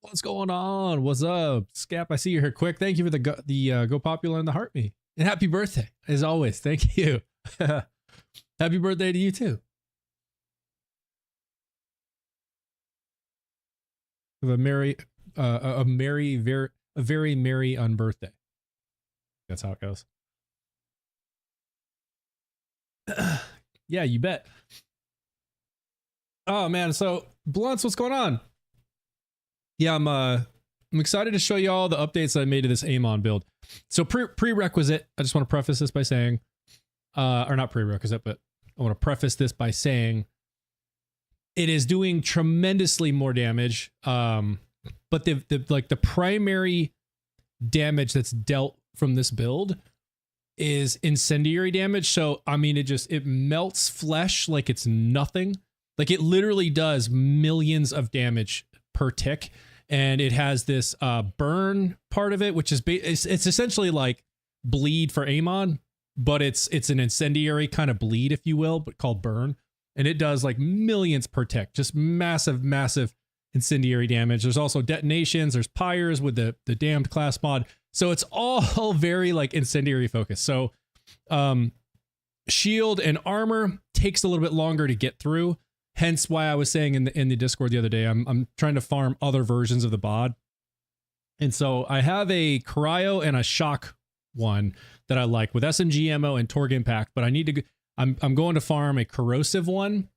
What's going on? What's up? Scap, I see you're here quick. Thank you for the go popular and the heart me. And happy birthday, as always. Thank you. Happy birthday to you too. Have a very merry unbirthday. That's how it goes. Yeah, you bet. Oh man, so Blunts, what's going on? Yeah, I'm excited to show you all the updates that I made to this Amon build. So prerequisite, I just want to preface this by saying, or not prerequisite, but I want to preface this by saying it is doing tremendously more damage. But the primary damage that's dealt from this build is incendiary damage. So I mean, it melts flesh like it's nothing. Like it literally does millions of damage per tick. And it has this burn part of it, which is it's essentially like bleed for Amon, but it's an incendiary kind of bleed, if you will, but called burn. And it does like millions per tick, just massive, massive incendiary damage. There's also detonations. There's pyres with the damned class mod. So it's all very like incendiary focused. So shield and armor takes a little bit longer to get through. Hence why I was saying in the Discord the other day, I'm trying to farm other versions of the bod. And so I have a cryo and a shock one that I like with SMG ammo and Torg impact, but I need to I'm going to farm a corrosive one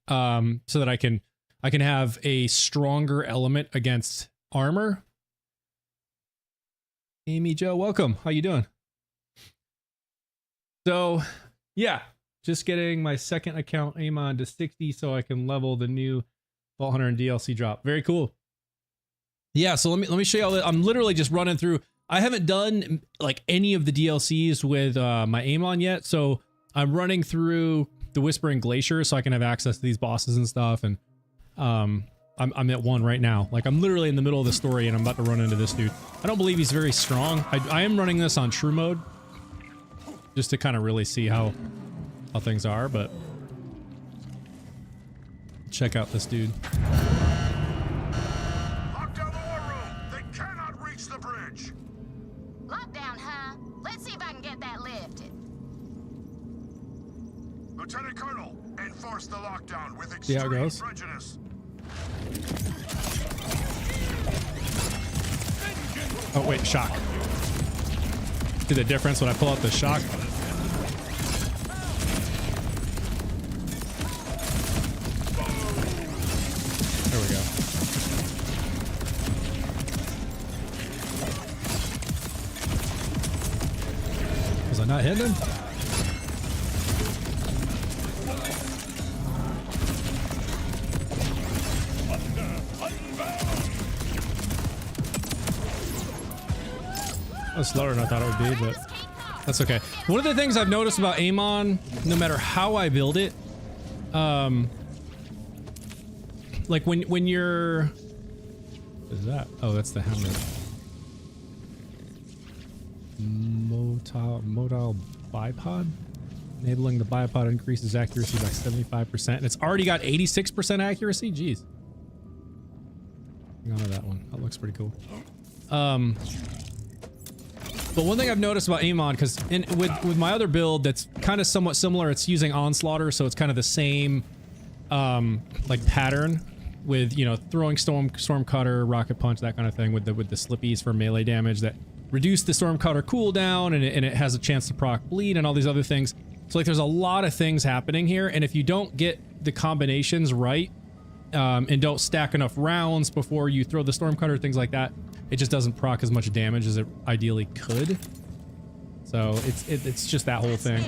so that I can have a stronger element against armor. Amy Joe, welcome. How you doing? So, yeah. Just getting my second account Amon to 60 so I can level the new Vault Hunter and DLC drop. Very cool. Yeah, so let me show you all that. I'm literally just running through. I haven't done like any of the DLCs with my Amon yet, so I'm running through the Whispering Glacier so I can have access to these bosses and stuff. And I'm at one right now. Like I'm literally in the middle of the story and I'm about to run into this dude. I don't believe he's very strong. I am running this on true mode just to kind of really see how things are, but check out this dude. Lock down the war room. They cannot reach the bridge. Lockdown, huh? Let's see if I can get that lifted. Lieutenant Colonel, enforce the lockdown with See how it extreme goes? prejudice. Oh wait, shock. See the difference when I pull out the shock? There we go. Was I not hitting him? That was slower than I thought it would be, but that's okay. One of the things I've noticed about Amon, no matter how I build it, like when you're, what is that? Oh, that's the helmet. Modal bipod, enabling the bipod increases accuracy by 75%, and it's already got 86% accuracy. Jeez. Hang on to that one. That looks pretty cool. But one thing I've noticed about Amon, because with my other build that's kind of somewhat similar, it's using Onslaughter, so it's kind of the same like pattern with, you know, throwing storm cutter, rocket punch, that kind of thing with the slippies for melee damage that reduce the storm cutter cooldown, and it has a chance to proc bleed and all these other things. So like there's a lot of things happening here, and if you don't get the combinations right and don't stack enough rounds before you throw the storm cutter, things like that, it just doesn't proc as much damage as it ideally could. So it's just that whole thing.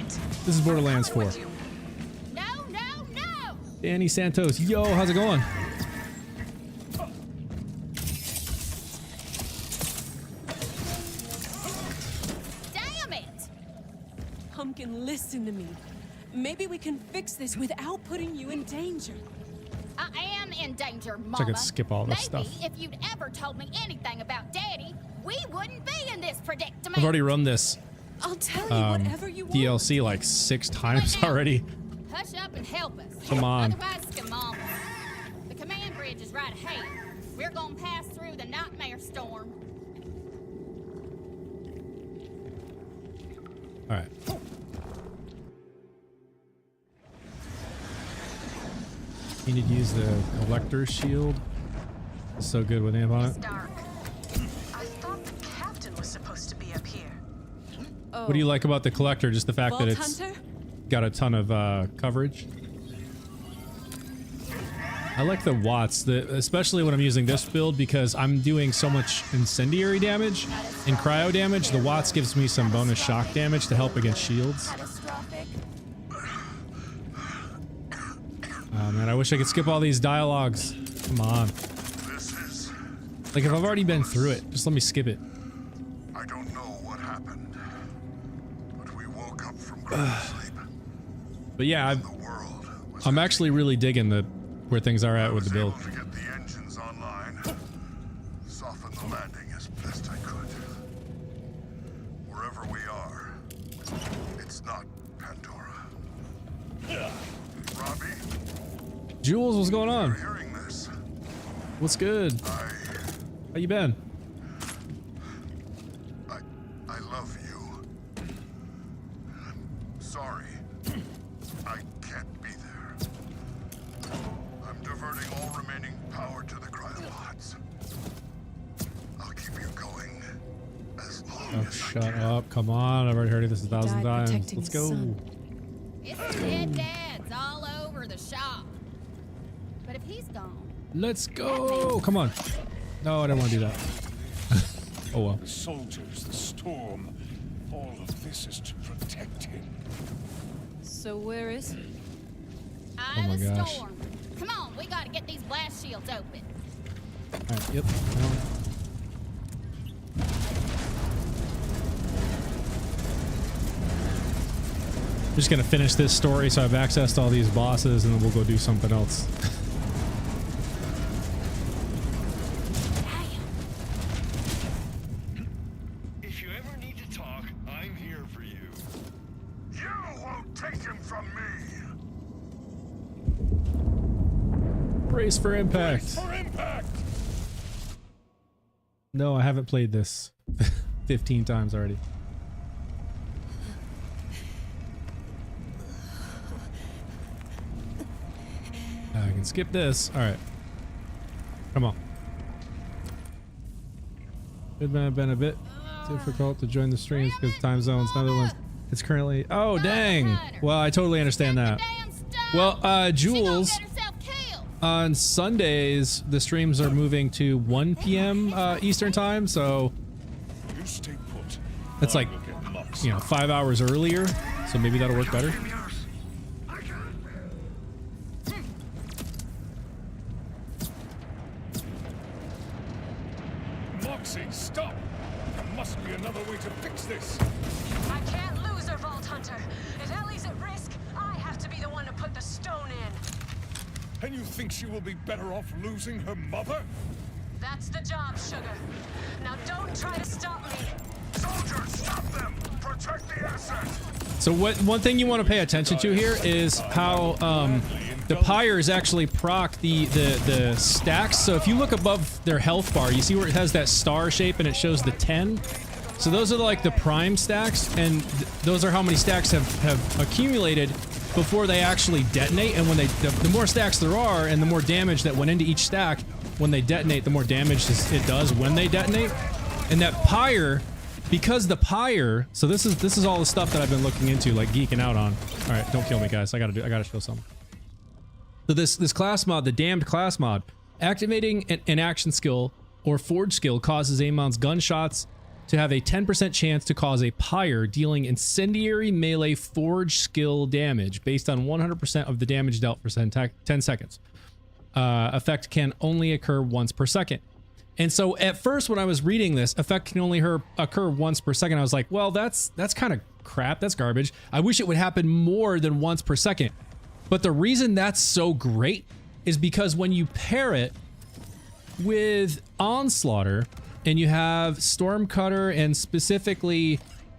This is Borderlands 4. No. Danny Santos, yo, how's it going? Damn it! Pumpkin, listen to me. Maybe we can fix this without putting you in danger. I am in danger, Mama. So I could skip all this Maybe stuff. if you'd ever told me anything about Daddy, we wouldn't be in this predicament. I've already run this I'll tell you whatever you want. DLC like 6 times already. Hush up and help us. Come on. Otherwise, Mama. The command bridge is right ahead. We're gonna pass through the nightmare storm. All right. You need to use the collector's shield. It's so good with amp on it. Dark. I thought the captain was supposed to be up here. What do you like about the collector? Just the fact that Vault it's Hunter? got a ton of coverage. I like the watts, especially when I'm using this build, because I'm doing so much incendiary damage and cryo damage. The watts gives me some bonus shock damage to help against shields. Catastrophic. Oh man, I wish I could skip all these dialogues. Come on. This is... Like if I've already been through it, just let me skip it. I don't know what happened, but we woke up from sleep. But yeah, The world was I'm actually really digging where things are at with the build. able to get the engines online, soften the landing as best I could. Wherever we are, it's not Pandora. Robbie, Jules, what's going you're on? hearing this. What's good? How you been? I love you. I'm sorry. I can't be there. I'm diverting all remaining power to the cryopods. I'll keep you going as long Oh, as shut I can. up. Come on. I've already heard this 1,000 died times. protecting Let's his go. son. It's dead dads all over the shop. But if he's gone, Let's go. Come on. No, I don't want to do that. Oh well. The soldiers, the storm. All of this is to protect him. So where is he? eye my of the gosh. storm. Come on, we gotta get these blast shields open. Alright, yep. Just gonna finish this story so I've accessed all these bosses and then we'll go do something else. If you ever need to talk, I'm here for you. You won't take him from me. Brace for impact. For impact! No, I haven't played this 15 times already. I can skip this. All right. Come on. It may have been a bit difficult to join the streams because of time zones. Netherlands. It's currently. Oh, dang. Well, I totally understand that. Damn stuff. Well, Jules, She gonna get herself killed. on Sundays, the streams are moving to 1 p.m. Eastern time, so You stay put. it's like, Look at Mox. you know, 5 hours earlier. So maybe that'll work better. Moxie, stop! There must be another way to fix this. I can't lose her, Vault Hunter. If Ellie's at risk, I have to be the one to put the stone in. And you think she will be better off losing her mother? That's the job, Sugar. Now don't try to stop me. Soldiers, stop them! Protect the asset! So one thing you want to pay attention to here is how the pyres actually proc the stacks. So if you look above their health bar, you see where it has that star shape and it shows the 10. So those are like the prime stacks, and those are how many stacks have accumulated before they actually detonate. And when the more stacks there are, and the more damage that went into each stack, when they detonate, the more damage it does when they detonate. And that pyre, because the pyre, so this is all the stuff that I've been looking into, like geeking out on. All right, don't kill me, guys. I gotta show something. So this class mod, the damned class mod, activating an action skill or forge skill causes Amon's gunshots to have a 10% chance to cause a pyre, dealing incendiary melee forge skill damage based on 100% of the damage dealt for 10 seconds. Effect can only occur once per second. And so at first when I was reading this, effect can only occur once per second, I was like, well, that's kind of crap. That's garbage. I wish it would happen more than once per second. But the reason that's so great is because when you pair it with Onslaughter and you have Stormcutter and specifically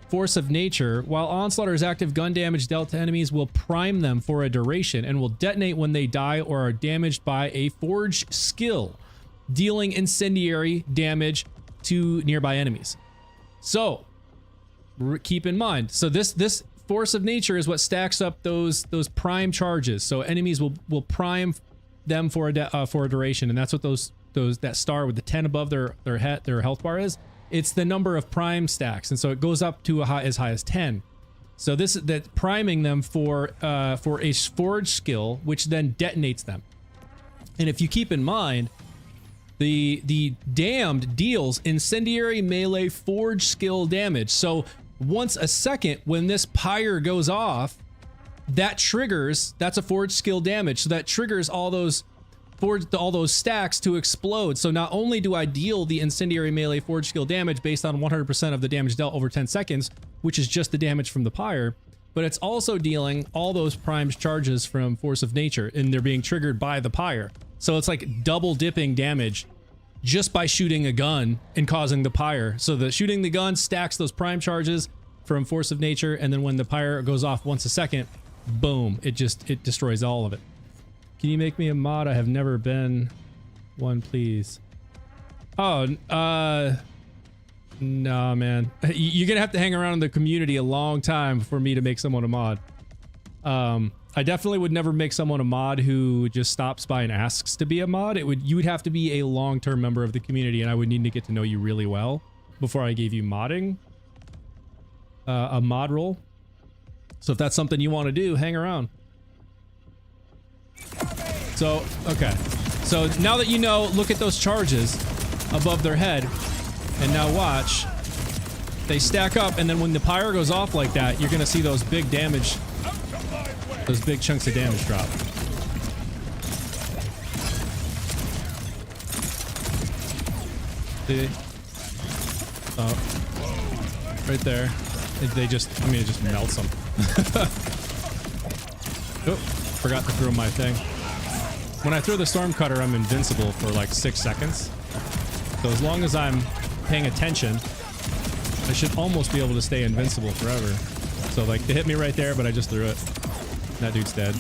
Force of Nature, while Onslaughter's active gun damage dealt to enemies will prime them for a duration and will detonate when they die or are damaged by a forge skill. dealing incendiary damage to nearby enemies. So keep in mind, so this force of nature is what stacks up those prime charges. So enemies will prime them for a duration, and that's what that star with the 10 above their health bar is. It's the number of prime stacks, and so it goes up to as high as 10. So that priming them for a forge skill, which then detonates them. And if you keep in mind, the damned deals incendiary melee forge skill damage. So once a second, when this pyre goes off, that's a forge skill damage. So that triggers all those stacks to explode. So not only do I deal the incendiary melee forge skill damage based on 100% of the damage dealt over 10 seconds, which is just the damage from the pyre, but it's also dealing all those primed charges from force of nature, and they're being triggered by the pyre. So it's like double dipping damage just by shooting a gun and causing the pyre. So the shooting the gun stacks those prime charges from force of nature, and then when the pyre goes off once a second, boom, it destroys all of it. Can you make me a mod? I have never been one, please. Oh, no, man. You're gonna have to hang around in the community a long time for me to make someone a mod. I definitely would never make someone a mod who just stops by and asks to be a mod. You would have to be a long-term member of the community, and I would need to get to know you really well before I gave you modding. A mod role. So if that's something you want to do, hang around. So, okay. So now that you know, look at those charges above their head, and now watch. They stack up, and then when the pyre goes off like that, you're gonna see those big damage, those big chunks of damage drop. See? Oh, right there. They just, I mean, it just melts them. Oh, forgot to throw my thing. When I throw the storm cutter, I'm invincible for like 6 seconds. So as long as I'm paying attention, I should almost be able to stay invincible forever. So like, they hit me right there, but I just threw it. That dude's dead.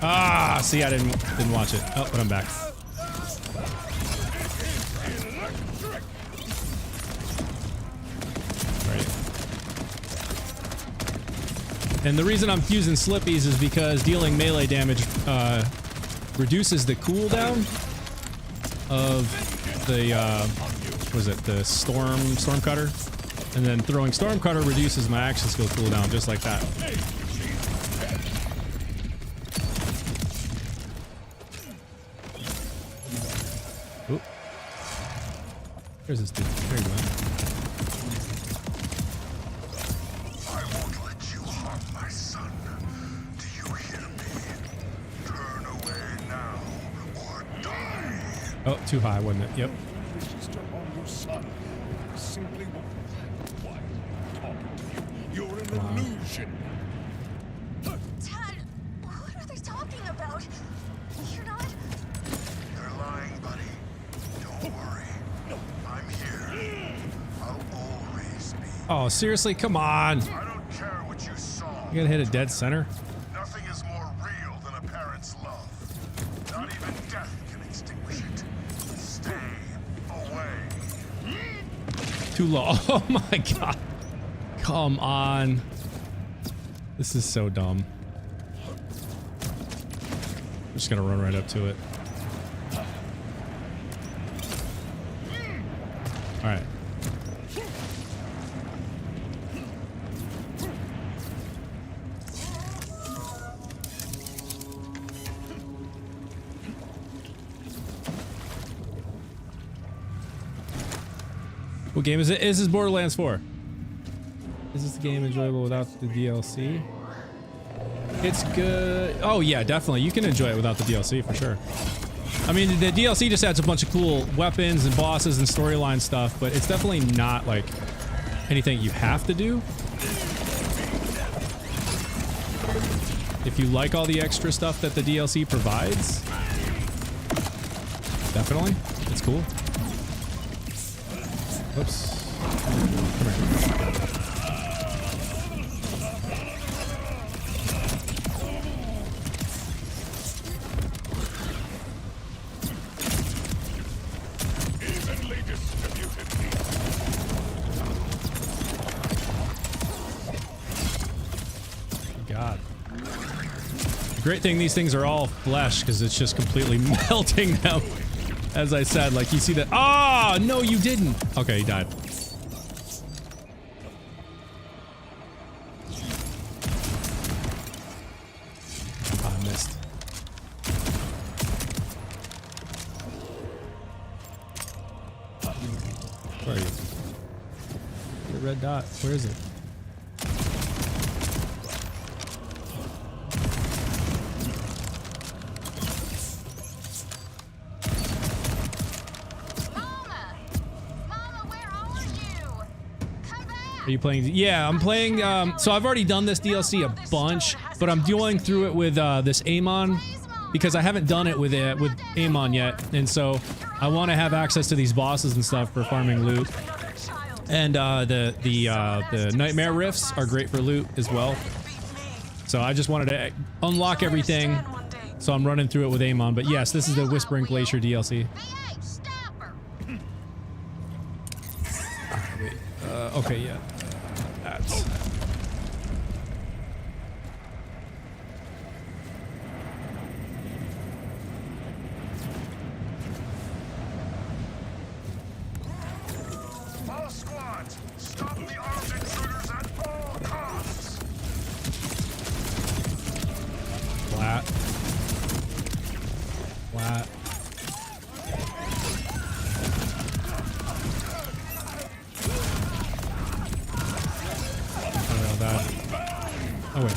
Ah, see, I didn't watch it. Oh, but I'm back. And the reason I'm fusing Slippies is because dealing melee damage reduces the cooldown of the what was it, the storm cutter, and then throwing storm cutter reduces my action skill cooldown just like that. Oop. There's this dude. There you go. Oh, too high, wasn't it? Yep. You're an illusion. Dad, what are they talking about? You're not. They're lying, buddy. Don't worry. I'm here. I'll always be. Oh, seriously? Come on. I don't care what you saw. You gonna hit a dead center? Nothing is more real than a parent's love. Not even death can extinguish it. Stay away. Too low. Oh my god. Come on. This is so dumb. I'm just gonna run right up to it. Alright. What game is it? This is Borderlands 4. Is this game enjoyable without the DLC? It's good. Oh yeah, definitely. You can enjoy it without the DLC for sure. I mean, the DLC just adds a bunch of cool weapons and bosses and storyline stuff, but it's definitely not like anything you have to do. If you like all the extra stuff that the DLC provides, definitely, it's cool. Whoops. Come here. Great thing these things are all flesh because it's just completely melting them. As I said, like you see that. Ah, no, you didn't. Okay, he died. Oh, I missed. Where are you? The red dot. Where is it? Are you playing? Yeah, I'm playing. So I've already done this DLC a bunch, but I'm dealing through it with this Amon because I haven't done it with Amon yet, and so I want to have access to these bosses and stuff for farming loot. And the nightmare rifts are great for loot as well. So I just wanted to unlock everything, so I'm running through it with Amon. But yes, this is the Whispering Glacier DLC. Wait. Okay, yeah. That's. All squads, stop the armed intruders at all costs. Flat. Flat. Oh wait.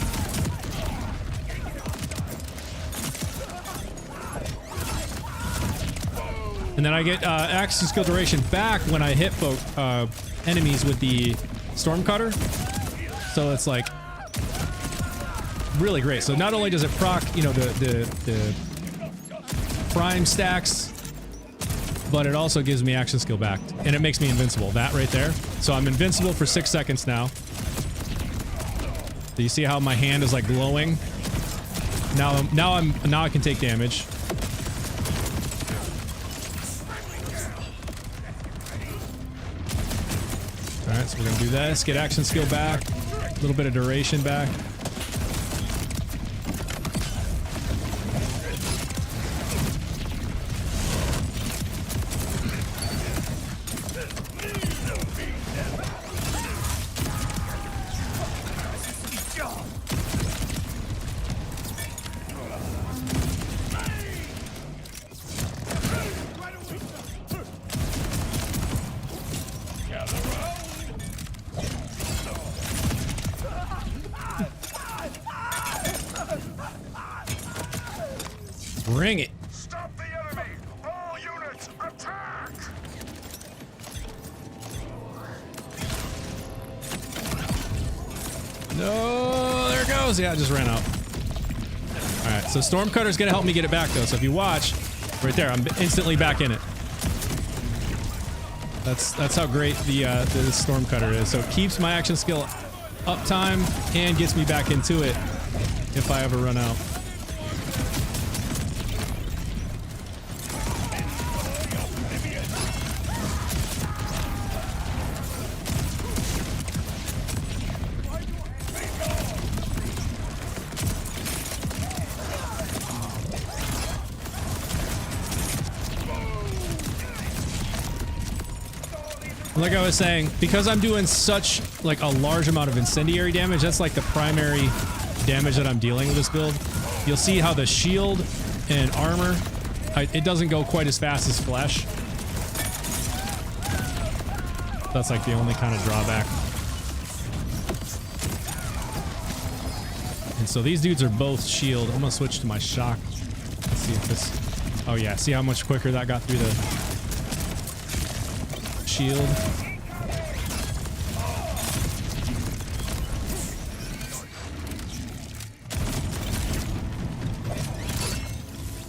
And then I get action skill duration back when I hit enemies with the storm cutter. So it's like really great. So not only does it proc, you know, the prime stacks, but it also gives me action skill back, and it makes me invincible. That right there. So I'm invincible for 6 seconds now. Do you see how my hand is like glowing? Now I can take damage. All right, so we're gonna do this. Get action skill back, a little bit of duration back. Bring it. Stop the enemy! All units, attack! No, there it goes. Yeah, I just ran out. All right, so Stormcutter's gonna help me get it back though. So if you watch, right there, I'm instantly back in it. That's how great the Stormcutter is. So it keeps my action skill uptime and gets me back into it if I ever run out. Like I was saying, because I'm doing such like a large amount of incendiary damage, that's like the primary damage that I'm dealing with this build. You'll see how the shield and armor, it doesn't go quite as fast as flesh. That's like the only kind of drawback. And so these dudes are both shield. I'm gonna switch to my shock. Let's see if this, oh yeah, see how much quicker that got through the shield.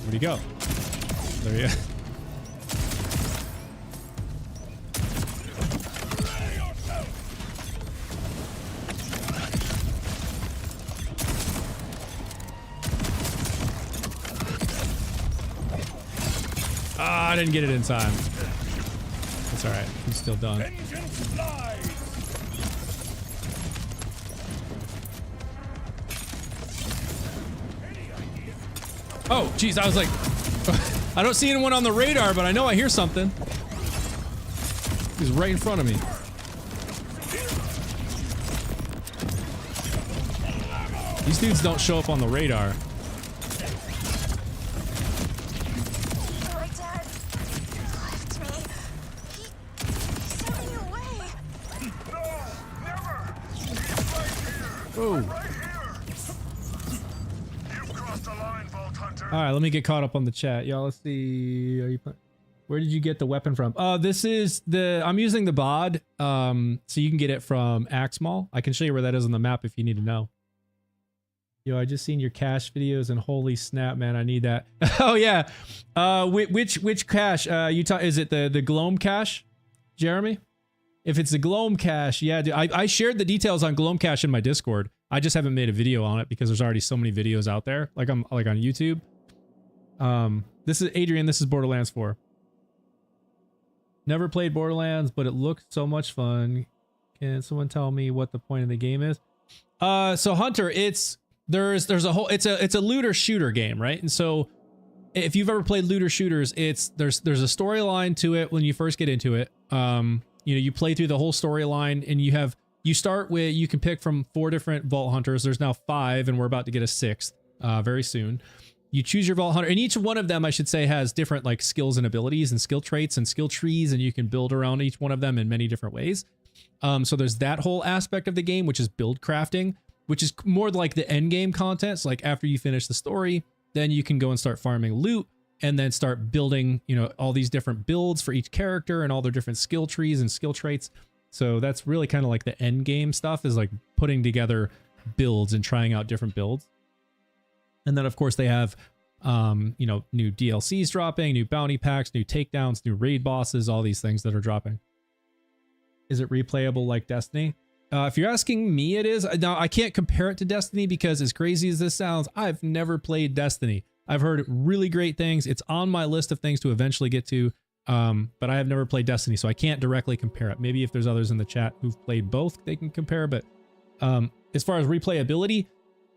Where'd he go? There he is. Ah, I didn't get it in time. That's all right. He's still done. Oh, geez, I was like, I don't see anyone on the radar, but I know I hear something. He's right in front of me. These dudes don't show up on the radar. My dad left me. He sent me away. No, never! He's right here! Whoa. Right here! You've crossed the line, Vault Hunter. All right, let me get caught up on the chat. Y'all, let's see. Are you where did you get the weapon from? This is I'm using the bod. So you can get it from Axmal. I can show you where that is on the map if you need to know. Yo, I just seen your cache videos and holy snap, man, I need that. Oh yeah. Which cache? Is it the Gloam cache, Jeremy? If it's the Gloam cache, yeah, dude, I shared the details on Gloam cache in my Discord. I just haven't made a video on it because there's already so many videos out there. Like on YouTube. This is Adrian, this is Borderlands 4. Never played Borderlands, but it looks so much fun. Can someone tell me what the point of the game is? So Hunter, there's a whole, it's a looter shooter game, right? And so if you've ever played looter shooters, there's a storyline to it when you first get into it. You play through the whole storyline and you start with, you can pick from 4 different Vault Hunters. There's now 5 and we're about to get a 6th very soon. You choose your Vault Hunter, and each one of them, I should say, has different like skills and abilities and skill traits and skill trees, and you can build around each one of them in many different ways. So there's that whole aspect of the game, which is build crafting, which is more like the end game content. So like after you finish the story, then you can go and start farming loot and then start building, all these different builds for each character and all their different skill trees and skill traits. So that's really kind of like the end game stuff, is like putting together builds and trying out different builds. And then of course they have, new DLCs dropping, new bounty packs, new takedowns, new raid bosses, all these things that are dropping. Is it replayable like Destiny? If you're asking me, it is. Now, I can't compare it to Destiny because as crazy as this sounds, I've never played Destiny. I've heard really great things. It's on my list of things to eventually get to, but I have never played Destiny, so I can't directly compare it. Maybe if there's others in the chat who've played both, they can compare, but as far as replayability,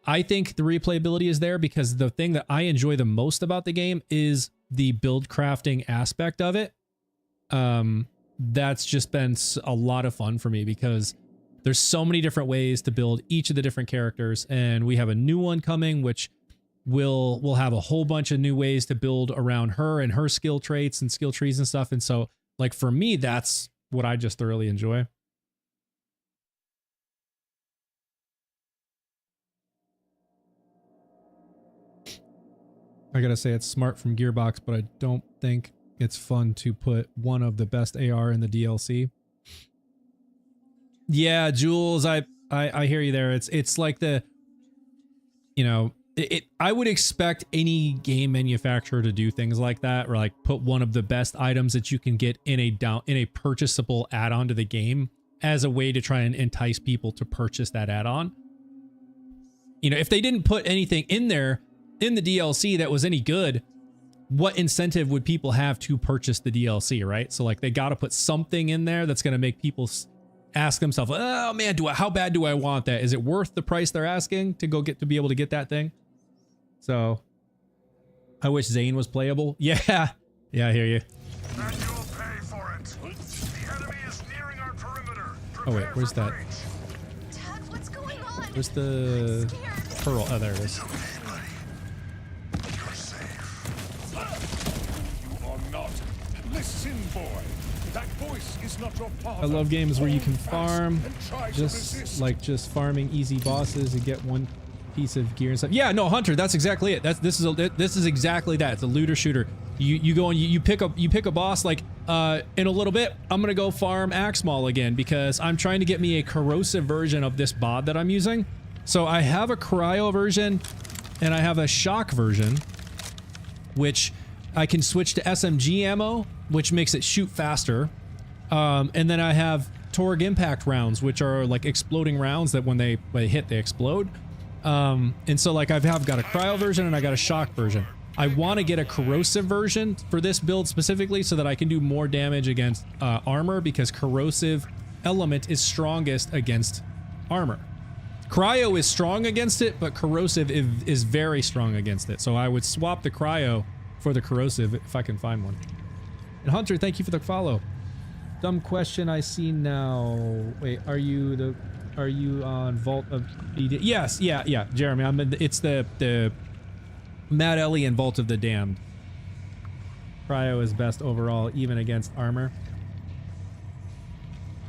I think the replayability is there because the thing that I enjoy the most about the game is the build crafting aspect of it. That's just been a lot of fun for me because there's so many different ways to build each of the different characters, and we have a new one coming, which will have a whole bunch of new ways to build around her and her skill traits and skill trees and stuff. And so, like, for me, that's what I just thoroughly enjoy. I gotta say, it's smart from Gearbox, but I don't think it's fun to put one of the best AR in the DLC. Yeah, Jules, I hear you there. It's like the, I would expect any game manufacturer to do things like that, or like put one of the best items that you can get in a purchasable add-on to the game as a way to try and entice people to purchase that add-on. If they didn't put anything in there in the DLC that was any good, what incentive would people have to purchase the DLC, right? So like they got to put something in there that's going to make people ask themselves, oh man, how bad do I want that? Is it worth the price they're asking to be able to get that thing? So I wish Zane was playable. Yeah, I hear you. And you'll pay for it. The enemy is nearing our perimeter. Oh wait, where's that? Dad, what's going on? Where's the pearl? Oh, there it is. You're safe. You are not. Listen, boy. That voice is not your father. I love games where you can Hold fast farm, and try to just resist. like farming easy bosses and get one piece of gear and stuff. Yeah, no, Hunter, that's exactly it. This is exactly that. It's a looter shooter. You go and you pick a boss. Like in a little bit, I'm gonna go farm Axmal again because I'm trying to get me a corrosive version of this bod that I'm using. So I have a cryo version and I have a shock version, which I can switch to SMG ammo, which makes it shoot faster. And then I have Torg impact rounds, which are like exploding rounds that when they hit, they explode. And so like I've got a cryo version and I got a shock version. I want to get a corrosive version for this build specifically so that I can do more damage against armor, because corrosive element is strongest against armor. Cryo is strong against it, but corrosive is very strong against it. So I would swap the cryo for the corrosive if I can find one. And Hunter, thank you for the follow. Dumb question I see now. Wait, are you on Vault of the... Yes, yeah, Jeremy. It's the Mad Ellie and Vault of the Damned. Cryo is best overall, even against armor.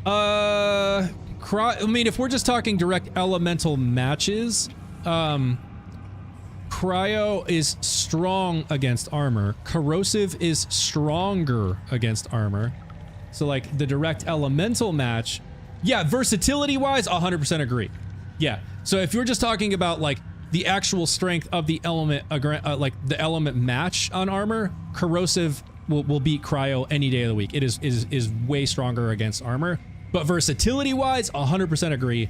I mean, if we're just talking direct elemental matches, cryo is strong against armor. Corrosive is stronger against armor. So like the direct elemental match, yeah, versatility wise, 100% agree. Yeah. So if you're just talking about like the actual strength of the element, like the element match on armor, corrosive will beat cryo any day of the week. It is way stronger against armor. But versatility wise, 100% agree.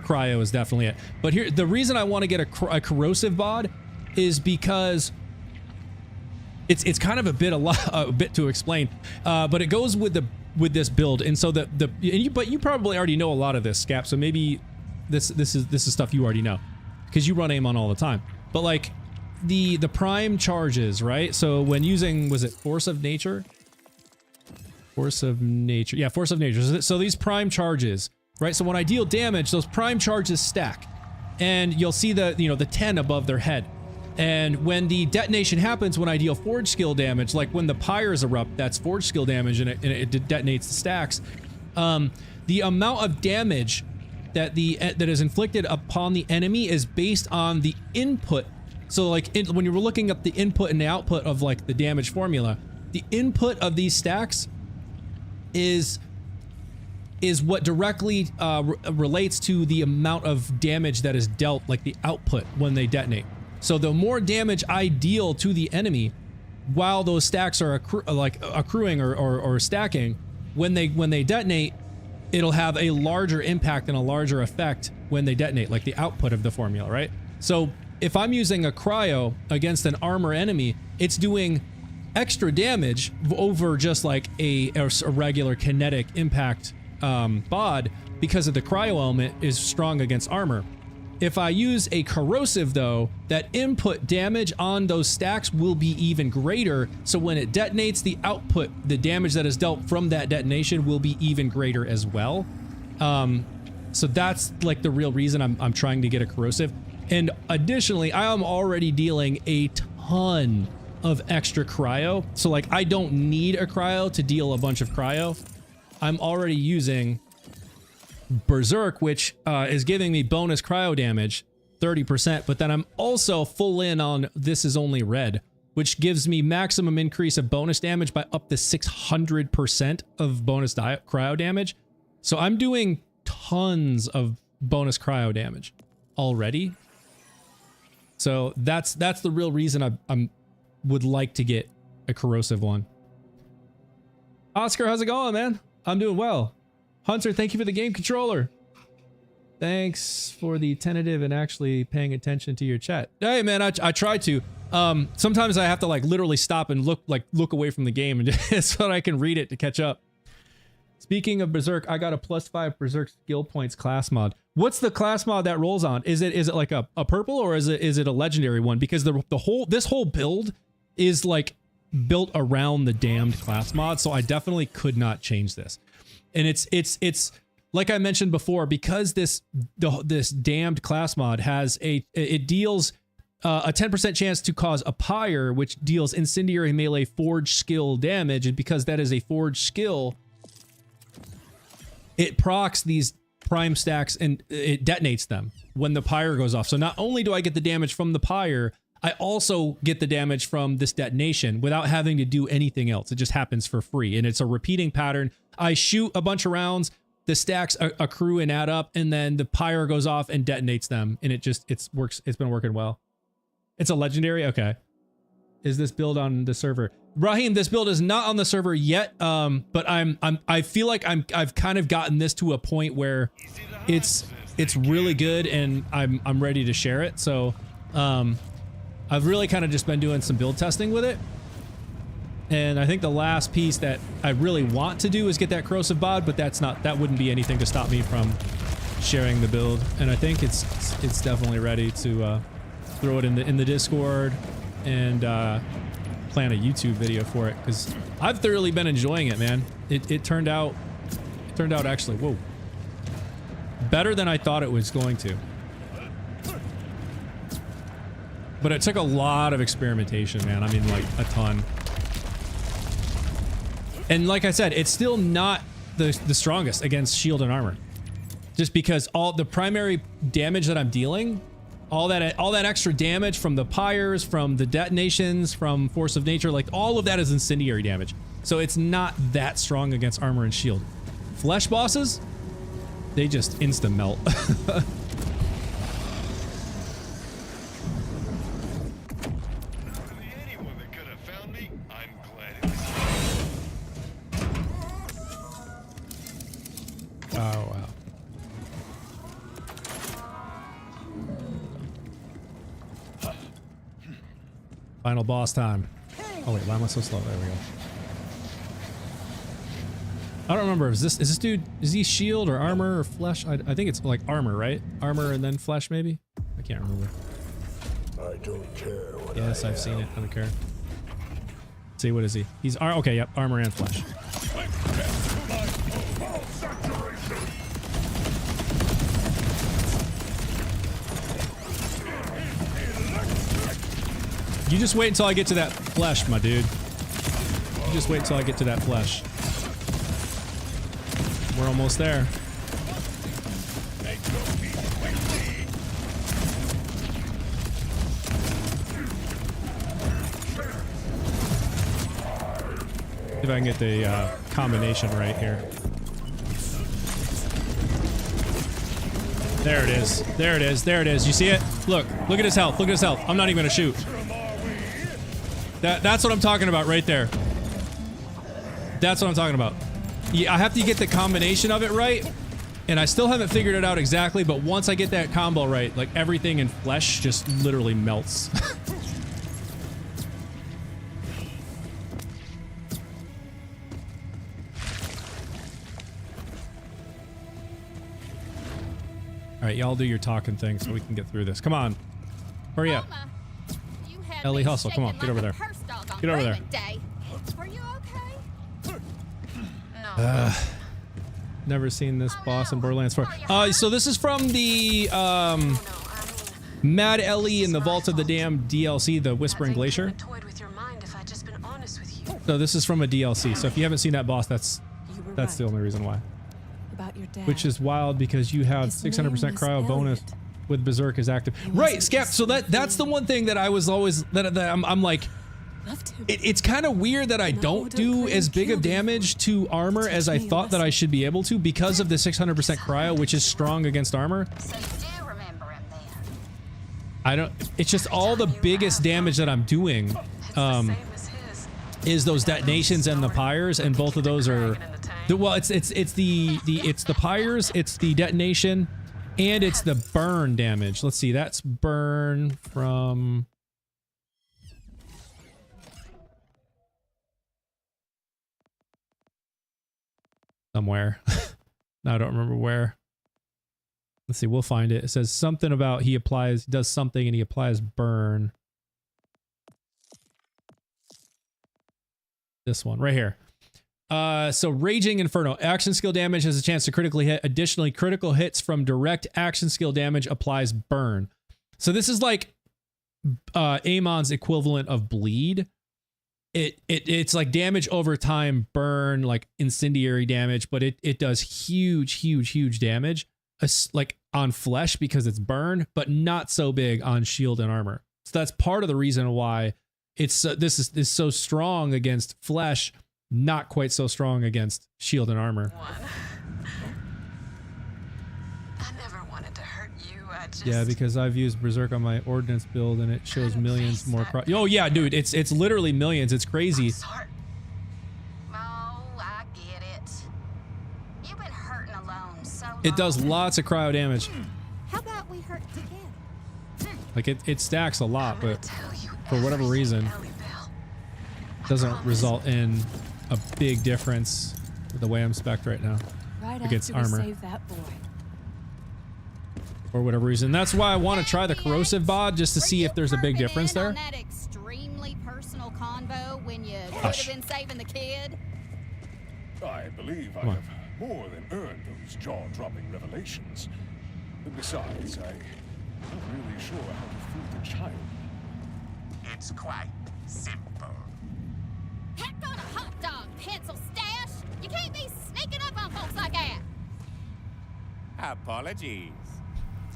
Cryo is definitely it. But here, the reason I want to get a corrosive bod is because it's kind of a bit to explain. But it goes with this build, and so but you probably already know a lot of this, Scap. So maybe this is stuff you already know because you run Amon all the time. But like the prime charges, right? So when using, was it Force of Nature? Force of Nature. Yeah, Force of Nature. So these prime charges, right? So when I deal damage, those prime charges stack. And you'll see the 10 above their head. And when the detonation happens, when I deal forge skill damage, like when the pyres erupt, that's forge skill damage and it detonates the stacks. The amount of damage that is inflicted upon the enemy is based on the input. So like when you were looking up the input and the output of like the damage formula, the input of these stacks is what directly relates to the amount of damage that is dealt, like the output when they detonate. So the more damage I deal to the enemy while those stacks are accruing or stacking, when they detonate, it'll have a larger impact and a larger effect when they detonate, like the output of the formula, right? So if I'm using a cryo against an armor enemy, it's doing extra damage over just like a regular kinetic impact bod because of the cryo element is strong against armor. If I use a corrosive though, that input damage on those stacks will be even greater. So when it detonates, the output, the damage that is dealt from that detonation will be even greater as well. So that's like the real reason I'm trying to get a corrosive. And additionally, I am already dealing a ton of extra cryo. So like I don't need a cryo to deal a bunch of cryo. I'm already using Berserk, which is giving me bonus cryo damage, 30%, but then I'm also full in on This Is Only Red, which gives me maximum increase of bonus damage by up to 600% of bonus cryo damage. So I'm doing tons of bonus cryo damage already. So that's the real reason I'm would like to get a corrosive one. Oscar, how's it going, man? I'm doing well. Hunter, thank you for the game controller. Thanks for the tentative and actually paying attention to your chat. Hey, man, I try to. Sometimes I have to like literally stop and look away from the game and just so that I can read it to catch up. Speaking of Berserk, I got a +5 Berserk skill points class mod. What's the class mod that rolls on? Is it like a purple or is it a legendary one? Because this whole build is like built around the damned class mod, so I definitely could not change this. And it's like I mentioned before, because this damned class mod has it deals a 10% chance to cause a pyre, which deals incendiary melee forge skill damage, and because that is a forge skill, it procs these prime stacks and it detonates them when the pyre goes off. So not only do I get the damage from the pyre, I also get the damage from this detonation without having to do anything else. It just happens for free, and it's a repeating pattern. I shoot a bunch of rounds, the stacks accrue and add up, and then the pyre goes off and detonates them, and it works. It's been working well. It's a legendary. Okay. Is this build on the server? Raheem, this build is not on the server yet. But I feel like I've kind of gotten this to a point where it's really good, and I'm ready to share it. So, I've really kind of just been doing some build testing with it. And I think the last piece that I really want to do is get that corrosive bod, but that wouldn't be anything to stop me from sharing the build, and I think it's definitely ready to throw it in the Discord and plan a YouTube video for it, because I've thoroughly been enjoying it, man. It turned out actually, whoa, better than I thought it was going to. But it took a lot of experimentation, man. I mean, like, a ton. And like I said, it's still not the strongest against shield and armor. Just because all the primary damage that I'm dealing, all that extra damage from the pyres, from the detonations, from force of nature, like all of that is incendiary damage. So it's not that strong against armor and shield. Flesh bosses, they just insta melt. Oh, wow. Final boss time. Oh wait, why am I so slow? There we go. I don't remember. Is this dude, is he shield or armor or flesh? I think it's like armor, right? Armor and then flesh, maybe? I can't remember. I don't care what Yes, I've seen it. I don't care. Let's see, what is he? He's okay, yep, armor and flesh. You just wait until I get to that flesh, my dude. You just wait until I get to that flesh. We're almost there. See if I can get the combination right here. There it is. There it is. There it is. You see it? Look at his health. Look at his health. I'm not even gonna shoot. That's what I'm talking about right there. That's what I'm talking about. Yeah, I have to get the combination of it right, and I still haven't figured it out exactly, but once I get that combo right, like everything in flesh just literally melts. Alright, y'all do your talking thing so we can get through this. Come on. Hurry up. Mama, you had Ellie, me hustle. Come on, shaking get over like there. a purse dog on Get over there. grooming day. Were you okay? No. Never seen this boss in Borderlands 4. So this is from the Mad Ellie in the Vault of the Damned DLC, the Whispering Glacier. Toyed with your mind if I'd just been honest with you. So this is from a DLC. So if you haven't seen that boss, that's the only reason why. About your dad. Which is wild because you have His 600% name was cryo bonus Elliot. with Berserk is active. He Right, wasn't Scap. just So that's the one thing that I was always that I'm like, Loved him. it's kind of weird that I don't do as big of damage to armor as I thought that I should be able to because of the 600% cryo, which is strong against armor. So you do remember him then? I don't. It's just all the biggest damage that I'm doing Same as his. is those detonations and the pyres, and both of those are. Well, it's the pyres, it's the detonation, and it's the burn damage. Let's see, that's burn from. Somewhere. No, I don't remember where. Let's see, we'll find it. It says something about he does something and he applies burn. This one right here. So Raging Inferno. Action skill damage has a chance to critically hit. Additionally, critical hits from direct action skill damage applies burn. So this is like Amon's equivalent of bleed. It's like damage over time, burn, like incendiary damage, but it does huge damage, like on flesh because it's burn, but not so big on shield and armor. So that's part of the reason why this is so strong against flesh, not quite so strong against shield and armor. I never wanted to hurt you. I just Yeah, because I've used Berserk on my ordnance build and it shows millions more. Oh yeah, dude, it's literally millions. It's crazy. Sorry. Oh, I get it. You've been hurting alone so long. It does lots of cryo damage. How about we hurt together? Like it stacks a lot, I'm gonna but tell you for whatever everything, reason, Ellie Bell. I doesn't promise. result in a big difference with the way I'm spec'd right now. Right against after we armor. saved that boy. for whatever reason. That's why I want to try the corrosive bod just to see if there's a big difference there. On that extremely personal convo when you could Hush. have been saving the kid. I believe I Come on. have more than earned those jaw-dropping revelations. Besides, I'm not really sure how to fool the child. It's quite simple. Heck on a hot dog, pencil stash. You can't be sneaking up on folks like that. Apologies.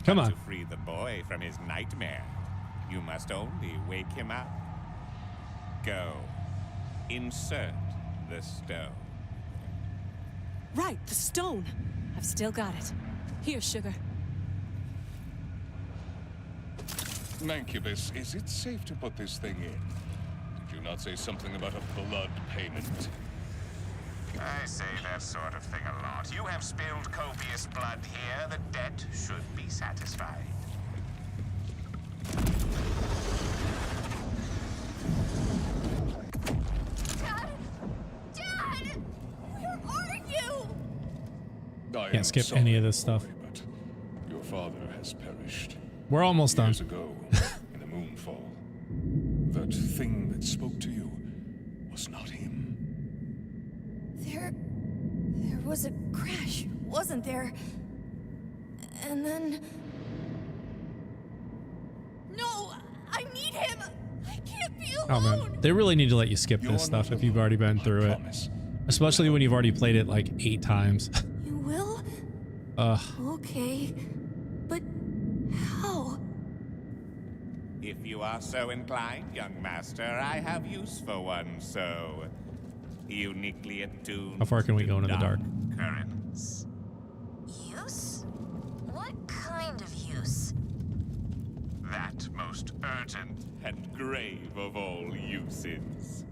Come But on. To free the boy from his nightmare, you must only wake him up. Go. Insert the stone. Right, the stone. I've still got it. Here, sugar. Mancubus, is it safe to put this thing in? Did you not say something about a blood payment? I say that sort of thing a lot. You have spilled copious blood here. The debt should be satisfied. Dad! Dad! Where are you? I am Can't skip sorry, any of this stuff. boy, but your father has perished. We're almost done. Years ago, in the Moonfall. That thing that spoke to you was not him. There was a crash, wasn't there? And then... No, I need him! I can't be Oh alone! man, they really need to let you skip You're this stuff not if you've already been alone, through I it. promise. Especially when you've already played it like 8 times. You will? Okay. But how? If you are so inclined, young master, I have use for one so uniquely attuned. How far can we to go into the dark? Currents. Use? What kind of use? That most urgent. And grave of all uses.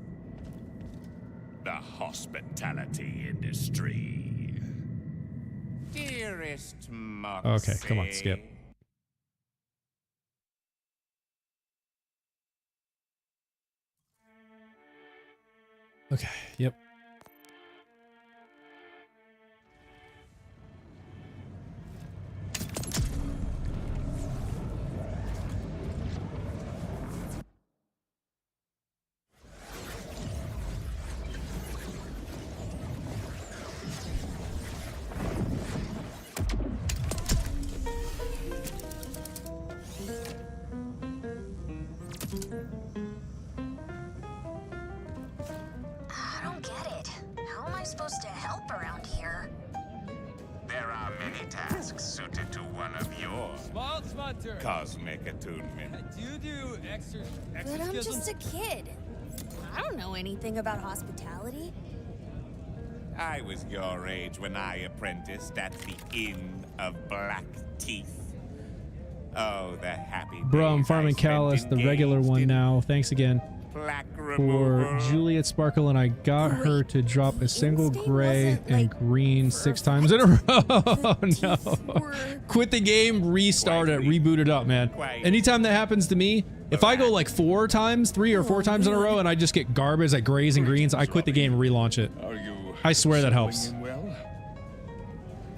The hospitality industry. Dearest Moxie. Okay, come on, skip. Okay, yep. I don't get it. How am I supposed to help around here? There are many tasks suited to one of yours. Cosmic attunement. Do you do But I'm just a kid. I don't know anything about hospitality. I was your age when I apprenticed at the Inn of Black Teeth. Oh, the happy Bro, I'm days I farming spent Callus, the regular engaged one in now. Thanks again plaque for removal. Juliet Sparkle, and I got her to drop a single Instinct gray wasn't, and like, green for 6 times in a row. Oh teeth no. were- Quit the game, restart it, reboot it up, man. Anytime that happens to me, if I go like 4 times, 3 or 4 times in a row, and I just get garbage like grays and greens, I quit the game and relaunch it. Are you I swear that settling helps. in well?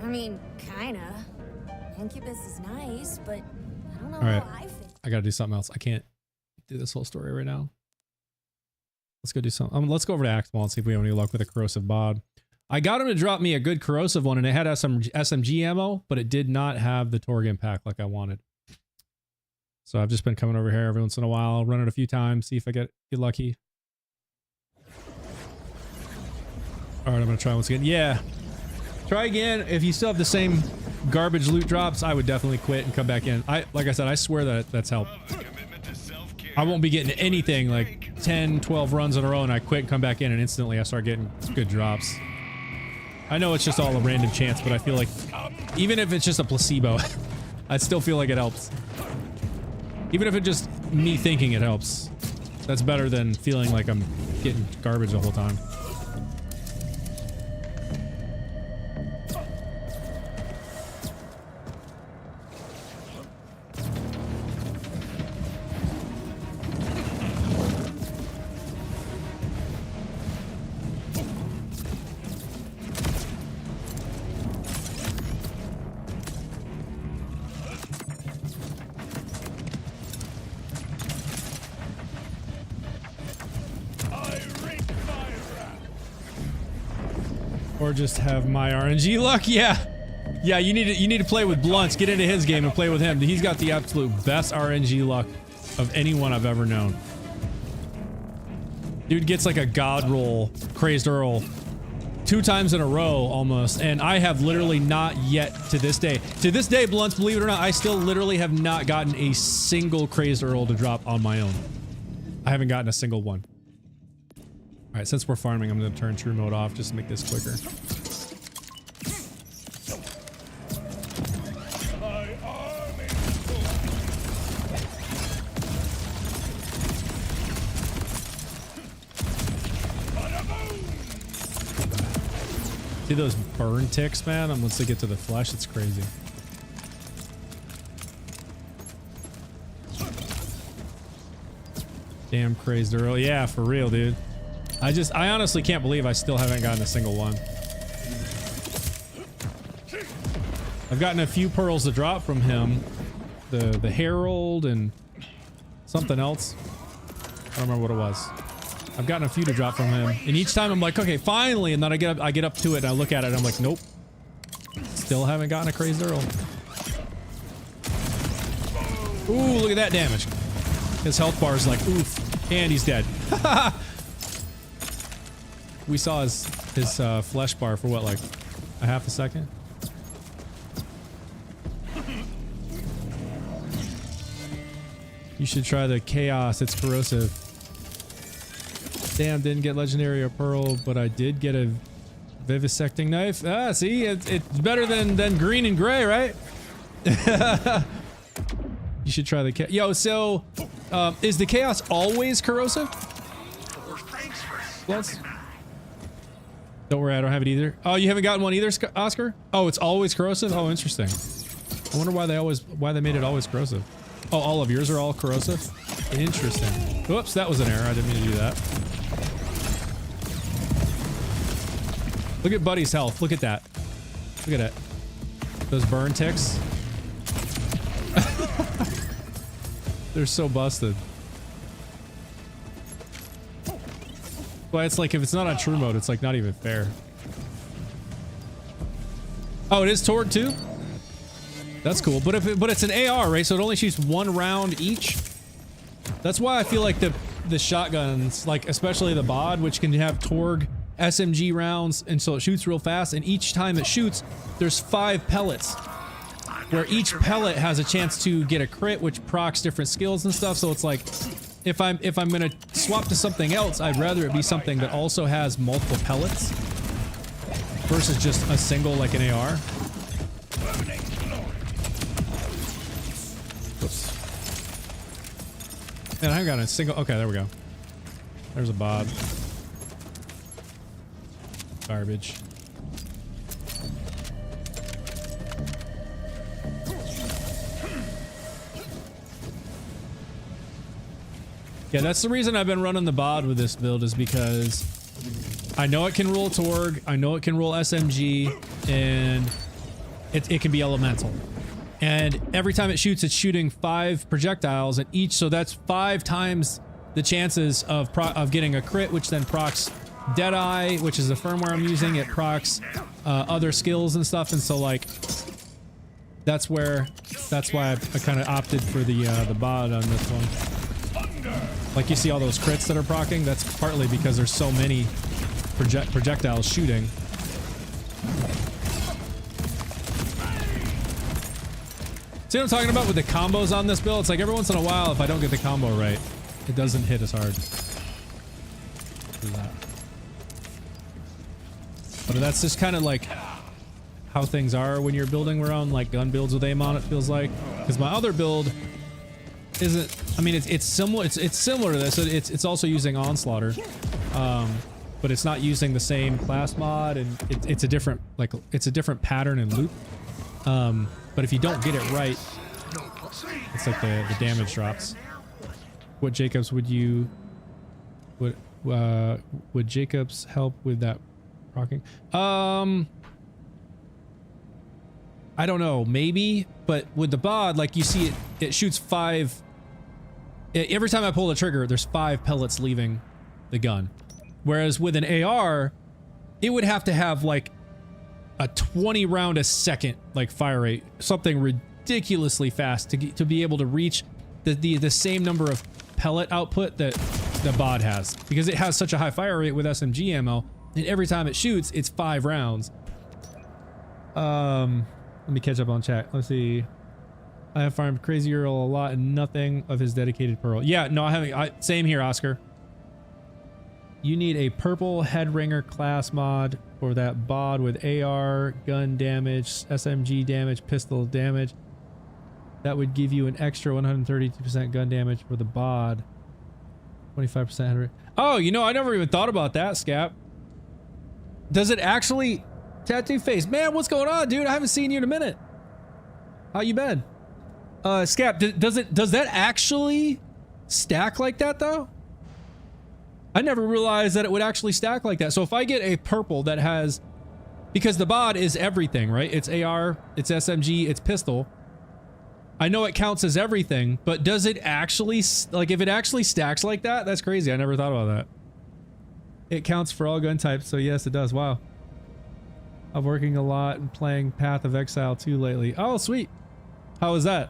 I mean, kinda. Incubus is nice, but I don't know All right. how I fit. I gotta do something else. I can't do this whole story right now. Let's go do something. Let's go over to Axmal and see if we have any luck with a corrosive bod. I got him to drop me a good corrosive one, and it had SMG ammo, but it did not have the Torgan pack like I wanted. So I've just been coming over here every once in a while, run it a few times, see if I get lucky. All right, I'm gonna try once again. Yeah, try again. If you still have the same garbage loot drops, I would definitely quit and come back in. Like I said, I swear that that's helped. I won't be getting anything like 10, 12 runs in a row, and I quit and come back in, and instantly I start getting good drops. I know it's just all a random chance, but I feel like even if it's just a placebo, I still feel like it helps. Even if it's just me thinking it helps. That's better than feeling like I'm getting garbage the whole time. Or just have my RNG luck. Yeah. Yeah, you need to play with Blunts. Get into his game and play with him. He's got the absolute best RNG luck of anyone I've ever known. Dude gets like a god roll, Crazed Earl, 2 times in a row almost, and I have literally not yet to this day. To this day, Blunts, believe it or not, I still literally have not gotten a single Crazed Earl to drop on my own. I haven't gotten a single one. All right, since we're farming, I'm gonna turn true mode off just to make this quicker. See those burn ticks, man? And once they get to the flesh, it's crazy. Damn Crazed Earl. Yeah, for real, dude. I honestly can't believe I still haven't gotten a single one. I've gotten a few pearls to drop from him. The Herald and something else. I don't remember what it was. I've gotten a few to drop from him, and each time I'm like, okay, finally, and then I get up to it and I look at it and I'm like, nope. Still haven't gotten a Crazed Earl. Ooh, look at that damage. His health bar is like, oof, and he's dead. We saw his flesh bar for what, like a half a second? You should try the Chaos, it's corrosive. Damn, didn't get legendary or pearl, but I did get a vivisecting knife. Ah, see, it's better than green and gray, right? You should try the Chaos. Yo, so is the Chaos always corrosive? Plus? Don't worry, I don't have it either. Oh, you haven't gotten one either, Oscar? Oh, it's always corrosive? Oh, interesting. I wonder why they made it always corrosive. Oh, all of yours are all corrosive? Interesting. Whoops, that was an error. I didn't mean to do that. Look at Buddy's health. Look at that. Look at it. Those burn ticks. They're so busted. Well, it's like if it's not on true mode, it's like not even fair. Oh, it is Torg too? That's cool. But it's an AR, right? So it only shoots 1 round each. That's why I feel like the shotguns, like especially the BOD, which can have Torg SMG rounds, and so it shoots real fast, and each time it shoots there's 5 pellets where each pellet has a chance to get a crit, which procs different skills and stuff. So it's like if I'm gonna swap to something else, I'd rather it be something that also has multiple pellets versus just a single like an AR. Whoops. Man, I haven't got a single. Okay, there we go. There's a BOD. Garbage. Yeah, that's the reason I've been running the BOD with this build, is because I know it can roll Torg, I know it can roll SMG, and it can be elemental. And every time it shoots, it's shooting 5 projectiles at each, so that's 5 times the chances of getting a crit, which then procs Deadeye, which is the firmware I'm using. It procs other skills and stuff, and so like that's why I kind of opted for the BOD on this one. Like you see all those crits that are proccing, that's partly because there's so many projectiles shooting. See what I'm talking about with the combos on this build? It's like every once in a while, if I don't get the combo right, it doesn't hit as hard. But that's just kind of like how things are when you're building around like gun builds with Amon, it feels like. Because my other build isn't, I mean, it's similar. It's similar to this. It's also using Onslaughter, but it's not using the same class mod, and it's a different pattern and loop. But if you don't get it right, it's like the damage drops. What Jacobs would Jacobs help with that rocking? I don't know, maybe, but with the BOD, like you see it shoots 5. Every time I pull the trigger, there's 5 pellets leaving the gun. Whereas with an AR, it would have to have like a 20 round a second like fire rate, something ridiculously fast to be able to reach the same number of pellet output that the bod has, because it has such a high fire rate with SMG ammo, and every time it shoots, it's 5 rounds. Let me catch up on chat. Let's see. I have farmed Crazy Earl a lot and nothing of his dedicated pearl. Yeah, no, I haven't. Same here, Oscar. You need a purple head ringer class mod for that bod with AR, gun damage, SMG damage, pistol damage. That would give you an extra 132% gun damage for the bod. 25% head ringer. Oh, you know, I never even thought about that, Scap. Does it actually... Tattoo face. Man, what's going on, dude? I haven't seen you in a minute. How you been? Scap, does that actually stack like that, though? I never realized that it would actually stack like that. So if I get a purple that has... Because the bod is everything, right? It's AR, it's SMG, it's pistol. I know it counts as everything, but does it actually... Like, if it actually stacks like that, that's crazy. I never thought about that. It counts for all gun types, so yes, it does. Wow. I'm working a lot and playing Path of Exile 2 lately. Oh, sweet. How was that?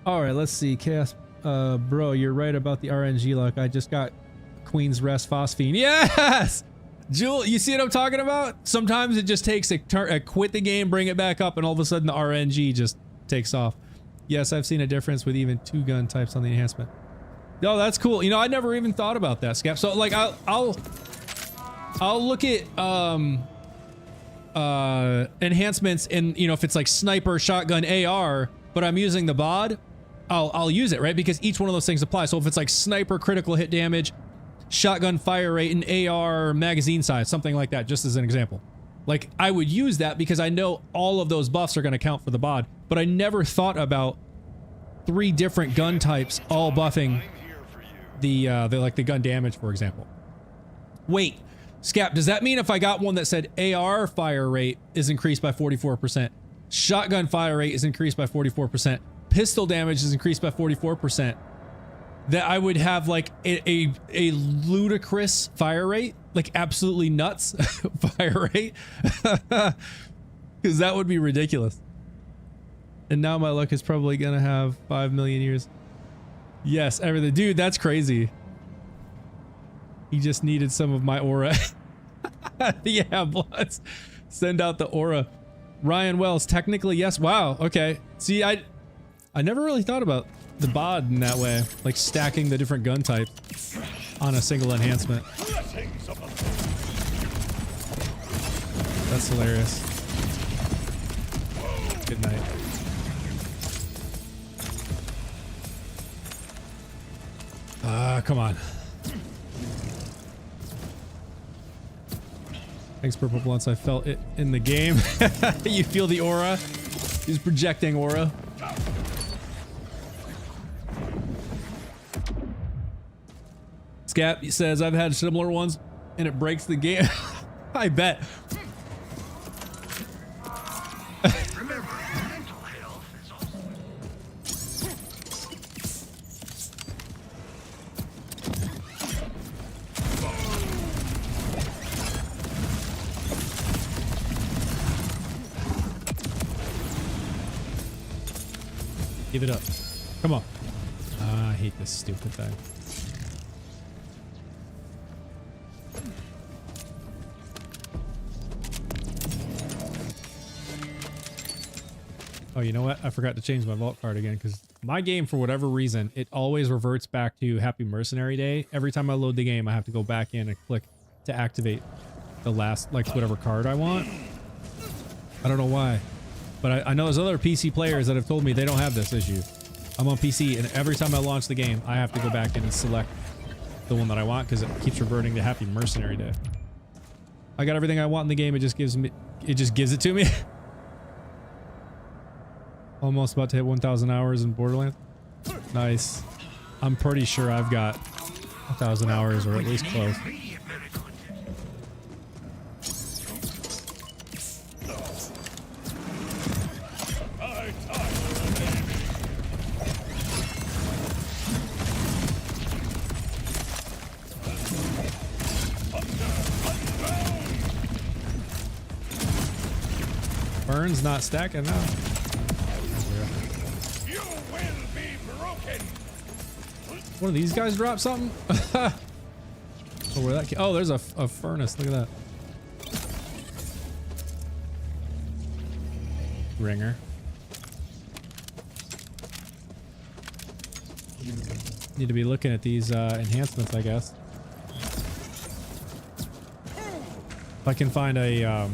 All right, let's see. Chaos, bro, you're right about the RNG luck. I just got Queen's Rest Phosphine. Yes! Jewel, you see what I'm talking about? Sometimes it just takes a quit the game, bring it back up, and all of a sudden the RNG just takes off. Yes, I've seen a difference with even 2 gun types on the enhancement. Oh, that's cool. You know, I never even thought about that, Scap. So like I'll look at enhancements, and you know, if it's like sniper, shotgun, AR, but I'm using the bod, I'll use it, right? Because each one of those things apply. So if it's like sniper critical hit damage, shotgun fire rate, and AR magazine size, something like that, just as an example. Like I would use that because I know all of those buffs are going to count for the bod, but I never thought about 3 different gun types all buffing the gun damage, for example. Wait, Scap, does that mean if I got one that said AR fire rate is increased by 44%, shotgun fire rate is increased by 44%, pistol damage is increased by 44%, that I would have like a ludicrous fire rate, like absolutely nuts fire rate? Because that would be ridiculous. And now my luck is probably gonna have 5 million years. Yes, everything. Dude, that's crazy. He just needed some of my aura. Yeah, Bloods. Send out the aura. Ryan Wells, technically, yes. Wow, okay. See, I never really thought about the bod in that way. Like stacking the different gun types on a single enhancement. That's hilarious. Good night. Come on. Thanks, Purple Blunts. I felt it in the game. You feel the aura? He's projecting aura. Scap says, I've had similar ones and it breaks the game. I bet. Give it up. Come on. I hate this stupid thing. Oh, you know what? I forgot to change my vault card again because my game, for whatever reason, it always reverts back to Happy Mercenary Day. Every time I load the game, I have to go back in and click to activate the last, like, whatever card I want. I don't know why. But I know there's other PC players that have told me they don't have this issue. I'm on PC, and every time I launch the game, I have to go back in and select the one that I want because it keeps reverting to Happy Mercenary Day. I got everything I want in the game. It just gives it to me. Almost about to hit 1,000 hours in Borderlands. Nice. I'm pretty sure I've got 1,000 hours, or at least close. Fern's not stacking now. You will be broken. One of these guys drop something? Oh, where that? Oh, there's a furnace. Look at that. Ringer. Need to be looking at these enhancements, I guess. If I can find a,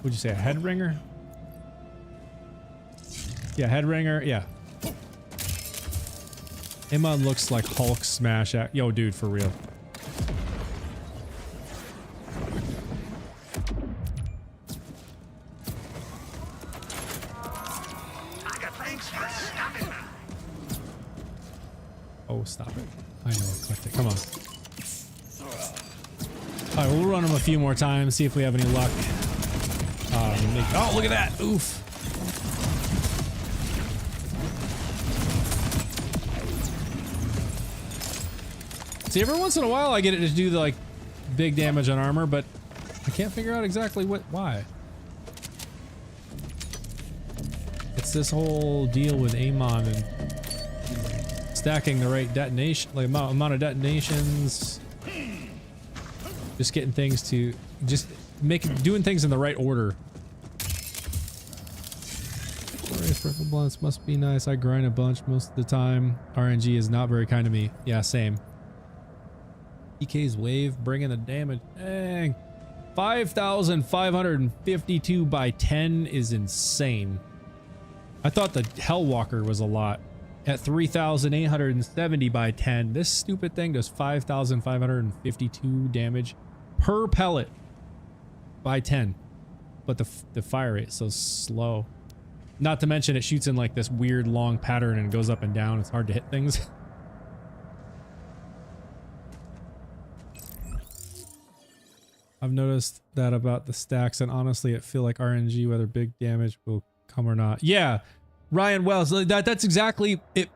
would you say a head ringer? Yeah, head ringer. Yeah. Amon looks like Hulk smash at. Yo, dude, for real. Oh, stop it. I know I clicked it. Come on. Alright, we'll run them a few more times, see if we have any luck. Oh, look at that! Oof. See, every once in a while I get it to do the, like, big damage on armor, but I can't figure out exactly why. It's this whole deal with Amon and stacking the right detonation, like amount of detonations. Just getting things to, just doing things in the right order. Rifle blunts must be nice. I grind a bunch most of the time. RNG is not very kind to me. Yeah, same. PK's wave bringing the damage. Dang. 5,552 by 10 is insane. I thought the Hellwalker was a lot. At 3,870 by 10, this stupid thing does 5,552 damage per pellet by 10. But the fire rate is so slow. Not to mention it shoots in like this weird long pattern and goes up and down. It's hard to hit things. I've noticed that about the stacks, and honestly, it feel like RNG whether big damage will come or not. Yeah, Ryan Wells. That's exactly it.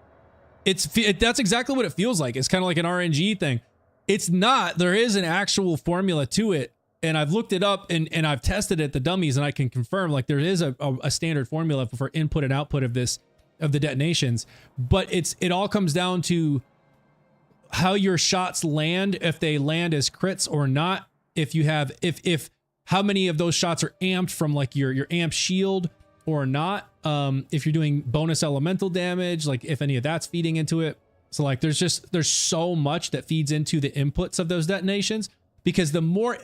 That's exactly what it feels like. It's kind of like an RNG thing. It's not. There is an actual formula to it, and I've looked it up and I've tested it, the dummies, and I can confirm like there is a standard formula for input and output of the detonations. But it all comes down to how your shots land, if they land as crits or not. If you have if how many of those shots are amped from like your amp shield or not. If you're doing bonus elemental damage, like if any of that's feeding into it. So like there's so much that feeds into the inputs of those detonations, because the more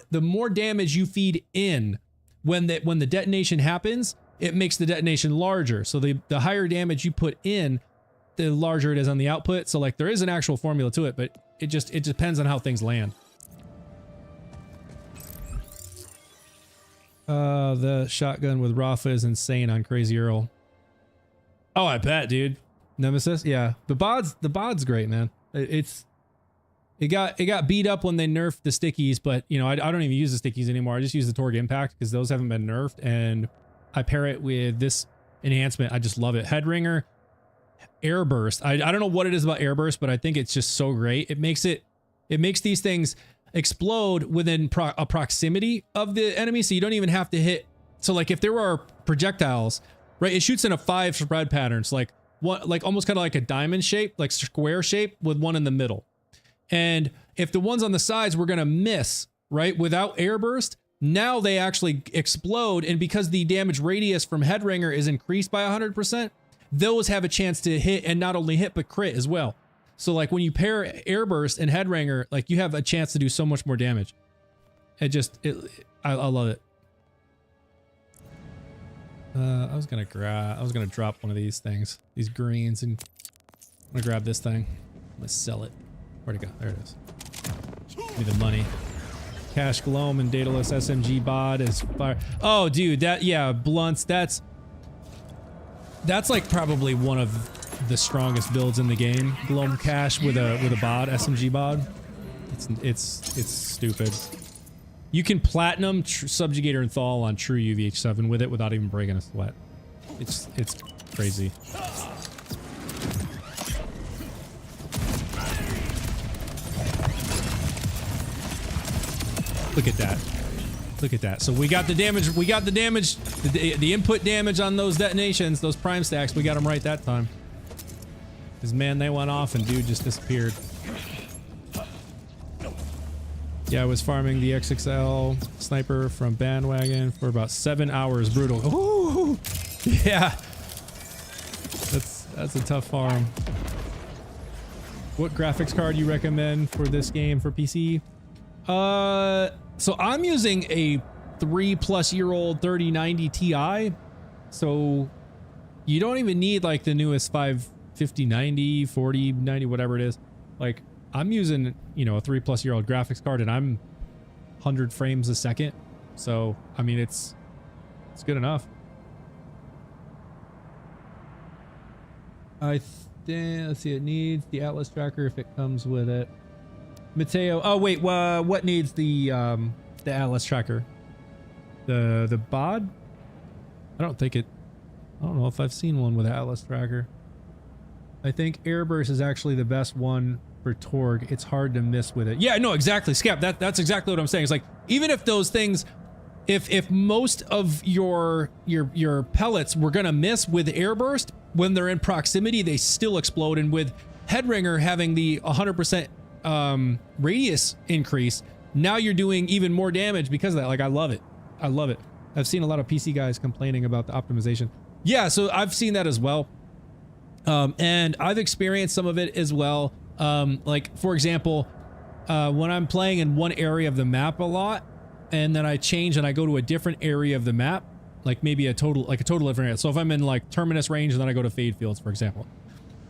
damage you feed in when the detonation happens, it makes the detonation larger. So the higher damage you put in, the larger it is on the output. So like there is an actual formula to it, but it depends on how things land. The shotgun with Rafa is insane on Crazy Earl. Oh, I bet, dude. Nemesis, yeah. The bod's great, man. It got beat up when they nerfed the stickies, but you know I don't even use the stickies anymore. I just use the Torgue Impact because those haven't been nerfed, and I pair it with this enhancement. I just love it. Headringer, Airburst. I don't know what it is about Airburst, but I think it's just so great. It makes these things explode within a proximity of the enemy, so you don't even have to hit. So like if there were projectiles, right, it shoots in a 5 spread pattern. So like what, like almost kind of like a diamond shape, like square shape with one in the middle. And if the ones on the sides were gonna miss, right, without Airburst, now they actually explode, and because the damage radius from Headringer is increased by 100%, those have a chance to hit, and not only hit but crit as well. So like when you pair Airburst and Headringer, like you have a chance to do so much more damage. I love it. I was gonna drop one of these things, these greens, and I'm gonna grab this thing. I'm gonna sell it. Where'd it go? There it is. Give me the money. Cash Gloam and Daedalus SMG bod is fire. Oh, dude, blunts. That's like probably one of the strongest builds in the game. Gloam Cash with a bod, SMG bod. It's stupid. You can platinum Subjugator and Thal on true UVH7 with it without even breaking a sweat. It's crazy. Look at that. Look at that. So we got the damage. We got the damage. The input damage on those detonations, those prime stacks. We got them right that time. Because man, they went off and dude just disappeared. Yeah, I was farming the XXL sniper from Bandwagon for about 7 hours. Brutal. Ooh, yeah. That's a tough farm. What graphics card you recommend for this game for PC? So I'm using a 3+-year-old 3090 Ti. So you don't even need like the newest 550, 90, 40, 90, whatever it is. Like I'm using, you know, a 3+-year-old graphics card and I'm 100 frames a second. So, I mean, it's good enough. I think, let's see, it needs the Atlas tracker if it comes with it. Mateo, oh wait, what needs the Atlas tracker? The bod? I don't know if I've seen one with Atlas tracker. I think Airburst is actually the best one for Torg. It's hard to miss with it. Yeah, no, exactly, Scap. That's exactly what I'm saying. It's like, even if those things, if most of your pellets were gonna miss with Airburst, when they're in proximity, they still explode. And with Headringer having the 100% radius increase, now you're doing even more damage because of that. Like, I love it. I love it. I've seen a lot of PC guys complaining about the optimization. Yeah, so I've seen that as well. And I've experienced some of it as well. Like, for example, when I'm playing in one area of the map a lot, and then I change and I go to a different area of the map, like maybe a total different area. So if I'm in like Terminus range and then I go to Fade Fields, for example,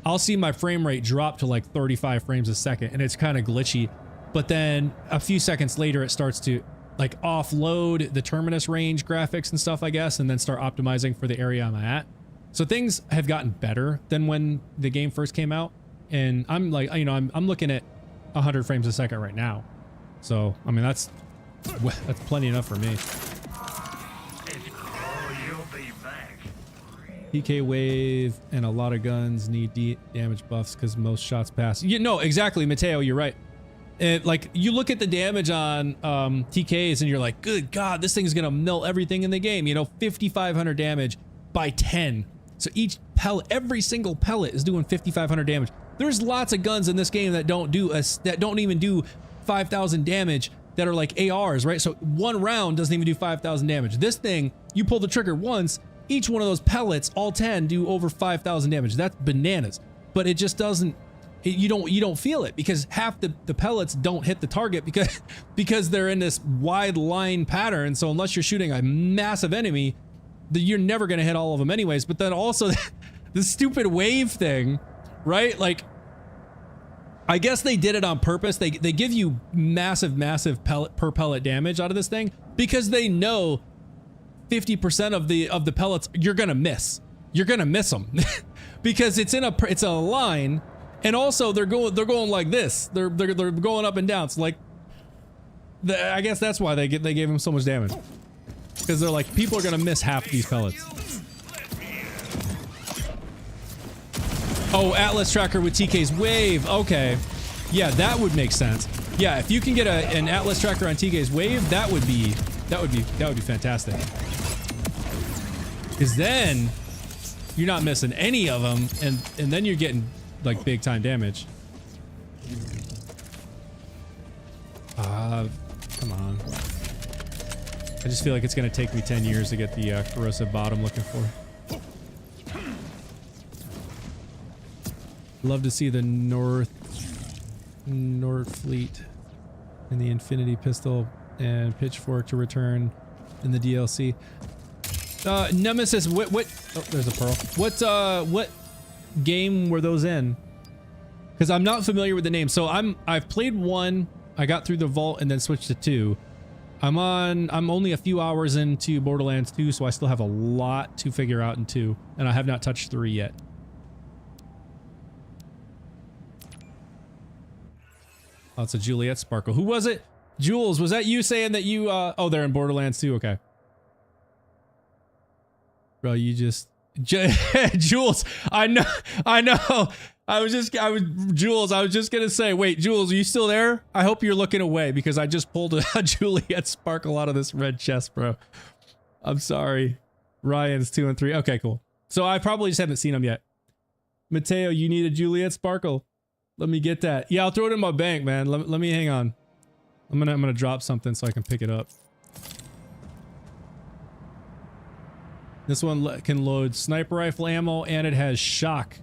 I'll see my frame rate drop to like 35 frames a second, and it's kind of glitchy. But then a few seconds later, it starts to like offload the Terminus range graphics and stuff, I guess, and then start optimizing for the area I'm at. So things have gotten better than when the game first came out. And I'm like, you know, I'm looking at 100 frames a second right now. So, I mean, that's plenty enough for me. PK wave and a lot of guns need damage buffs because most shots pass. You know, exactly, Mateo, you're right. Like, you look at the damage on TKs and you're like, good God, this thing is gonna melt everything in the game. You know, 5,500 damage by 10. So each pellet, every single pellet is doing 5,500 damage. There's lots of guns in this game that don't even do 5,000 damage, that are like ARs, right? So one round doesn't even do 5,000 damage. This thing, you pull the trigger once, each one of those pellets, all 10, do over 5,000 damage. That's bananas. But it just doesn't, you don't feel it because half the pellets don't hit the target because they're in this wide line pattern. So unless you're shooting a massive enemy, you're never going to hit all of them anyways. But then also the stupid wave thing, right? Like, I guess they did it on purpose. They give you massive pellet per pellet damage out of this thing because they know 50% of the pellets you're gonna miss. You're gonna miss them because it's a line, and also they're going like this. They're going up and down. So like, I guess that's why they gave him so much damage, because they're like, people are gonna miss half these pellets. Oh, Atlas tracker with TK's wave. Okay, yeah, that would make sense. Yeah, if you can get an Atlas tracker on TK's wave, that would be fantastic. Because then you're not missing any of them, and then you're getting like big time damage. Come on. I just feel like it's gonna take me 10 years to get the corrosive bottom looking for. Love to see the North Fleet and the Infinity Pistol and Pitchfork to return in the DLC. Nemesis, what? Oh, there's a pearl. What game were those in? Because I'm not familiar with the name. So I've played 1. I got through the vault and then switched to 2. I'm only a few hours into Borderlands 2, so I still have a lot to figure out in 2, and I have not touched 3 yet. Oh, it's a Juliet Sparkle. Who was it? Jules, was that you saying that you, oh, they're in Borderlands 2, okay. Bro, you just, Jules, I know, Jules, I was just gonna say, wait, Jules, are you still there? I hope you're looking away because I just pulled a Juliet Sparkle out of this red chest, bro. I'm sorry. Ryan's 2 and 3. Okay, cool. So I probably just haven't seen them yet. Mateo, you need a Juliet Sparkle. Let me get that. Yeah, I'll throw it in my bank, man. Let me hang on. I'm gonna drop something so I can pick it up. This one can load sniper rifle ammo and it has shock.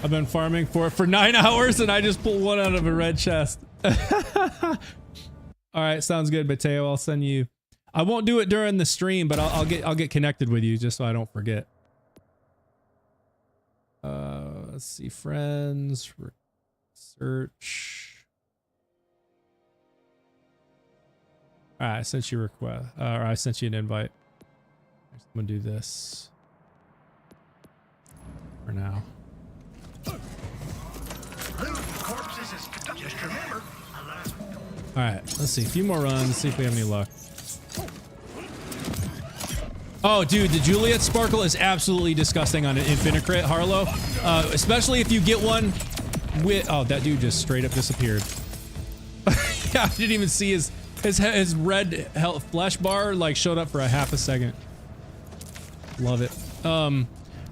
I've been farming for it for 9 hours and I just pulled one out of a red chest. All right, sounds good, Mateo. I'll send you. I won't do it during the stream, but I'll get connected with you just so I don't forget. Let's see, friends, search. All right, I sent you a request, or I sent you an invite. I'm gonna do this for now. All right, let's see, a few more runs, see if we have any luck. Oh, dude, the Juliet Sparkle is absolutely disgusting on an Infinite Crit, Harlow. Especially if you get one with... Oh, that dude just straight up disappeared. Yeah, I didn't even see his red health flesh bar, like, showed up for a half a second. Love it.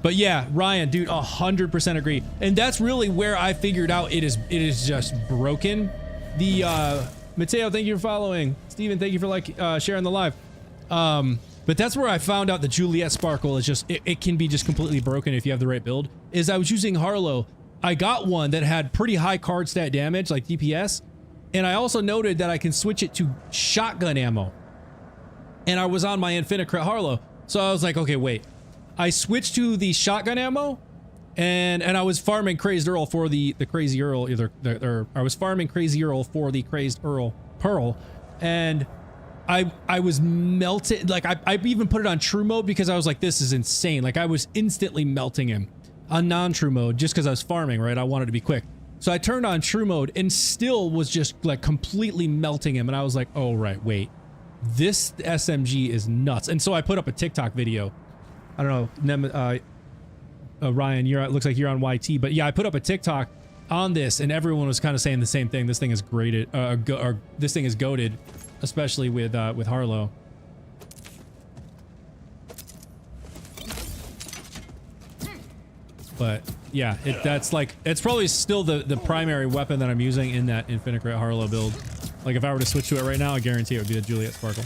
But yeah, Ryan, dude, 100% agree. And that's really where I figured out it is just broken. The, Mateo, thank you for following. Steven, thank you for, sharing the live. But that's where I found out the Juliet Sparkle is just, it can be just completely broken if you have the right build, is I was using Harlow. I got one that had pretty high card stat damage, like DPS, and I also noted that I can switch it to shotgun ammo. And I was on my Infinite Crit Harlow, so I was like, okay, wait. I switched to the shotgun ammo, and I was farming Crazed Earl for the Crazy Earl, I was farming Crazy Earl for the Crazed Earl Pearl, and I was melted. Like I even put it on true mode because I was like, this is insane. Like I was instantly melting him on non-true mode just because I was farming, right? I wanted to be quick. So I turned on true mode and still was just like completely melting him. And I was like, oh, right, wait, this SMG is nuts. And so I put up a TikTok video. I don't know, Ryan, it looks like you're on YT, but yeah, I put up a TikTok on this and everyone was kind of saying the same thing. This thing is graded, this thing is goated. Especially with Harlow. But yeah, that's like, it's probably still the primary weapon that I'm using in that Infinite Crit Harlow build. Like if I were to switch to it right now, I guarantee it would be a Juliet Sparkle.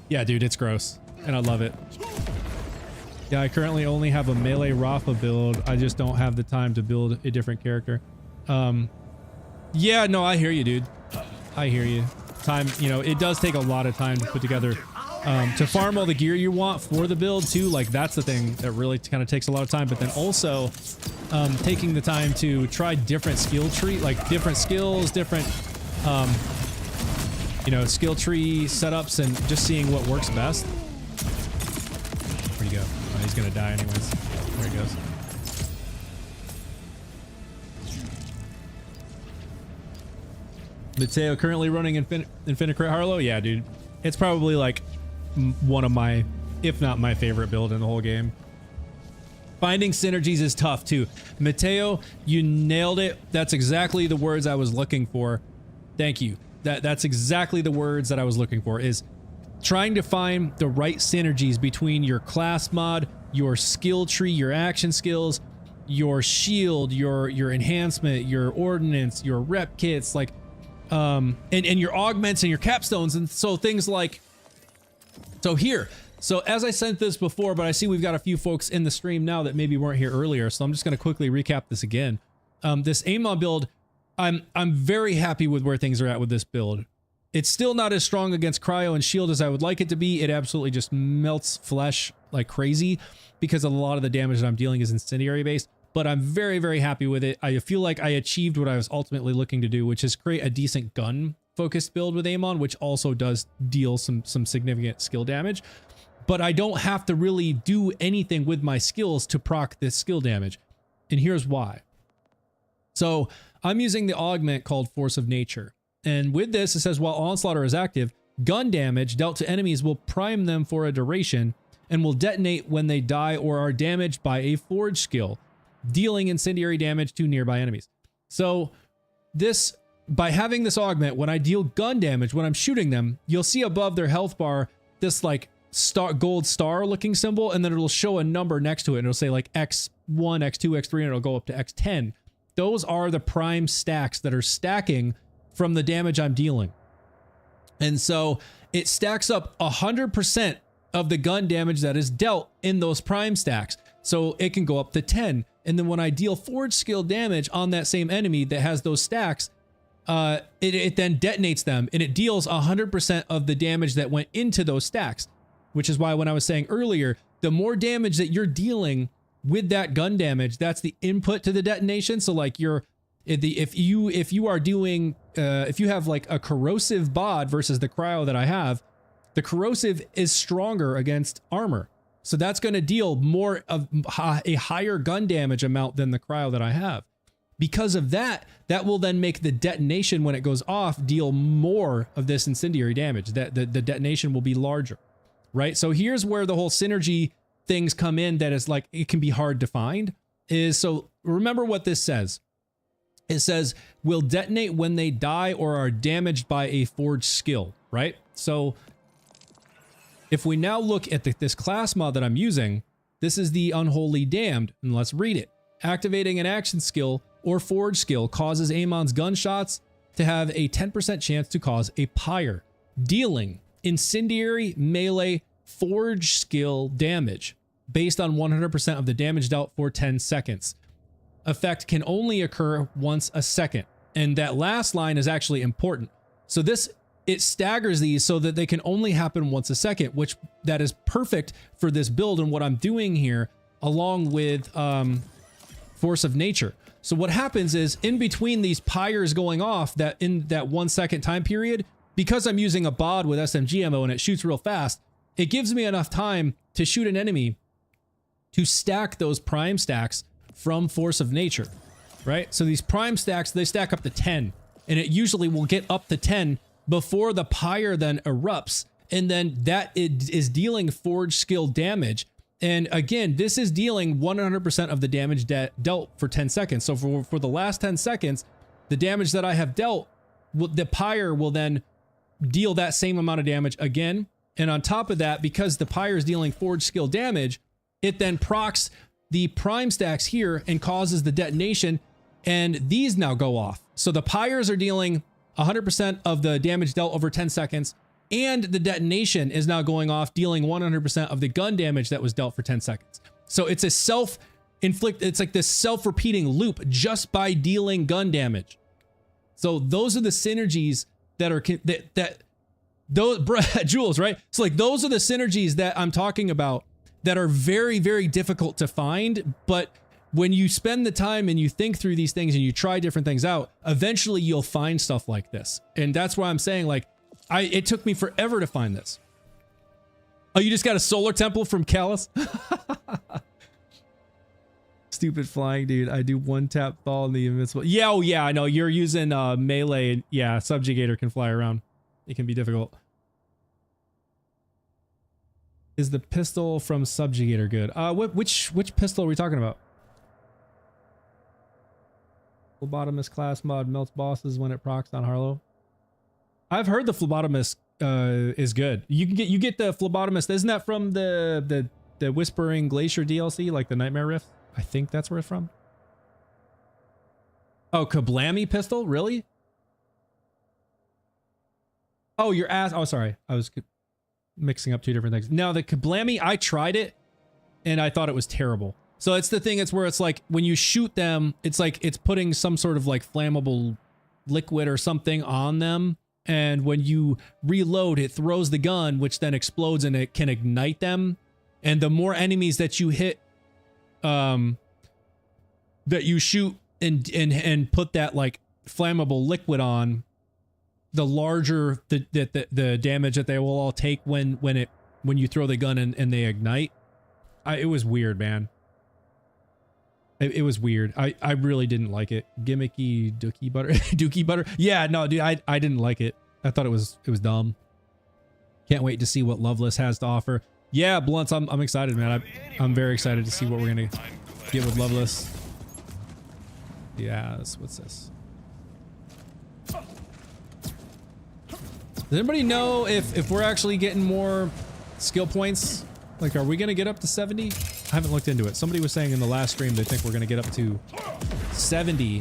Yeah, dude, it's gross. And I love it. Yeah, I currently only have a melee Rafa build. I just don't have the time to build a different character. Yeah, no, I hear you, dude. I hear you. Time, you know, it does take a lot of time to put together, to farm all the gear you want for the build too. Like that's the thing that really kind of takes a lot of time, but then also taking the time to try different skill tree, like different skills, different you know, skill tree setups, and just seeing what works best. Where'd he go? Oh, he's gonna die anyways. There he goes. Mateo currently running Infinite Crit Harlow? Yeah, dude. It's probably like one of my, if not my favorite build in the whole game. Finding synergies is tough too. Mateo, you nailed it. That's exactly the words I was looking for. Thank you. That's exactly the words that I was looking for, is trying to find the right synergies between your class mod, your skill tree, your action skills, your shield, your enhancement, your ordnance, your rep kits, like and your augments and your capstones. And so things like, so as I sent this before, but I see we've got a few folks in the stream now that maybe weren't here earlier, so I'm just going to quickly recap this again. This Amon build, I'm very happy with where things are at with this build. It's still not as strong against cryo and shield as I would like it to be. It absolutely just melts flesh like crazy because a lot of the damage that I'm dealing is incendiary based. But I'm very, very happy with it. I feel like I achieved what I was ultimately looking to do, which is create a decent gun-focused build with Amon, which also does deal some significant skill damage. But I don't have to really do anything with my skills to proc this skill damage. And here's why. So I'm using the augment called Force of Nature. And with this, it says while Onslaughter is active, gun damage dealt to enemies will prime them for a duration and will detonate when they die or are damaged by a forge skill, dealing incendiary damage to nearby enemies. So this, by having this augment, when I deal gun damage, when I'm shooting them, you'll see above their health bar this like gold star looking symbol, and then it'll show a number next to it, and it'll say like X1, X2, X3, and it'll go up to X10. Those are the prime stacks that are stacking from the damage I'm dealing. And so it stacks up 100% of the gun damage that is dealt in those prime stacks. So it can go up to 10. And then when I deal forge skill damage on that same enemy that has those stacks, it then detonates them, and it deals 100% of the damage that went into those stacks. Which is why when I was saying earlier, the more damage that you're dealing with that gun damage, that's the input to the detonation. So like if you are doing if you have like a corrosive bod versus the cryo that I have, the corrosive is stronger against armor. So that's going to deal more of a higher gun damage amount than the cryo that I have. Because of that, that will then make the detonation when it goes off deal more of this incendiary damage. That the detonation will be larger. Right? So here's where the whole synergy things come in that is like, it can be hard to find. So remember what this says. It says, will detonate when they die or are damaged by a forged skill, right? So if we now look at this class mod that I'm using, this is the Unholy Damned, and let's read it. Activating an action skill or forge skill causes Amon's gunshots to have a 10% chance to cause a pyre, dealing incendiary melee forge skill damage based on 100% of the damage dealt for 10 seconds. Effect can only occur once a second. And that last line is actually important. So it staggers these so that they can only happen once a second, which that is perfect for this build and what I'm doing here along with Force of Nature. So what happens is in between these pyres going off, that in that 1 second time period, because I'm using a bod with SMG ammo and it shoots real fast, it gives me enough time to shoot an enemy to stack those prime stacks from Force of Nature, right? So these prime stacks, they stack up to 10, and it usually will get up to 10 before the pyre then erupts, and then that is dealing forge skill damage. And again, this is dealing 100% of the damage dealt for 10 seconds. So for the last 10 seconds, the damage that I have dealt, the pyre will then deal that same amount of damage again. And on top of that, because the pyre is dealing forge skill damage, it then procs the prime stacks here and causes the detonation, and these now go off. So the pyres are dealing 100% of the damage dealt over 10 seconds, and the detonation is now going off, dealing 100% of the gun damage that was dealt for 10 seconds. So it's a it's like this self-repeating loop just by dealing gun damage. So those are the synergies that are those Jules, right? So like those are the synergies that I'm talking about that are very, very difficult to find. But when you spend the time and you think through these things and you try different things out, eventually you'll find stuff like this. And that's why I'm saying, like, it took me forever to find this. Oh, you just got a solar temple from Callus? Stupid flying dude. I do one tap fall in the invincible. Yeah, oh yeah, I know. You're using melee. Yeah, Subjugator can fly around. It can be difficult. Is the pistol from Subjugator good? Which pistol are we talking about? Phlebotomist class mod melts bosses when it procs on Harlow. I've heard the phlebotomist is good. You get the phlebotomist. Isn't that from the Whispering Glacier DLC, like the Nightmare Rift? I think that's where it's from. Oh, Kablammy pistol? Really? Oh, your ass. Oh, sorry. I was mixing up two different things. No, the Kablammy, I tried it and I thought it was terrible. So it's the thing, it's where it's like when you shoot them, it's like it's putting some sort of like flammable liquid or something on them. And when you reload, it throws the gun, which then explodes and it can ignite them. And the more enemies that you hit, that you shoot and put that like flammable liquid on, the larger the damage that they will all take when you throw the gun and they ignite. It was weird, man. It was weird. I really didn't like it. Gimmicky dookie butter. Dookie butter. Yeah, no, dude, I didn't like it. I thought it was dumb. Can't wait to see what Loveless has to offer. Yeah, Blunts, I'm excited, man. I'm very excited to see what we're gonna get with Loveless. Yeah, what's this? Does anybody know if we're actually getting more skill points? Like, are we gonna get up to 70? I haven't looked into it. Somebody was saying in the last stream they think we're gonna get up to 70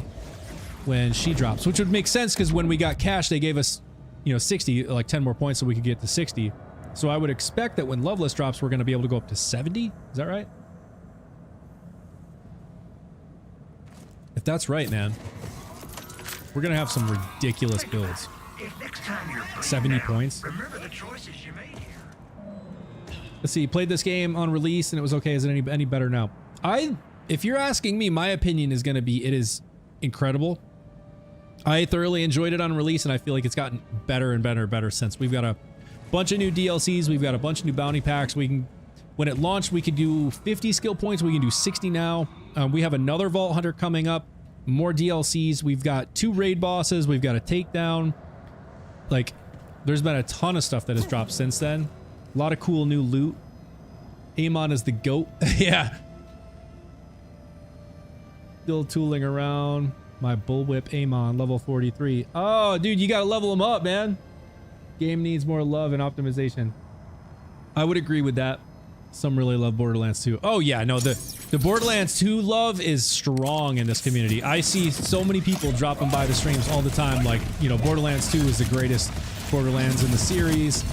when she drops, which would make sense because when we got cash, they gave us, you know, 60, like 10 more points so we could get to 60. So I would expect that when Loveless drops, we're gonna be able to go up to 70. Is that right? If that's right, man, we're gonna have some ridiculous builds. 70 points. Let's see, played this game on release and it was okay. Is it any better now? If you're asking me, my opinion is going to be it is incredible. I thoroughly enjoyed it on release and I feel like it's gotten better and better since. We've got a bunch of new DLCs, we've got a bunch of new bounty packs. When it launched, we could do 50 skill points, we can do 60 now. We have another Vault Hunter coming up, more DLCs. We've got 2 raid bosses, we've got a takedown. Like, there's been a ton of stuff that has dropped since then. A lot of cool new loot. Amon is the GOAT. Yeah. Still tooling around. My bullwhip Amon, level 43. Oh, dude, you gotta level him up, man. Game needs more love and optimization. I would agree with that. Some really love Borderlands 2. Oh yeah, no, the Borderlands 2 love is strong in this community. I see so many people dropping by the streams all the time like, you know, Borderlands 2 is the greatest Borderlands in the series.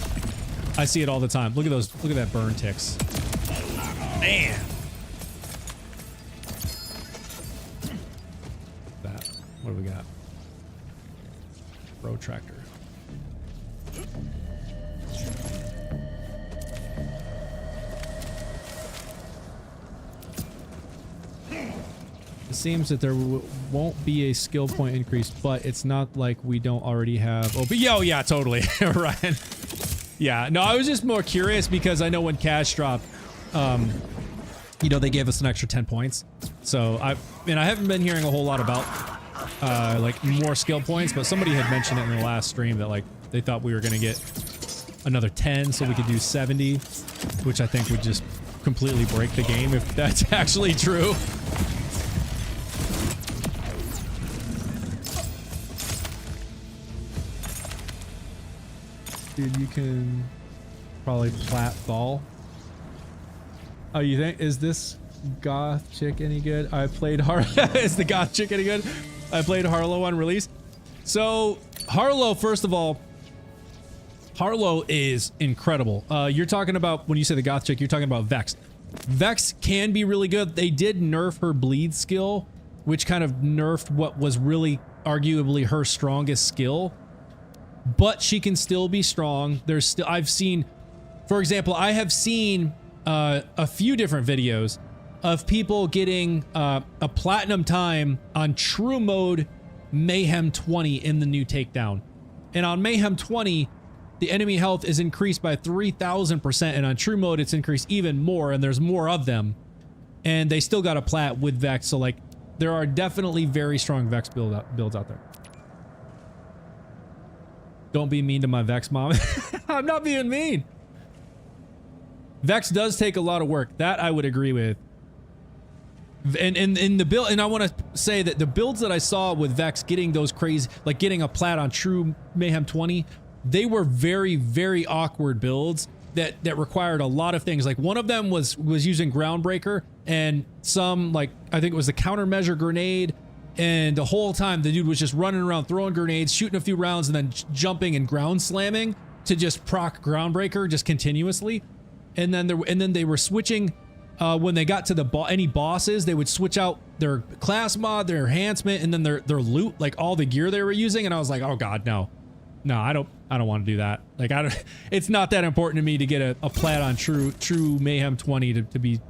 I see it all the time. Look at those, look at that burn ticks. Man. That. What do we got? Road tractor. It seems that there won't be a skill point increase, but it's not like we don't already have. Oh, but yeah, totally, Ryan. Yeah, no, I was just more curious because I know when cash dropped, you know, they gave us an extra 10 points. So I haven't been hearing a whole lot about like more skill points, but somebody had mentioned it in the last stream that like they thought we were gonna get another 10 so we could do 70, which I think would just completely break the game if that's actually true. Dude, you can probably plat Thal. Oh, you think? Is this goth chick any good? I played Is the goth chick any good? I played Harlow on release. So, Harlow, first of all, Harlow is incredible. You're talking about, when you say the goth chick, you're talking about Vex. Vex can be really good. They did nerf her bleed skill, which kind of nerfed what was really arguably her strongest skill. But she can still be strong. There's still, I've seen, for example, I have seen a few different videos of people getting a platinum time on true mode Mayhem 20 in the new takedown. And on Mayhem 20, the enemy health is increased by 3,000%, and on true mode it's increased even more, and there's more of them. And they still got a plat with Vex, so like there are definitely very strong Vex builds out there. Don't be mean to my Vex mom. I'm not being mean. Vex does take a lot of work. That I would agree with. And in the build, and I want to say that the builds that I saw with Vex getting those crazy, like getting a plat on true Mayhem 20, they were very, very awkward builds that required a lot of things. Like one of them was using Groundbreaker and some, like, I think it was the countermeasure grenade. And the whole time the dude was just running around throwing grenades, shooting a few rounds, and then jumping and ground slamming to just proc Groundbreaker just continuously. And then they were switching when they got to any bosses, they would switch out their class mod, their enhancement, and then their loot, like all the gear they were using. And I was like, oh god, no, I don't want to do that. Like it's not that important to me to get a plat on true Mayhem 20 to be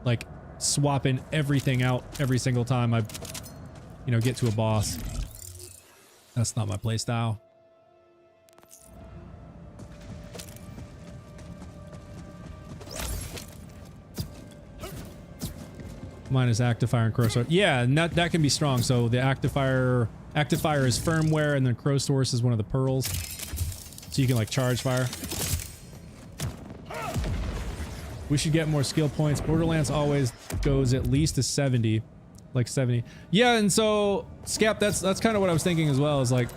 like swapping everything out every single time I, you know, get to a boss. That's not my play style. minus active fire and crow sword. Yeah, and that can be strong. So the active fire is firmware, and then crow source is one of the pearls. So you can like charge fire. We should get more skill points. Borderlands always goes at least to 70. Like 70. Yeah, and so Scap, that's kind of what I was thinking as well, is like,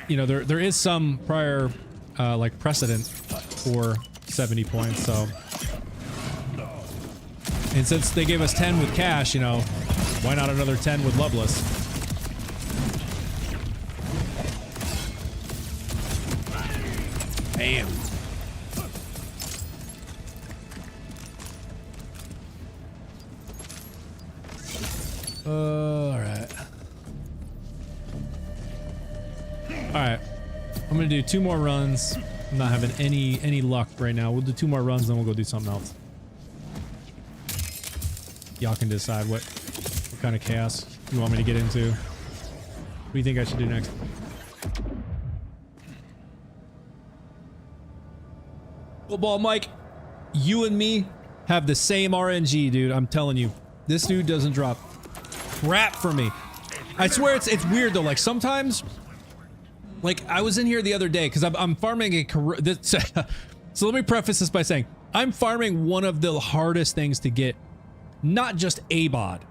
you know, there is some prior like precedent for 70 points, so. And since they gave us 10 with Cash, you know, why not another 10 with Loveless? Bam. Alright. Alright. I'm gonna do 2 more runs. I'm not having any luck right now. We'll do 2 more runs, then we'll go do something else. Y'all can decide what kind of chaos you want me to get into. What do you think I should do next? Football Mike, you and me have the same RNG, dude. I'm telling you. This dude doesn't drop crap for me. I swear it's weird though. Like sometimes, like I was in here the other day because I'm farming a so let me preface this by saying I'm farming one of the hardest things to get, not just a bod.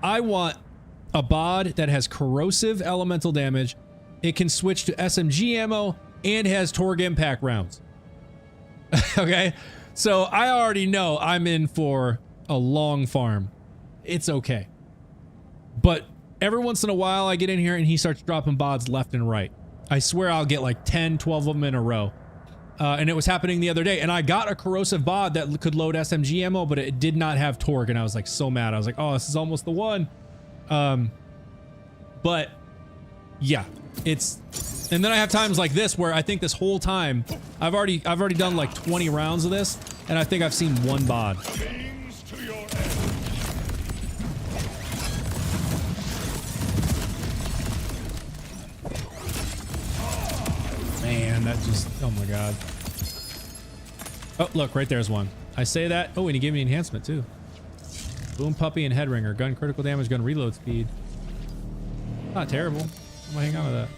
I want a bod that has corrosive elemental damage. It can switch to SMG ammo and has Torg impact rounds. Okay, so I already know I'm in for a long farm. It's okay. But every once in a while I get in here and he starts dropping bods left and right. I swear I'll get like 10, 12 of them in a row. And it was happening the other day. And I got a corrosive bod that could load SMG ammo, but it did not have Torg. And I was like so mad. I was like, oh, this is almost the one. But yeah, and then I have times like this where I think this whole time I've already done like 20 rounds of this. And I think I've seen 1 bod. Man, that just, oh my god. Oh, look, right there's one. I say that. Oh, and he gave me enhancement too. Boom Puppy and Headringer. Gun critical damage, gun reload speed. Not terrible. I'm gonna hang on with that.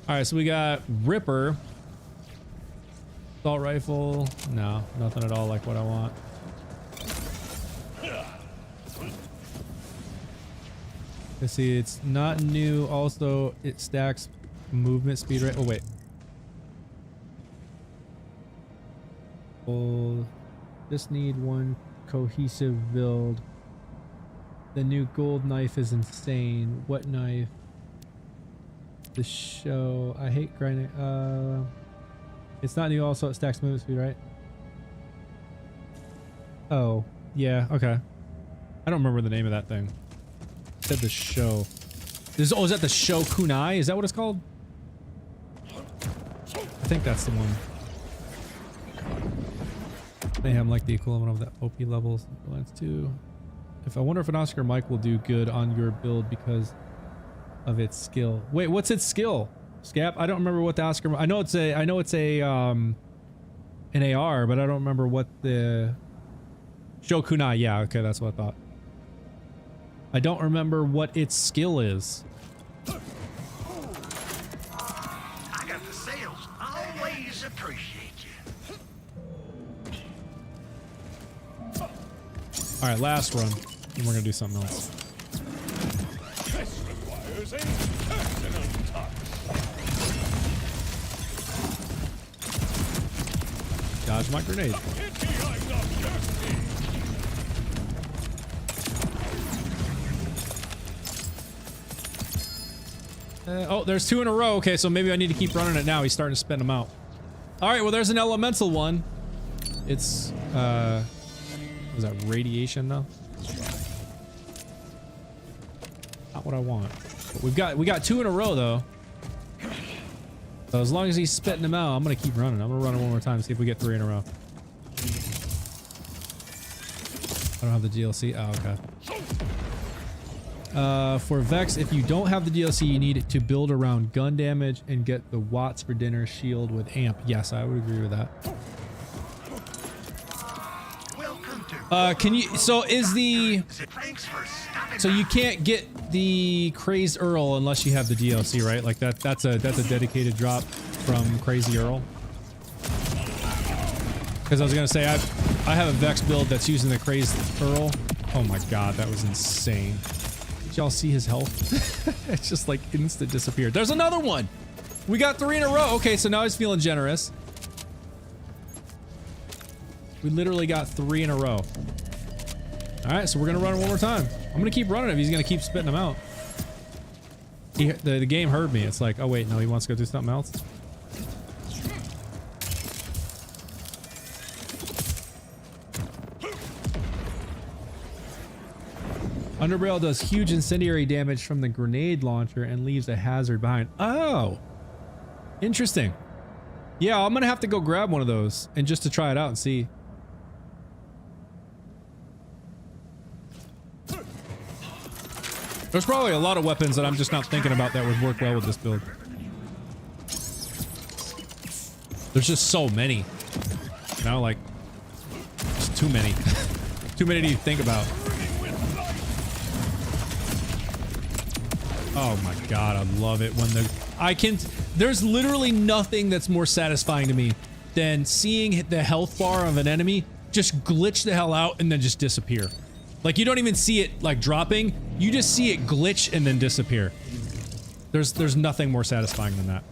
Alright, so we got Ripper. Assault rifle. No, nothing at all like what I want. Let's see, it's not new. Also, it stacks movement speed rate. Oh, wait. We'll just need 1 cohesive build. The new gold knife is insane. What knife? The show. I hate grinding. It's not new. Also, it stacks movement speed, right? Oh, yeah. Okay. I don't remember the name of that thing. It said the show. Oh, is that the show kunai? Is that what it's called? I think that's the one. They have like the equivalent of the OP levels. That's 2. I wonder if an Oscar Mike will do good on your build because of its skill. Wait, what's its skill? Scap? I don't remember what the Oscar. I know it's a an AR, but I don't remember what the show kunai. Yeah, okay, that's what I thought. I don't remember what its skill is. I got the sales. Always appreciate you. All right, last run. And we're gonna do something else. This requires a personal touch. Dodge my grenade. Pity I'm not thirsty. Oh, there's 2 in a row. Okay, so maybe I need to keep running it now. He's starting to spin them out. All right, well, there's an elemental one. It's, was that radiation though? Not what I want. But we got 2 in a row though. So as long as he's spitting them out, I'm gonna keep running. I'm gonna run it one more time, see if we get 3 in a row. I don't have the DLC. Oh, okay. For Vex, if you don't have the DLC, you need it to build around gun damage and get the watts for dinner shield with amp. Yes, I would agree with that. Can you, so is the, Thanks for stopping so you can't get the Crazed Earl unless you have the DLC, right? Like that's a dedicated drop from Crazy Earl. Because I was gonna say, I have a Vex build that's using the Crazed Earl. Oh my god, that was insane. Did y'all see his health? It's just like instant disappeared. There's another one! We got 3 in a row. Okay, so now he's feeling generous. We literally got 3 in a row. Alright, so we're gonna run it one more time. I'm gonna keep running it if he's gonna keep spitting them out. The game heard me. It's like, oh wait, no, he wants to go do something else. Underbarrel does huge incendiary damage from the grenade launcher and leaves a hazard behind. Oh! Interesting. Yeah, I'm gonna have to go grab one of those and just to try it out and see. There's probably a lot of weapons that I'm just not thinking about that would work well with this build. There's just so many. You know, like, just too many. Too many to think about. Oh my god, I love it when there's literally nothing that's more satisfying to me than seeing the health bar of an enemy just glitch the hell out and then just disappear. Like, you don't even see it, like, dropping. You just see it glitch and then disappear. There's nothing more satisfying than that.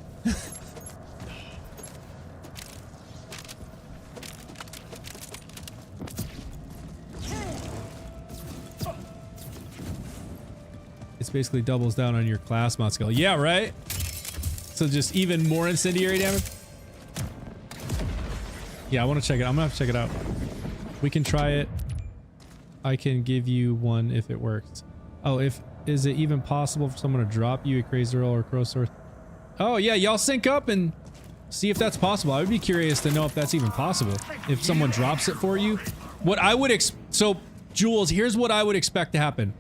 It's basically doubles down on your class mod skill. Yeah, right? So just even more incendiary damage? Yeah, I want to check it. I'm gonna have to check it out. We can try it. I can give you one if it works. Oh, is it even possible for someone to drop you a Crazy Earl or Crow Source? Oh yeah, y'all sync up and see if that's possible. I would be curious to know if that's even possible. If someone drops it for you. What I would so Jules, here's what I would expect to happen.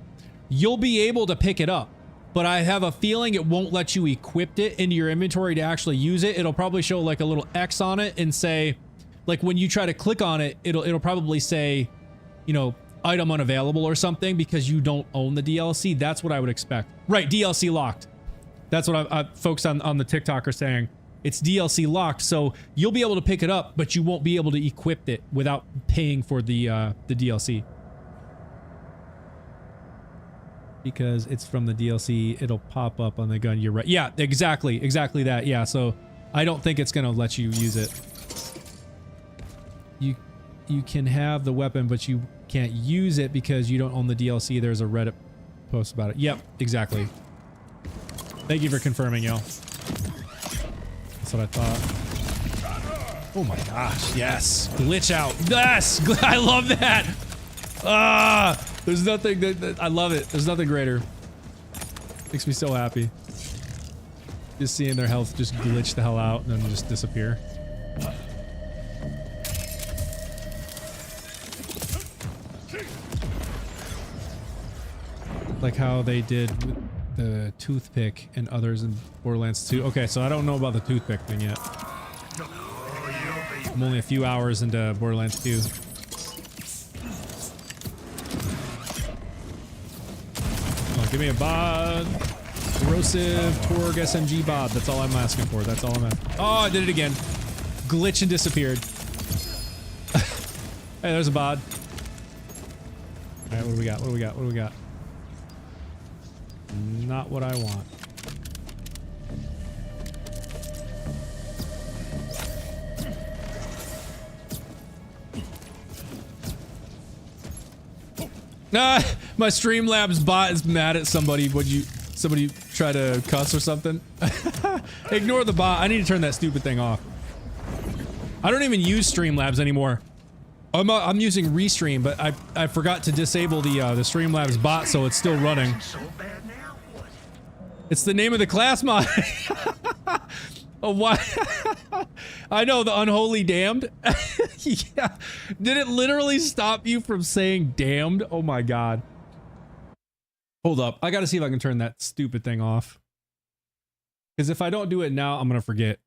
You'll be able to pick it up, but I have a feeling it won't let you equip it into your inventory to actually use it. It'll probably show like a little X on it and say, like when you try to click on it, it'll probably say, you know, item unavailable or something because you don't own the DLC. That's what I would expect. Right, DLC locked. That's what folks on the TikTok are saying. It's DLC locked, so you'll be able to pick it up, but you won't be able to equip it without paying for the DLC. Because it's from the DLC, it'll pop up on the gun. You're right. Yeah, exactly that. Yeah, so I don't think it's gonna let you use it. You can have the weapon, but you can't use it because you don't own the DLC. There's a Reddit post about it. Yep, exactly. Thank you for confirming, yo. That's what I thought. Oh my gosh, yes. Glitch out. Yes! I love that! Ah! There's nothing that I love it. There's nothing greater. Makes me so happy. Just seeing their health just glitch the hell out and then just disappear. Like how they did with the toothpick and others in Borderlands 2. Okay, so I don't know about the toothpick thing yet. I'm only a few hours into Borderlands 2. Give me a bod. Corrosive Torg SMG bod. That's all I'm asking for. That's all I'm asking. Oh, I did it again. Glitch and disappeared. Hey, there's a bod. Alright, what do we got? What do we got? What do we got? Not what I want. My Streamlabs bot is mad at somebody. Somebody try to cuss or something? Ignore the bot. I need to turn that stupid thing off. I don't even use Streamlabs anymore. I'm using Restream, but I forgot to disable the Streamlabs bot, so it's still running. It's the name of the class mod. Oh, why? I know, the unholy damned. Yeah. Did it literally stop you from saying damned? Oh my god. Hold up. I gotta see if I can turn that stupid thing off. Because if I don't do it now, I'm gonna forget.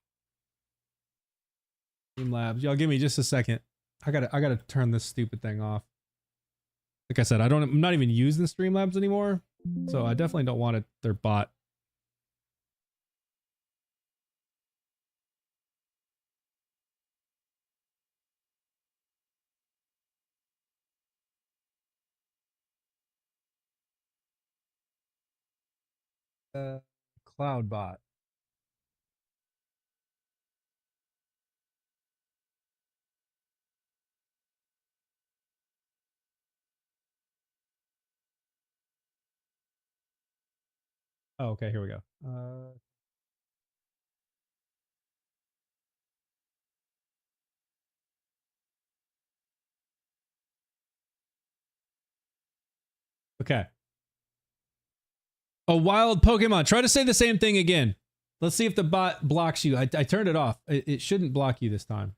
Streamlabs. Y'all give me just a second. I gotta turn this stupid thing off. Like I said, I'm not even using Streamlabs anymore, so I definitely don't want it, their bot. Cloud bot. Oh, okay, here we go. Okay. A wild Pokemon. Try to say the same thing again. Let's see if the bot blocks you. I turned it off. It shouldn't block you this time.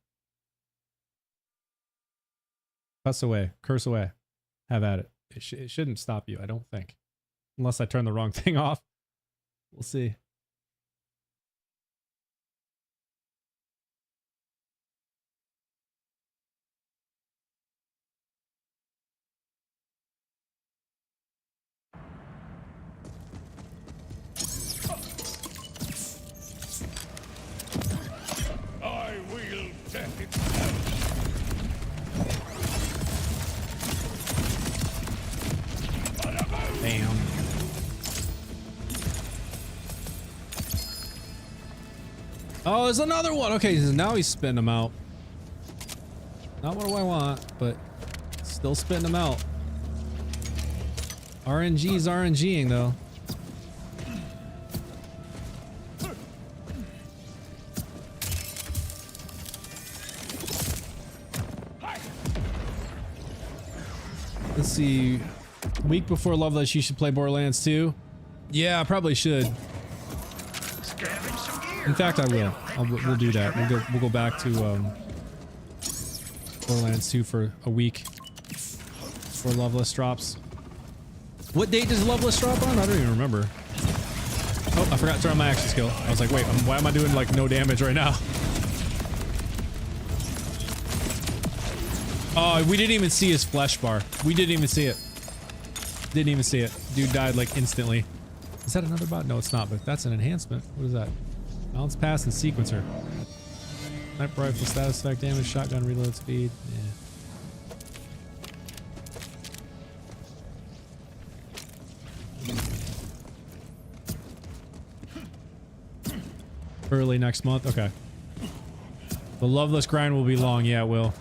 Cuss away. Curse away. Have at it. It shouldn't stop you, I don't think. Unless I turn the wrong thing off. We'll see. I will death it. Bam. Oh, there's another one. Okay, so now he's spitting them out. Not what do I want, but still spitting them out. RNG's RNGing though. Let's see. Week before Loveless, you should play Borderlands 2. Yeah, I probably should. In fact, I will. We'll do that. We'll go back to Borderlands 2 for a week before Loveless drops. What date does Loveless drop on? I don't even remember. Oh, I forgot to turn on my action skill. I was like, wait, why am I doing like no damage right now? Oh, we didn't even see his flesh bar. We didn't even see it. Didn't even see it. Dude died like instantly. Is that another bot? No, it's not, but that's an enhancement. What is that? Balance pass and sequencer. Sniper rifle status effect damage, shotgun reload speed. Yeah. Early next month. Okay. The Loveless grind will be long. Yeah, it will.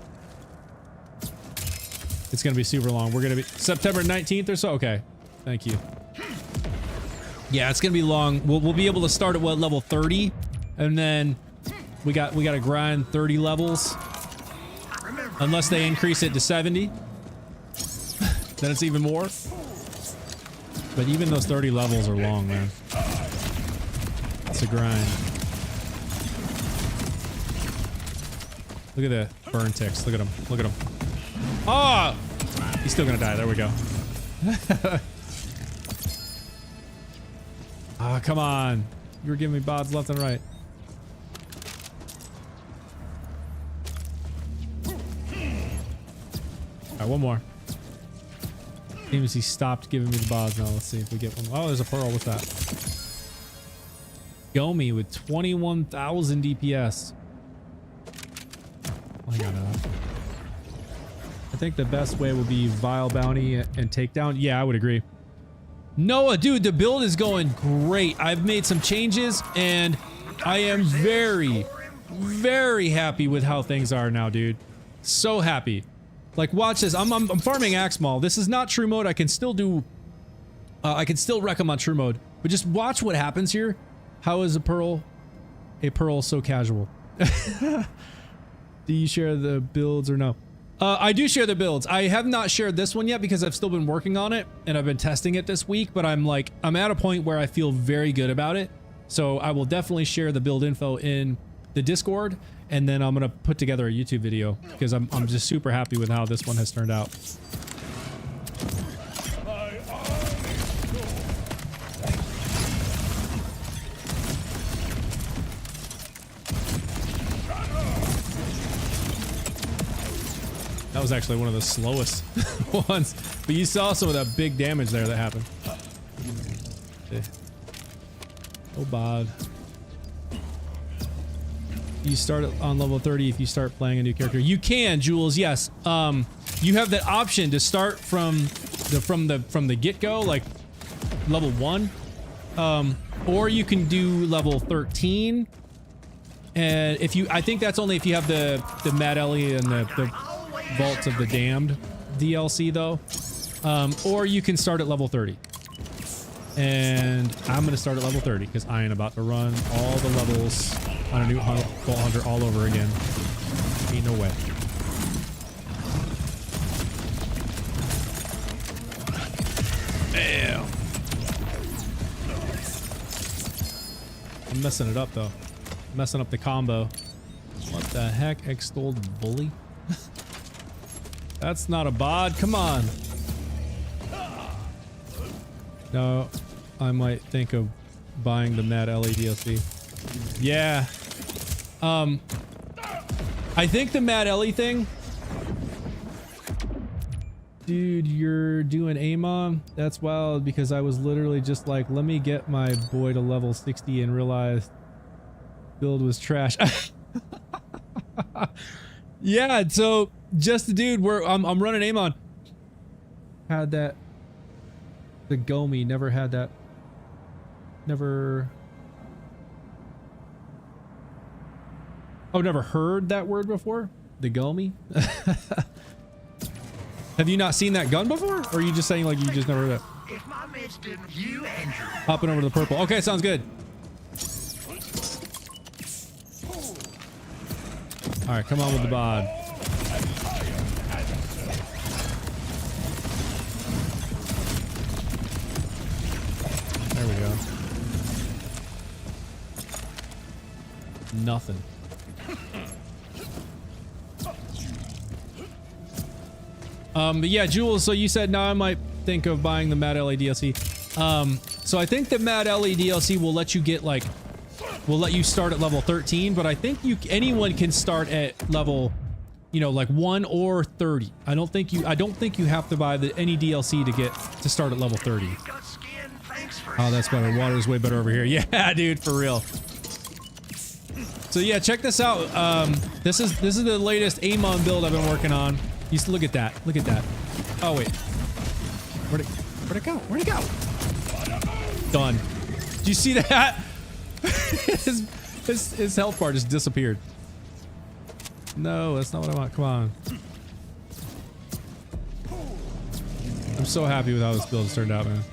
It's going to be super long. We're going to be September 19th or so. Okay. Thank you. Yeah, it's going to be long. We'll be able to start at what, level 30? And then we got to grind 30 levels. Unless they increase it to 70. Then it's even more. But even those 30 levels are long, man. It's a grind. Look at the burn ticks. Look at him. Look at him. Oh! He's still gonna die. There we go. Ah, oh, come on. You were giving me bods left and right. Alright, one more. Seems he stopped giving me the bods now. Let's see if we get one. Oh, there's a pearl. What's that? Gomi with 21,000 DPS. Oh, hang on. I think the best way will be Vile Bounty and Takedown. Yeah, I would agree. Noah, dude, the build is going great. I've made some changes and I am very, very happy with how things are now, dude. So happy. Like, watch this. I'm farming Axe Maul. This is not true mode. I can still do... I can still wreck him on true mode. But just watch what happens here. How is a pearl so casual? Do you share the builds or no? I do share the builds. I have not shared this one yet because I've still been working on it and I've been testing it this week, but I'm at a point where I feel very good about it. So I will definitely share the build info in the Discord, and then I'm going to put together a YouTube video because I'm just super happy with how this one has turned out. That was actually one of the slowest ones. But you saw some of that big damage there that happened. Oh, bad. You start on level 30 if you start playing a new character. You can, Jules, yes. You have that option to start from the get-go, like level 1. Or you can do level 13. And if you, I think that's only if you have the Mad Ellie and the Vaults of the Damned DLC though. Or you can start at level 30. And I'm gonna start at level 30 because I am about to run all the levels on a new Vault Hunter all over again. Ain't no way. Damn. I'm messing it up though. Messing up the combo. What the heck? Extolled bully? That's not a bod. Come on. No, I might think of buying the Mad Ellie DLC. Yeah. I think the Mad Ellie thing. Dude, you're doing Amon? That's wild because I was literally just like, let me get my boy to level 60 and realized build was trash. Yeah, so just the dude where I'm running Amon. Had that. The Gomi never had that. Never. Oh, never heard that word before? The Gomi? Have you not seen that gun before? Or are you just saying like you just never heard that? If my meds didn't, you and your Hopping over to the purple. Okay, sounds good. All right, come on with the bod. There we go. Nothing. But yeah, Jules, so you said now I might think of buying the Mad Ellie DLC. So I think the Mad Ellie DLC will let you get like, will let you start at level 13, but I think anyone can start at level, you know, like 1 or 30. I don't think you have to buy any DLC to start at level 30. Oh, that's better. Water's way better over here. Yeah, dude, for real. So yeah, check this out. This is the latest Amon build I've been working on. Look at that. Look at that. Oh wait. Where'd it go? Where'd it go? Done. Did you see that? his health bar just disappeared. No, that's not what I want. Come on. I'm so happy with how this build has turned out, man.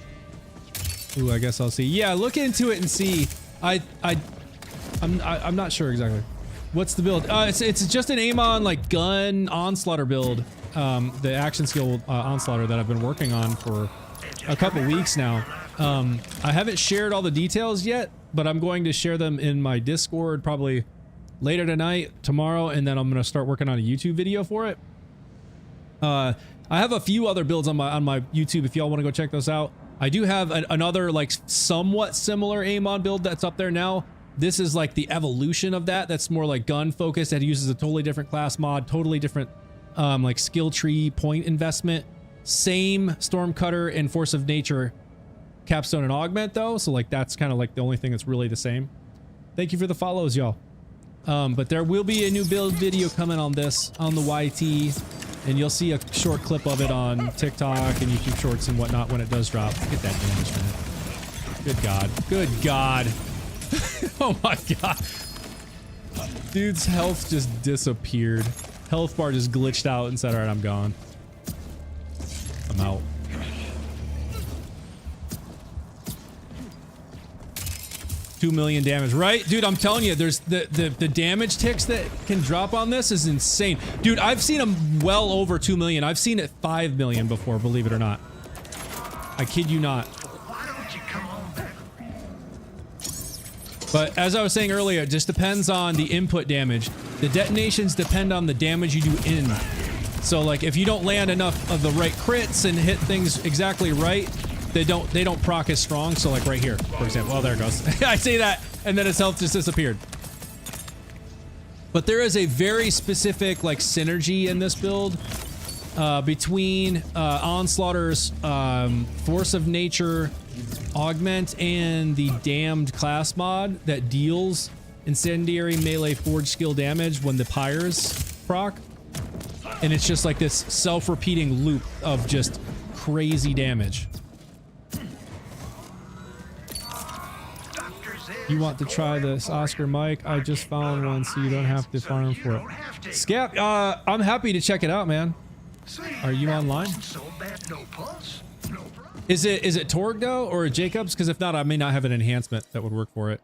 Ooh, I guess I'll see. Yeah, look into it and see. I'm not sure exactly. What's the build? It's just an Amon like gun onslaughter build. The action skill onslaughter that I've been working on for a couple weeks now. I haven't shared all the details yet, but I'm going to share them in my Discord probably later tonight, tomorrow, and then I'm going to start working on a YouTube video for it. I have a few other builds on my YouTube if y'all want to go check those out. I do have another like somewhat similar Amon build that's up there now. This is like the evolution of that. That's more like gun focused. That uses a totally different class mod, totally different like skill tree point investment. Same Stormcutter and Force of Nature capstone and augment though. So like that's kind of like the only thing that's really the same. Thank you for the follows, y'all. But there will be a new build video coming on this on the YT, and you'll see a short clip of it on TikTok and YouTube Shorts and whatnot when it does drop. Look at that damage, man. Good God. Good God. Oh my God. Dude's health just disappeared. Health bar just glitched out and said, all right, I'm gone. I'm out. $2 million damage, right? Dude, I'm telling you, there's the damage ticks that can drop on this is insane. Dude, I've seen them well over 2 million. I've seen it 5 million before, believe it or not. I kid you not. But as I was saying earlier, it just depends on the input damage. The detonations depend on the damage you do in. So like if you don't land enough of the right crits and hit things exactly right, they don't proc as strong. So like right here, for example. Oh, there it goes. I say that and then his health just disappeared. But there is a very specific like synergy in this build between Onslaughter's Force of Nature augment and the Damned class mod that deals incendiary melee forge skill damage when the pyres proc. And it's just like this self-repeating loop of just crazy damage. You want to try this Oscar Mike? I just found one so you don't have to farm for it. Scap, I'm happy to check it out, man. Are you online? Is it Torg though, or Jacobs? Because if not, I may not have an enhancement that would work for it.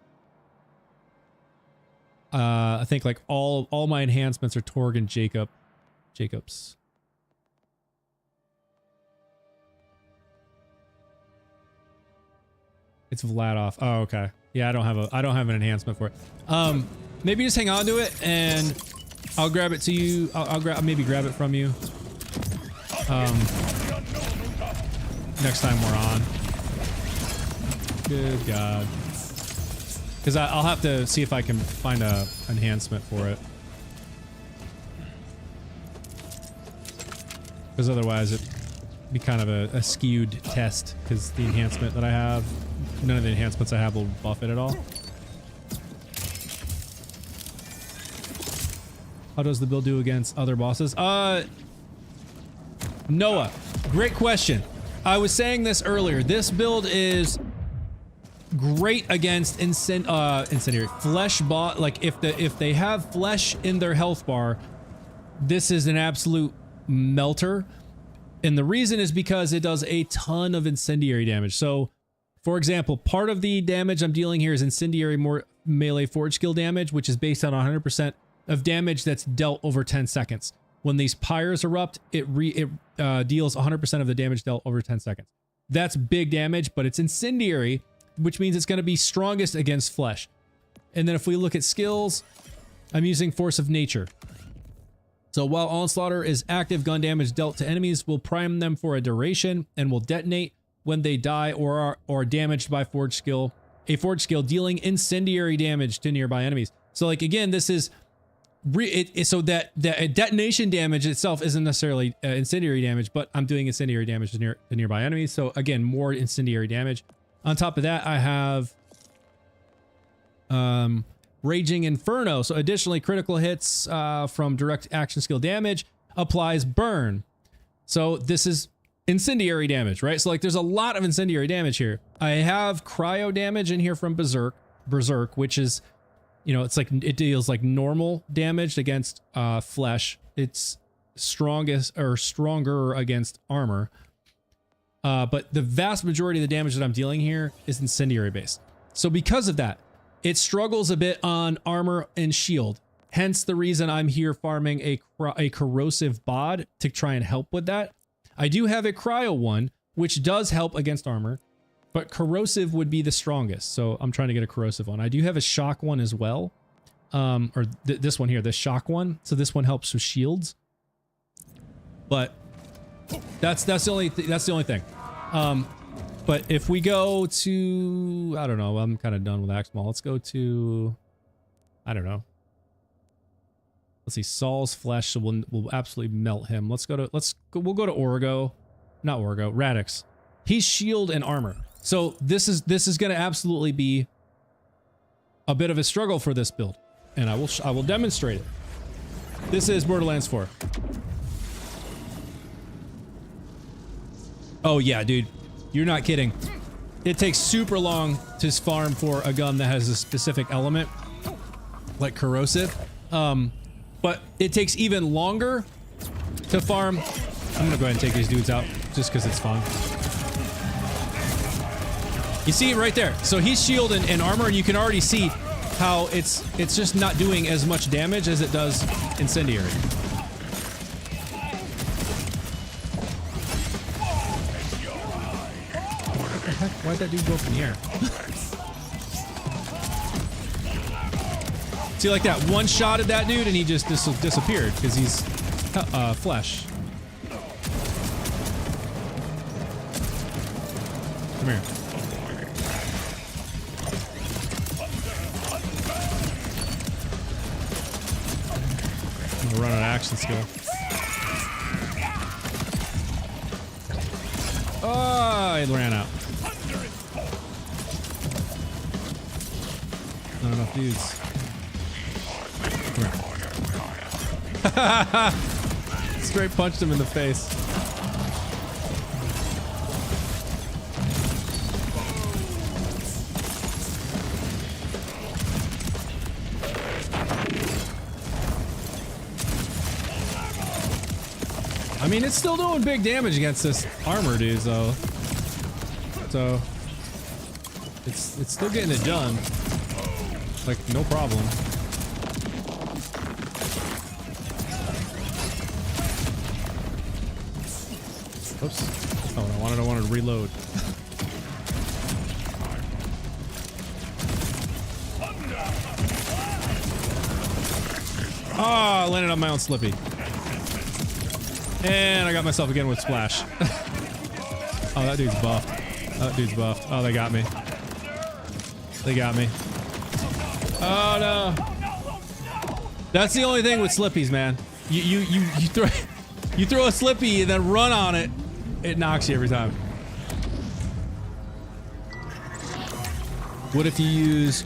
I think like all my enhancements are Torg and Jacobs. It's Vladoff. Oh, okay. Yeah, I don't have an enhancement for it. Maybe just hang on to it and I'll grab it to you. I'll maybe grab it from you. Next time we're on. Good God. Because I'll have to see if I can find a enhancement for it. Because otherwise it'd be kind of a skewed test, because the enhancement that I have, none of the enhancements I have will buff it at all. How does the build do against other bosses? Noah, great question. I was saying this earlier. This build is great against incendiary flesh bot. Like if they have flesh in their health bar, this is an absolute melter. And the reason is because it does a ton of incendiary damage. So, for example, part of the damage I'm dealing here is incendiary melee forge skill damage, which is based on 100% of damage that's dealt over 10 seconds. When these pyres erupt, it deals 100% of the damage dealt over 10 seconds. That's big damage, but it's incendiary, which means it's going to be strongest against flesh. And then if we look at skills, I'm using Force of Nature. So while Onslaughter is active, gun damage dealt to enemies will prime them for a duration and will detonate when they die or are damaged by forge skill. A forge skill dealing incendiary damage to nearby enemies. So like again, this is so that detonation damage itself isn't necessarily incendiary damage, but I'm doing incendiary damage to nearby enemies. So again, more incendiary damage. On top of that, I have Raging Inferno. So additionally, critical hits from direct action skill damage applies burn. So this is incendiary damage, right? So like there's a lot of incendiary damage here. I have cryo damage in here from Berserk, which is, you know, it's like it deals like normal damage against flesh. It's strongest or stronger against armor. But the vast majority of the damage that I'm dealing here is incendiary based. So because of that, it struggles a bit on armor and shield. Hence the reason I'm here farming a corrosive bod to try and help with that. I do have a cryo one, which does help against armor, but corrosive would be the strongest. So I'm trying to get a corrosive one. I do have a shock one as well. Or this one here, the shock one. So this one helps with shields. But that's the only thing. But if we go to, I don't know, I'm kind of done with Axmal. Let's go to, I don't know. Let's see, Saul's flesh. So we'll absolutely melt him. We'll go to Radix. He's shield and armor. So this is going to absolutely be a bit of a struggle for this build, and I will demonstrate it. This is Borderlands 4. Oh yeah, dude. You're not kidding. It takes super long to farm for a gun that has a specific element, like corrosive. But it takes even longer to farm. I'm gonna go ahead and take these dudes out just because it's fun. You see it right there. So he's shield and armor, and you can already see how it's just not doing as much damage as it does incendiary. Why'd that dude go up in the air? See, like that one shot at that dude and he just disappeared because he's flesh. Come here. I'm gonna run an action skill. I ran out. Not enough dudes. Straight punched him in the face. I mean, it's still doing big damage against this armor, dudes, though. So it's still getting it done. Like, no problem. Oops. Oh, I wanted to reload. Ah, I landed on my own slippy. And I got myself again with splash. Oh, that dude's buffed. That dude's buffed. Oh, they got me. They got me. Oh no. That's the only thing with slippies, man. You throw a slippy and then run on it. It knocks you every time. What if you use...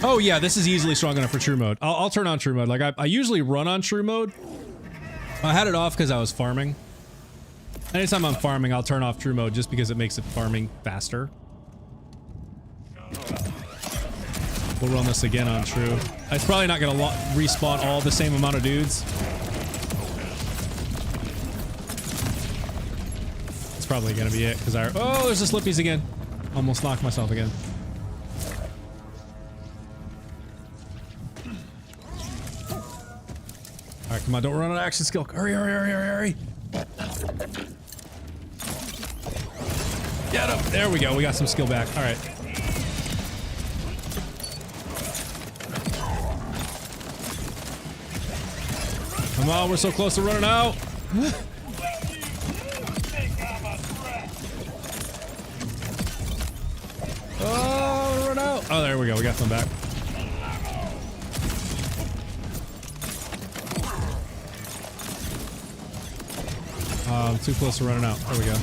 Oh yeah, this is easily strong enough for true mode. I'll turn on true mode. Like I usually run on true mode. I had it off because I was farming. Anytime I'm farming, I'll turn off true mode just because it makes it farming faster. We'll run this again on true. It's probably not going to respawn all the same amount of dudes. It's probably going to be it because I... Oh, there's the slippies again. Almost knocked myself again. All right, come on, don't run out of action skill. Hurry, hurry, hurry, hurry, hurry. Get him. There we go. We got some skill back. All right. Come on, we're so close to running out. Oh, run out. Oh, there we go. We got some back. I'm too close to running out. There we go.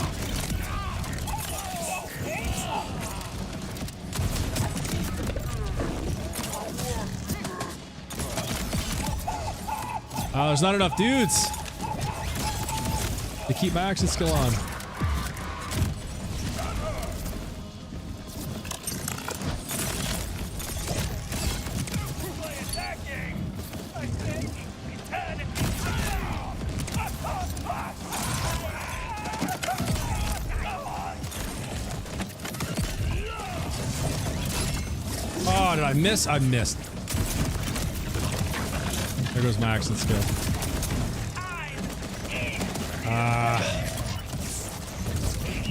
Oh, there's not enough dudes to keep my action skill on. Oh, did I miss? I missed. There goes my action skill.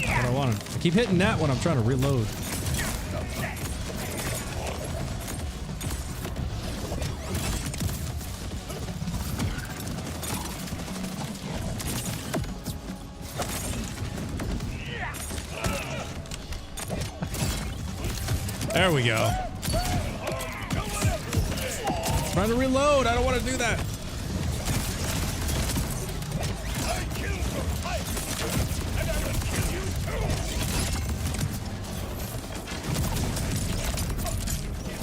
What I wanted. I keep hitting that when I'm trying to reload. There we go. Trying to reload. I don't want to do that.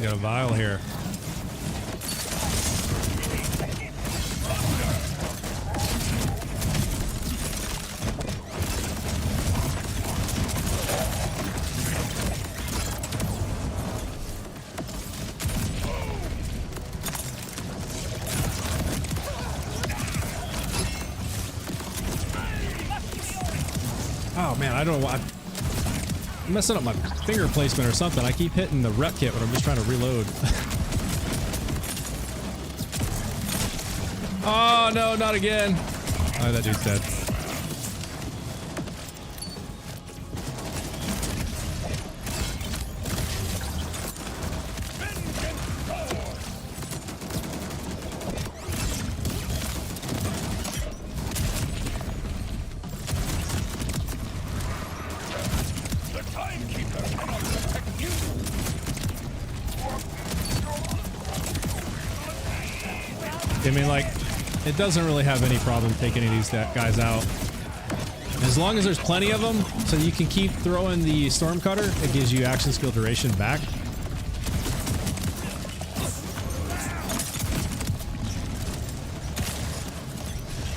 Got a vial here. Oh man, I don't know why. I'm messing up my finger placement or something. I keep hitting the rep kit when I'm just trying to reload. Oh no, not again. Oh, that dude's dead. I mean, like, it doesn't really have any problem taking any of these guys out. As as long as there's plenty of them, so you can keep throwing the storm cutter, it gives you action skill duration back.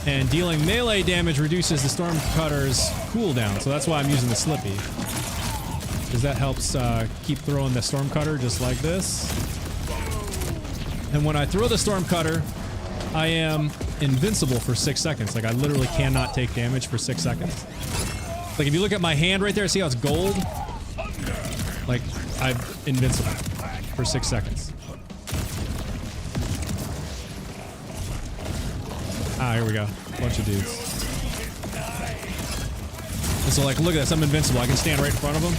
And dealing melee damage reduces the storm cutter's cooldown, so that's why I'm using the Slippy. Because that helps keep throwing the storm cutter just like this. And when I throw the storm cutter, I am invincible for 6 seconds. Like, I literally cannot take damage for 6 seconds. Like, if you look at my hand right there, see how it's gold? Like, I'm invincible for 6 seconds. Ah, here we go. Bunch of dudes. And so, like, look at this. I'm invincible. I can stand right in front of them.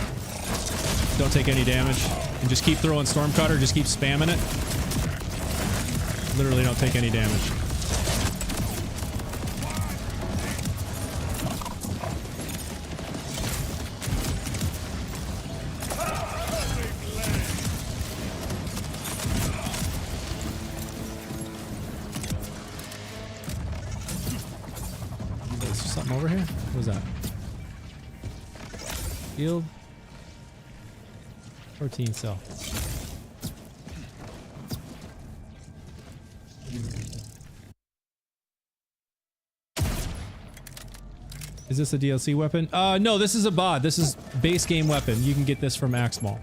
Don't take any damage. And just keep throwing storm cutter. Just keep spamming it. Literally don't take any damage. Is there something over here? What was that? Field? 14 cell. Is this a DLC weapon? No, this is a bod. This is base game weapon. You can get this from Axe Mall.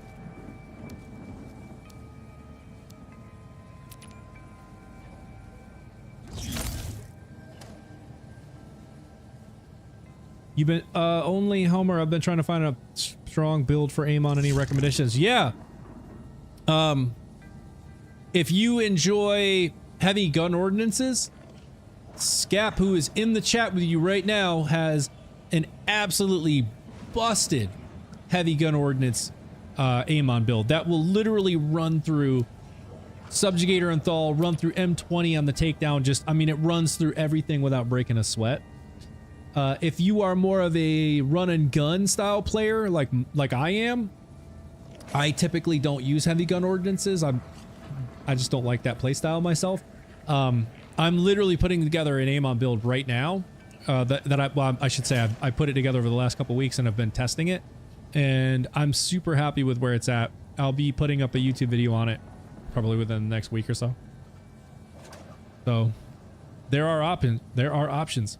You've been, only Homer, I've been trying to find a strong build for Amon. Any recommendations? Yeah. If you enjoy heavy gun ordinances, Scap, who is in the chat with you right now, has an absolutely busted heavy gun ordnance Amon build that will literally run through Subjugator and Thal, run through M20 on the takedown. Just, I mean, it runs through everything without breaking a sweat. If you are more of a run and gun style player, like I am, I typically don't use heavy gun ordinances. I just don't like that playstyle myself. I'm literally putting together an Amon build right now. I should say I put it together over the last couple weeks and I've been testing it, and I'm super happy with where it's at. I'll be putting up a YouTube video on it probably within the next week or so. So there are options.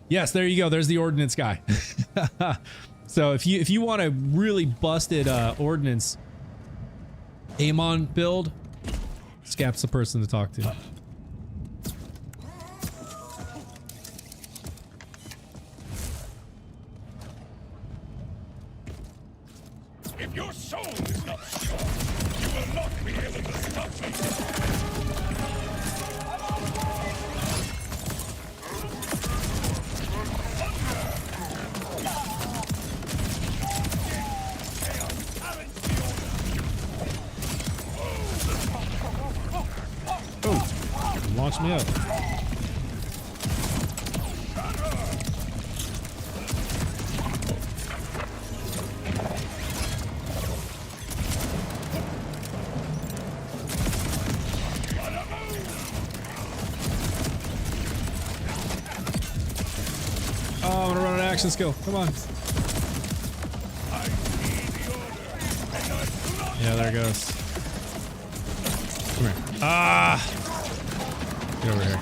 Yes, there you go. There's the ordnance guy. So if you want a really busted ordnance Amon build, Scap's the person to talk to. If your soul is not strong, you will not be able to stop me. Oh, launch me up. Oh, I'm gonna run an action skill. Come on. Yeah, there it goes. Come here. Ah! Get over here.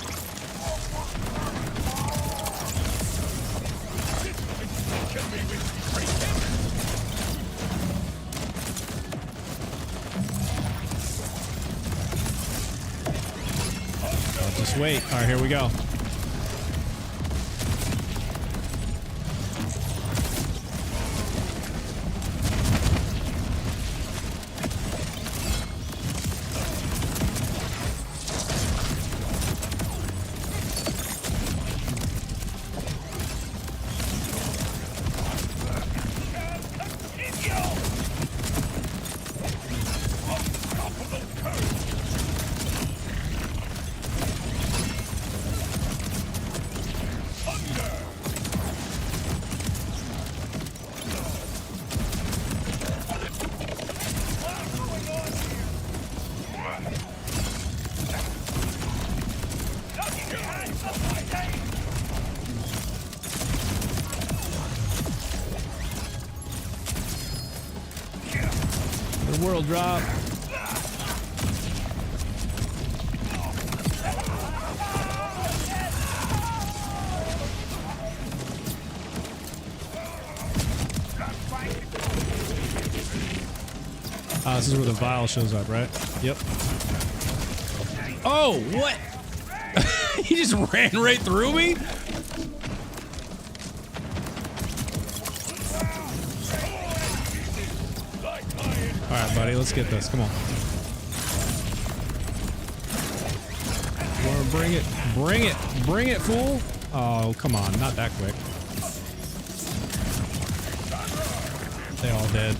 I'll just wait. All right, here we go. world drop. This is where the vial shows up, right? Yep. Oh, what? He just ran right through me? Alright, buddy, let's get this. Come on. Bring it. Bring it. Bring it, fool. Oh, come on. Not that quick. They all dead.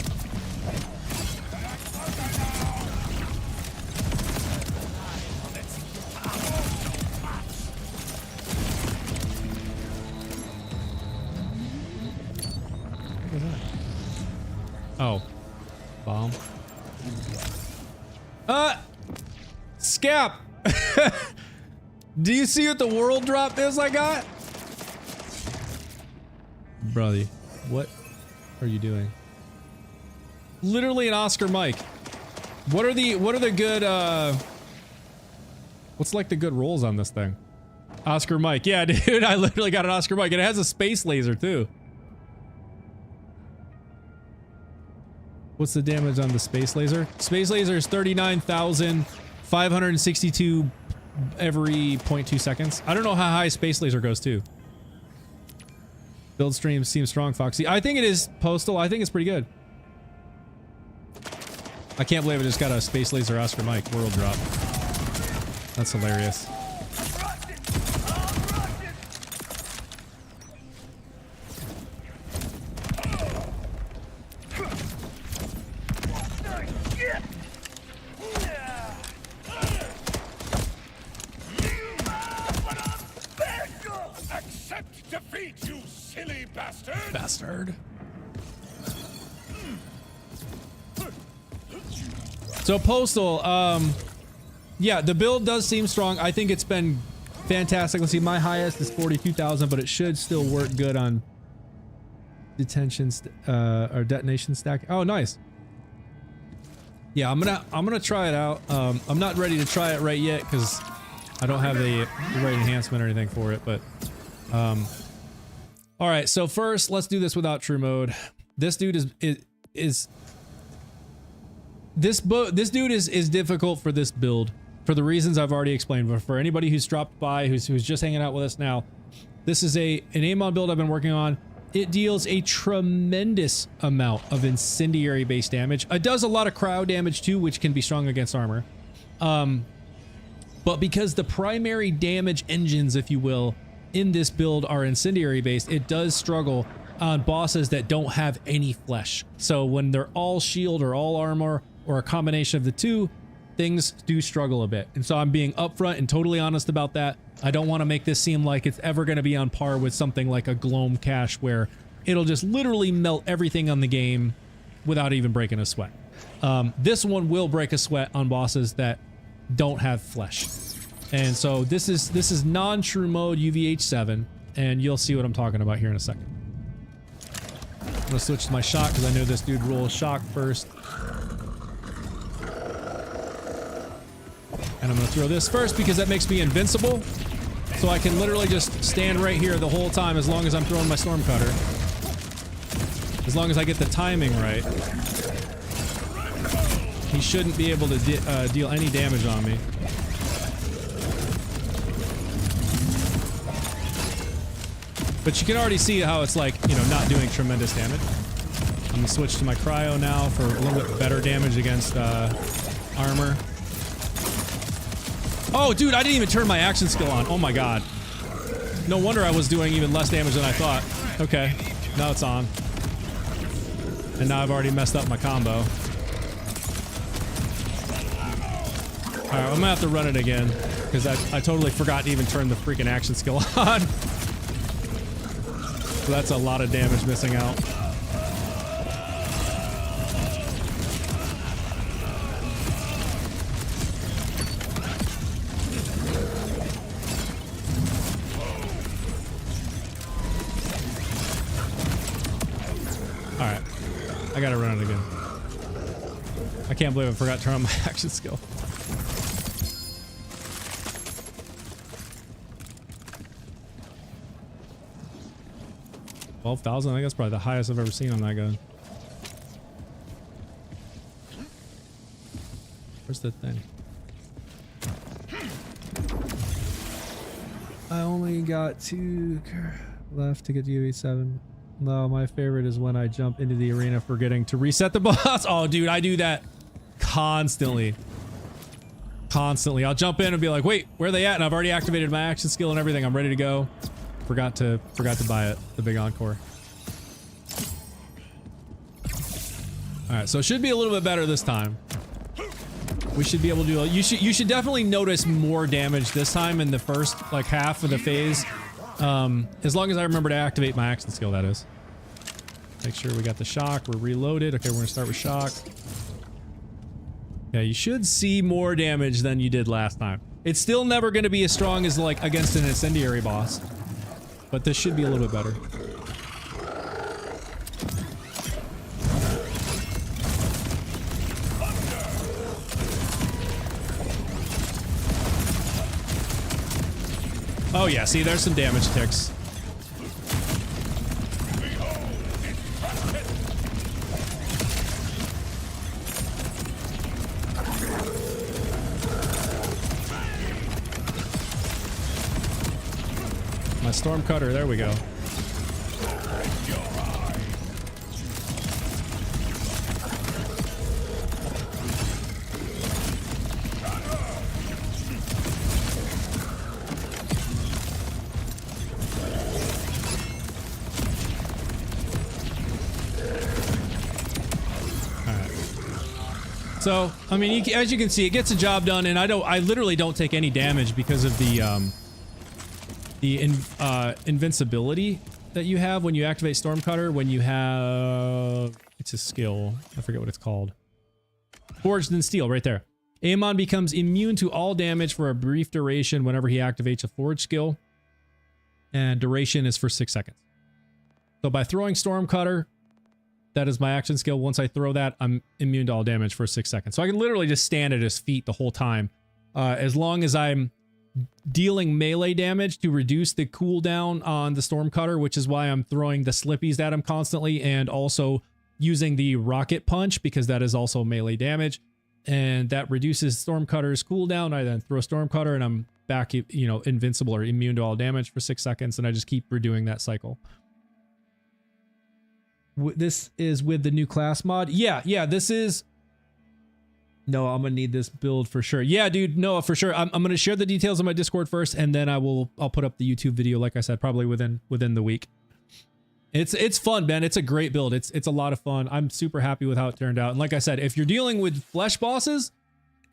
Oh. Bomb. Scap! Do you see what the world drop is I got? Brother, what are you doing? Literally an Oscar mic. What are the good, what's like the good rolls on this thing? Oscar mic. Yeah, dude, I literally got an Oscar mic, and it has a space laser too. What's the damage on the space laser? Space laser is 39,562 every 0.2 seconds. I don't know how high space laser goes too. Build stream seems strong, Foxy. I think it is Postal. I think it's pretty good. I can't believe I just got a space laser Oscar mic world drop. That's hilarious. Accept defeat, you silly bastard! Bastard. So Postal, yeah, the build does seem strong. I think it's been fantastic. Let's see, my highest is 42,000, but it should still work good on or detonation stack. Oh, nice. Yeah, I'm gonna try it out. I'm not ready to try it right yet because I don't have the right enhancement or anything for it, but all right, so first let's do this without true mode. This dude is difficult for this build for the reasons I've already explained, but for anybody who's dropped by, who's just hanging out with us now, this is an Amon build I've been working on. It deals a tremendous amount of incendiary base damage. It does a lot of cryo damage too, which can be strong against armor. But because the primary damage engines, if you will, in this build are incendiary based, it does struggle on bosses that don't have any flesh. So when they're all shield or all armor or a combination of the two, things do struggle a bit. And so I'm being upfront and totally honest about that. I don't want to make this seem like it's ever going to be on par with something like a Gloam Cache where it'll just literally melt everything on the game without even breaking a sweat. This one will break a sweat on bosses that don't have flesh. And so this is non-true mode UVH7, and you'll see what I'm talking about here in a second. I'm gonna switch to my shock because I know this dude rolls shock first. And I'm gonna throw this first because that makes me invincible. So I can literally just stand right here the whole time as long as I'm throwing my storm cutter. As long as I get the timing right. He shouldn't be able to deal any damage on me. But you can already see how it's like, you know, not doing tremendous damage. I'm gonna switch to my cryo now for a little bit better damage against armor. Oh, dude, I didn't even turn my action skill on. Oh my god. No wonder I was doing even less damage than I thought. Okay, now it's on. And now I've already messed up my combo. Alright, I'm gonna have to run it again. Because I totally forgot to even turn the freaking action skill on. So that's a lot of damage missing out. can't believe I forgot to turn on my action skill. $12,000, I think that's probably the highest I've ever seen on that gun. Where's the thing? I only got 2 left to get to U87. No, my favorite is when I jump into the arena forgetting to reset the boss. Oh, dude, I do that constantly. Constantly. I'll jump in and be like, wait, where are they at? And I've already activated my action skill and everything. I'm ready to go. Forgot to buy it. The big encore. All right, so it should be a little bit better this time. We should be able to do. You should definitely notice more damage this time in the first like half of the phase. As long as I remember to activate my action skill, that is. Make sure we got the shock. We're reloaded. Okay, we're gonna start with shock. Yeah, you should see more damage than you did last time. It's still never gonna be as strong as like against an incendiary boss, but this should be a little bit better. Oh yeah, see, there's some damage ticks. My storm cutter, there we go. So, I mean, as you can see, it gets the job done, and I literally don't take any damage because of the invincibility that you have when you activate Stormcutter. When you have, it's a skill, I forget what it's called. Forged in Steel, right there. Amon becomes immune to all damage for a brief duration whenever he activates a Forge skill, and duration is for 6 seconds. So by throwing Stormcutter, that is my action skill. Once I throw that, I'm immune to all damage for 6 seconds. So I can literally just stand at his feet the whole time. As long as I'm dealing melee damage to reduce the cooldown on the Stormcutter, which is why I'm throwing the Slippies at him constantly, and also using the Rocket Punch, because that is also melee damage. And that reduces Stormcutter's cooldown. I then throw Stormcutter and I'm back, you know, invincible or immune to all damage for 6 seconds. And I just keep redoing that cycle. This is with the new class mod. Yeah, this is. No, I'm gonna need this build for sure. Yeah, dude, no, for sure. I'm gonna share the details on my Discord first, and then I'll put up the YouTube video, like I said, probably within the week. It's fun, man. It's a great build. It's a lot of fun. I'm super happy with how it turned out. And like I said, if you're dealing with flesh bosses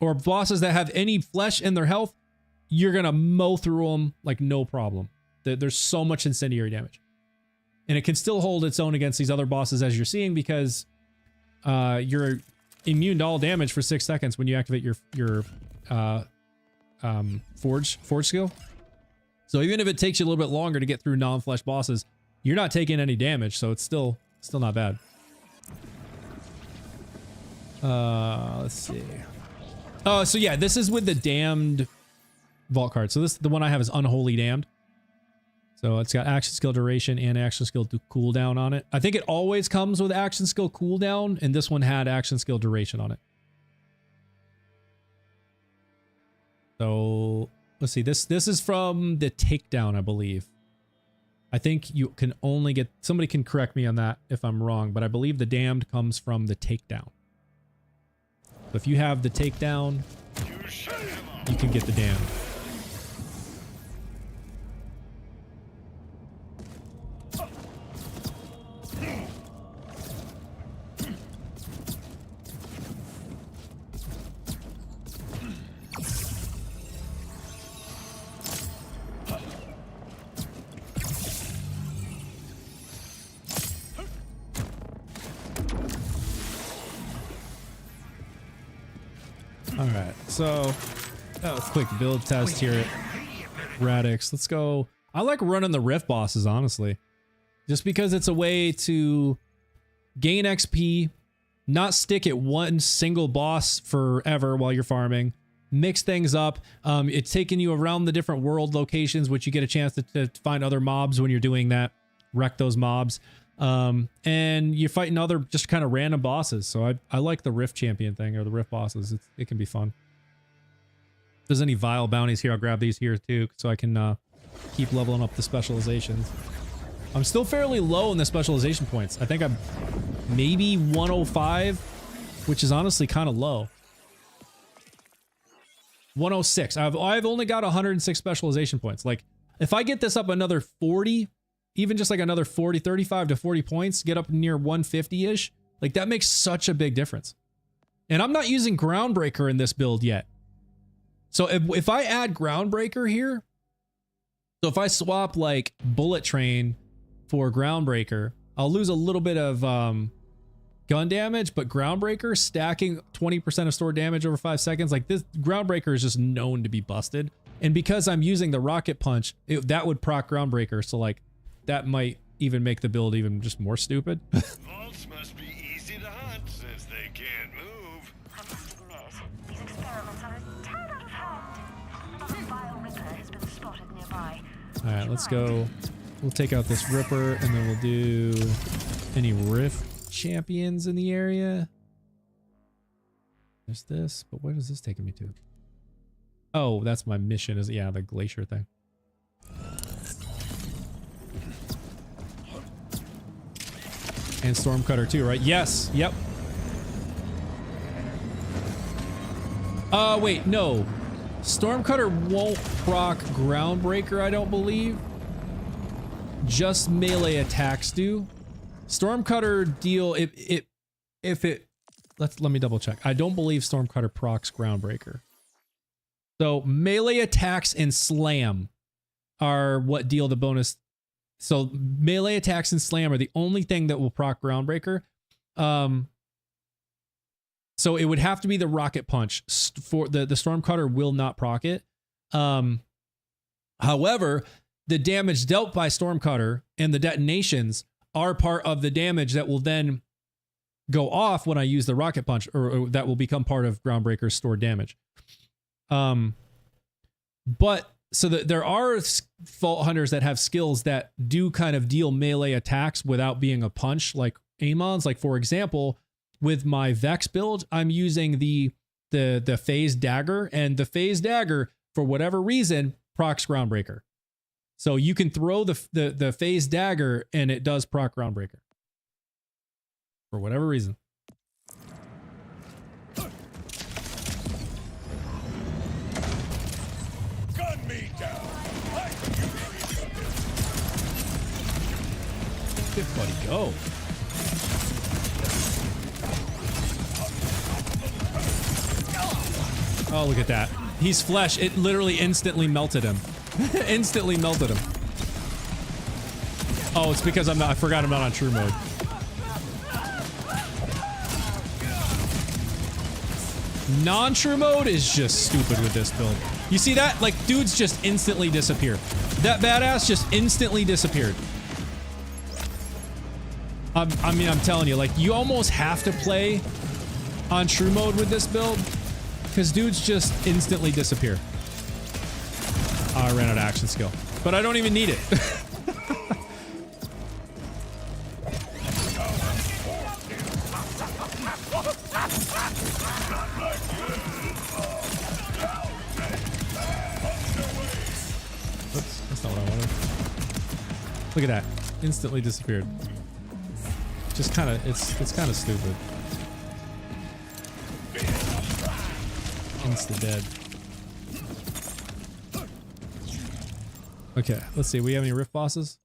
or bosses that have any flesh in their health, you're gonna mow through them like no problem. There's so much incendiary damage. And it can still hold its own against these other bosses, as you're seeing, because you're immune to all damage for 6 seconds when you activate your forge skill. So even if it takes you a little bit longer to get through non-flesh bosses, you're not taking any damage, so it's still not bad. Let's see. So yeah, this is with the damned vault card. So the one I have is Unholy Damned. So it's got action skill duration and action skill cooldown on it. I think it always comes with action skill cooldown, and this one had action skill duration on it. So let's see. This is from the Takedown, I believe. I think you can only get, somebody can correct me on that if I'm wrong, but I believe the Damned comes from the Takedown. So if you have the Takedown, you can get the Damned. Alright, so that was a quick build test here at Radix. Let's go. I like running the Rift bosses, honestly. Just because it's a way to gain XP not stick at one single boss forever while you're farming. Mix things up. It's taking you around the different world locations, which you get a chance to find other mobs when you're doing that. Wreck those mobs. And you're fighting other just kind of random bosses. So I like the Rift champion thing, or the Rift bosses. It can be fun. If there's any vile bounties here, I'll grab these here too, so I can keep leveling up the specializations. I'm still fairly low in the specialization points. I think I'm maybe 105, which is honestly kind of low. 106. I've only got 106 specialization points. Like, if I get this up another 40, even just like another 40, 35 to 40 points, get up near 150-ish, like that makes such a big difference. And I'm not using Groundbreaker in this build yet. So if I add Groundbreaker here, so if I swap like Bullet Train for Groundbreaker, I'll lose a little bit of gun damage, but Groundbreaker stacking 20% of store damage over 5 seconds, like this Groundbreaker is just known to be busted. And because I'm using the Rocket Punch, that would proc Groundbreaker, so like that might even make the build even just more stupid. Vaults must be easy to hunt since they can't move. I must admit, these experiments are a tad out of hand. But a vile Ripper has been spotted nearby. All right, let's go. We'll take out this Ripper, and then we'll do any Rift champions in the area. There's this, but where is this taking me to? Oh, that's my mission, is yeah, the glacier thing. And Stormcutter too, right? Yes, yep. Wait, no. Stormcutter won't proc Groundbreaker, I don't believe. Just melee attacks do. Stormcutter deal if it let me double check. I don't believe Stormcutter procs Groundbreaker. So melee attacks and slam are what deal the bonus. So melee attacks and slam are the only thing that will proc Groundbreaker. So it would have to be the Rocket Punch. For the Stormcutter will not proc it. However, the damage dealt by Stormcutter and the detonations are part of the damage that will then go off when I use the Rocket Punch, or that will become part of Groundbreaker's stored damage. But so there are Vault Hunters that have skills that do kind of deal melee attacks without being a punch, like Amon's. Like, for example, with my Vex build, I'm using the Phase Dagger, and the Phase Dagger, for whatever reason, procs Groundbreaker. So you can throw the Phase Dagger and it does proc Groundbreaker. For whatever reason. Gun me down. Good buddy, go. Oh, look at that. He's flesh. It literally instantly melted him. Instantly melted him. Oh, it's because I forgot I'm not on true mode. Non-true mode is just stupid with this build. You see that? Like, dudes just instantly disappear. That badass just instantly disappeared. I mean, I'm telling you, like, you almost have to play on true mode with this build, because dudes just instantly disappear. Oh, I ran out of action skill, but I don't even need it. Oops, that's not what I wanted. Look at that. Instantly disappeared. Just kind of, it's kind of stupid. Insta dead. Okay, let's see. We have any rift bosses?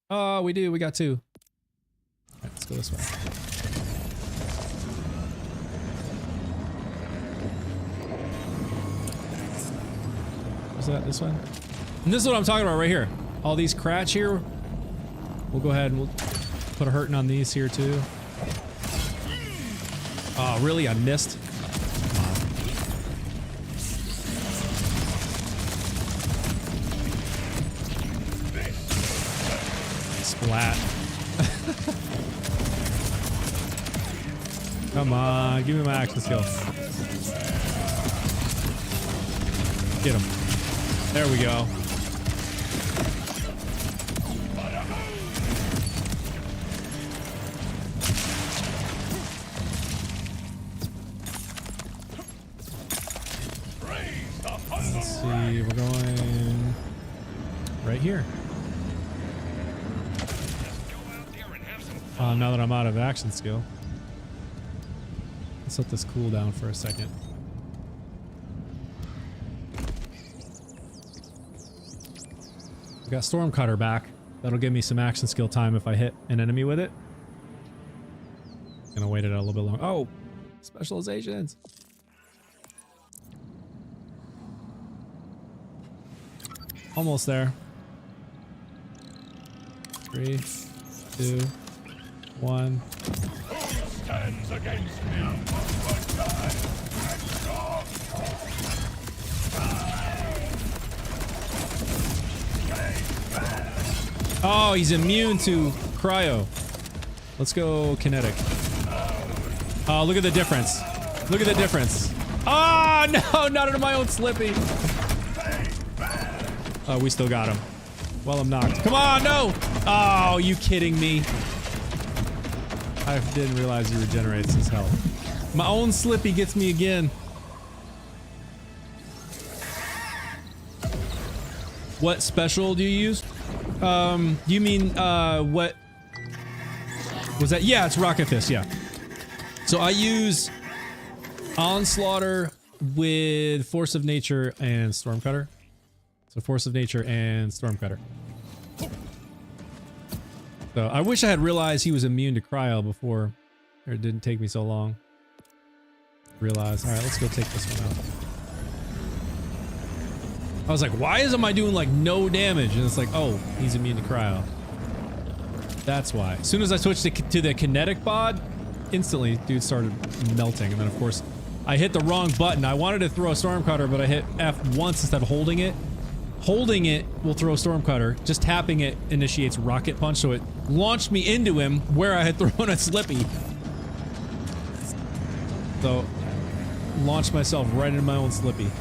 Oh, we do. We got 2. All right, let's go this way. What's that? This one? And this is what I'm talking about right here. All these crats here. We'll go ahead and we'll put a hurting on these here too. Oh, really? I missed. Splat. Come on, give me my action skill. Get him. There we go. Let's see, we're going right here. Now that I'm out of action skill. Let's let this cool down for a second. We got Stormcutter back. That'll give me some action skill time if I hit an enemy with it. Gonna wait it a little bit long. Oh, specializations. Almost there. 3, 2, 1. Stands against me. Oh, he's immune to cryo. Let's go kinetic. Oh, look at the difference. Look at the difference. Oh, no, not into my own Slippy. Oh, we still got him. Well, I'm knocked. Come on, no. Oh, you kidding me? I didn't realize he regenerates his health. My own Slippy gets me again. What special do you use? You mean, what was that? Yeah, it's Rocket Fist, yeah. So I use Onslaughter with Force of Nature and Stormcutter. So Force of Nature and Stormcutter. So I wish I had realized he was immune to cryo before, or it didn't take me so long. Realize. All right, let's go take this one out. I was like, why isn't I doing like no damage? And it's like, oh, he's immune to cryo. That's why. As soon as I switched to the kinetic bod, instantly dude started melting. And then of course I hit the wrong button. I wanted to throw a Stormcutter, but I hit F once instead of holding it. Holding it will throw Stormcutter. Just tapping it initiates Rocket Punch, so it launched me into him where I had thrown a Slippy. So, launched myself right into my own Slippy.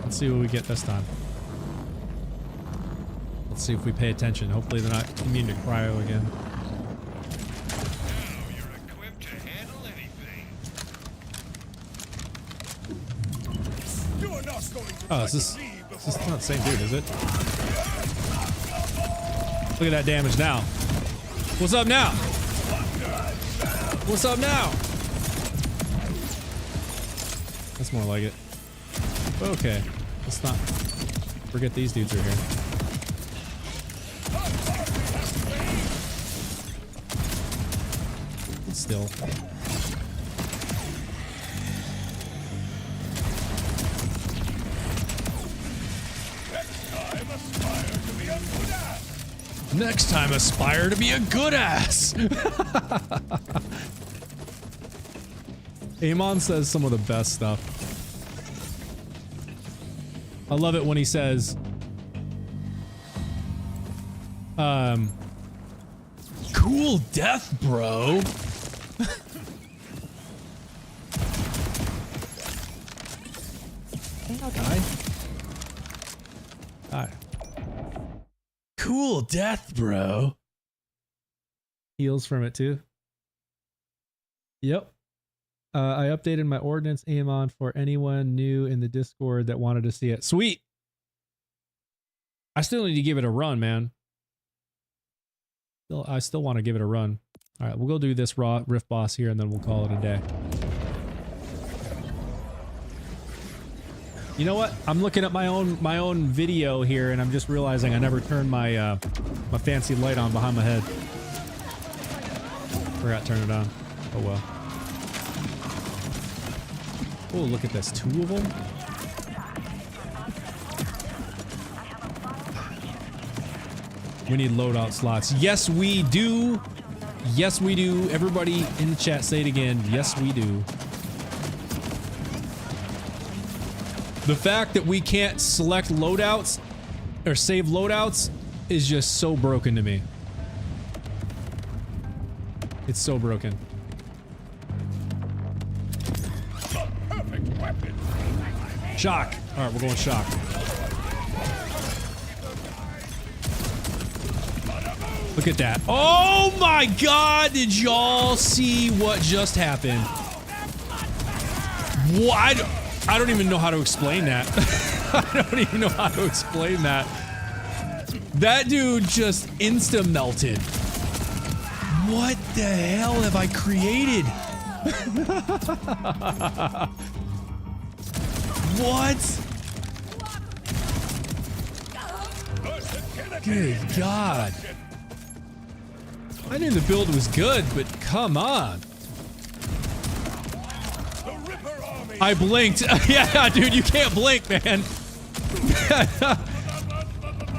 Let's see what we get this time. Let's see if we pay attention. Hopefully they're not immune to cryo again. Now you're equipped to handle anything. You are not going to Oh, is this not the same dude, is it? Look at that damage now. What's up now? What's up now? That's more like it. Okay, let's not forget these dudes are here. Still. Next time, aspire to be a good ass. Amon says some of the best stuff. I love it when he says, cool death, bro. I think I'll die. Die. Cool death, bro. Heals from it too. Yep. I updated my ordnance Amon for anyone new in the Discord that wanted to see it. Sweet. I still need to give it a run, man. I still want to give it a run. All right, we'll go do this raw rift boss here, and then we'll call it a day. You know what? I'm looking at my own video here, and I'm just realizing I never turned my my fancy light on behind my head. Forgot to turn it on. Oh well. Oh, look at this. 2 of them. We need loadout slots. Yes, we do. Yes, we do. Everybody in the chat, say it again. Yes, we do. The fact that we can't select loadouts or save loadouts is just so broken to me. It's so broken. Shock. All right, we're going shock. Look at that. Oh my God. Did y'all see what just happened? What? I don't even know how to explain that. I don't even know how to explain that. That dude just insta melted. What the hell have I created? What? Good God. I knew the build was good, but come on. I blinked. Yeah, dude, you can't blink, man.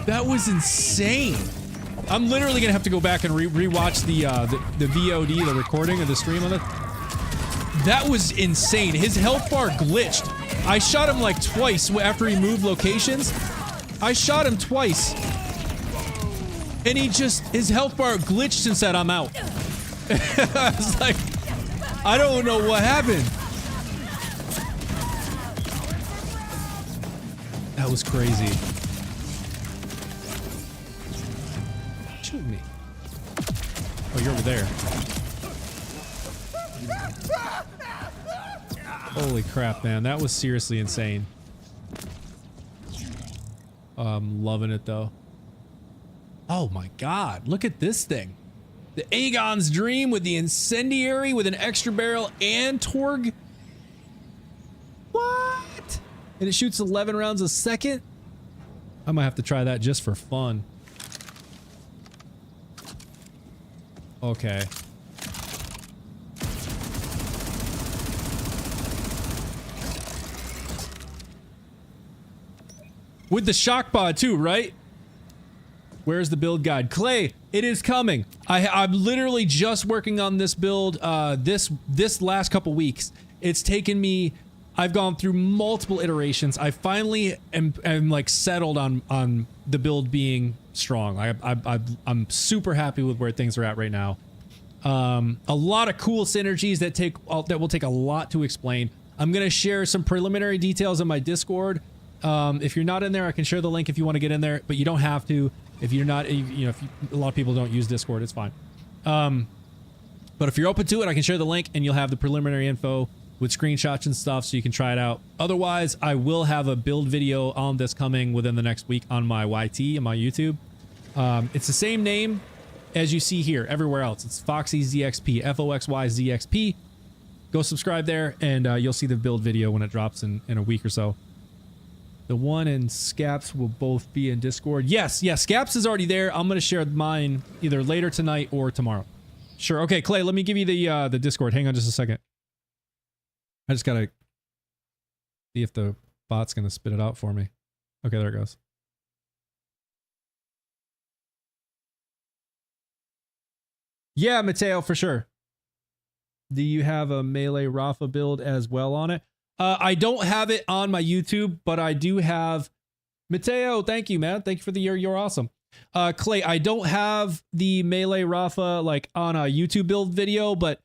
That was insane. I'm literally gonna have to go back and rewatch the VOD, the recording of the stream on it. That was insane. His health bar glitched. I shot him like twice after he moved locations. I shot him twice. And his health bar glitched and said, I'm out. I was like, I don't know what happened. That was crazy. Shoot me. Oh, you're over there. Holy crap, man. That was seriously insane. Oh, I'm loving it, though. Oh my God, look at this thing. The Aegon's Dream with the Incendiary with an extra barrel and Torg. What? And it shoots 11 rounds a second? I might have to try that just for fun. Okay. With the shock pod too, right? Where's the build guide? Clay, it is coming. I'm literally just working on this build this last couple weeks. It's taken me, I've gone through multiple iterations. I finally am like settled on the build being strong. I'm super happy with where things are at right now. A lot of cool synergies that will take a lot to explain. I'm gonna share some preliminary details in my Discord. If you're not in there, I can share the link if you want to get in there, but you don't have to. If you're not, a lot of people don't use Discord, it's fine. But if you're open to it, I can share the link and you'll have the preliminary info with screenshots and stuff so you can try it out. Otherwise, I will have a build video on this coming within the next week on my YT, on my YouTube. It's the same name as you see here everywhere else. It's Foxy ZXP, Foxy ZXP. Go subscribe there and you'll see the build video when it drops in a week or so. The one and Scaps will both be in Discord. Yes, Scaps is already there. I'm going to share mine either later tonight or tomorrow. Sure. Okay, Clay, let me give you the Discord. Hang on just a second. I just got to see if the bot's going to spit it out for me. Okay, there it goes. Yeah, Mateo, for sure. Do you have a Melee Rafa build as well on it? I don't have it on my YouTube, but I do have Mateo. Thank you, man. Thank you for the year. You're awesome. Clay, I don't have the Melee Rafa like on a YouTube build video, but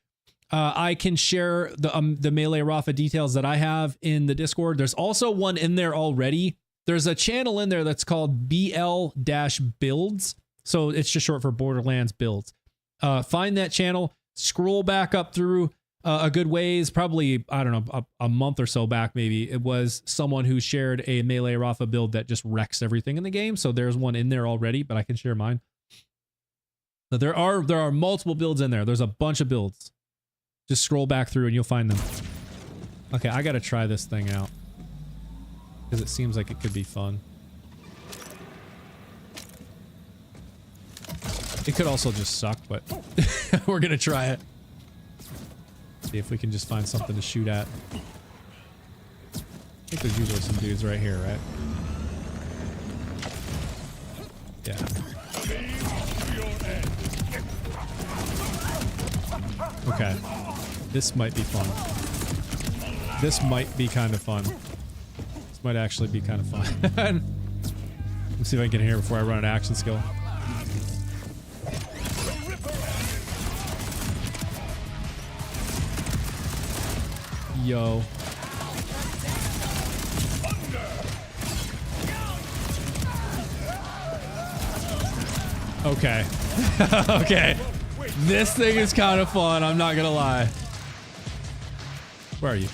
I can share the Melee Rafa details that I have in the Discord. There's also one in there already. There's a channel in there that's called BL-Builds. So it's just short for Borderlands Builds. Find that channel, scroll back up through a good ways, probably, I don't know, a month or so back, maybe. It was someone who shared a Melee Rafa build that just wrecks everything in the game. So there's one in there already, but I can share mine. So there are multiple builds in there. There's a bunch of builds. Just scroll back through and you'll find them. Okay, I got to try this thing out because it seems like it could be fun. It could also just suck, but we're going to try it. See if we can just find something to shoot at. I think there's usually some dudes right here, right? Yeah. Okay. This might be fun. This might be kind of fun. This might actually be kind of fun. Let's see if I can get in here before I run an action skill. Yo. Okay. Okay. This thing is kind of fun, I'm not gonna lie. Where are you?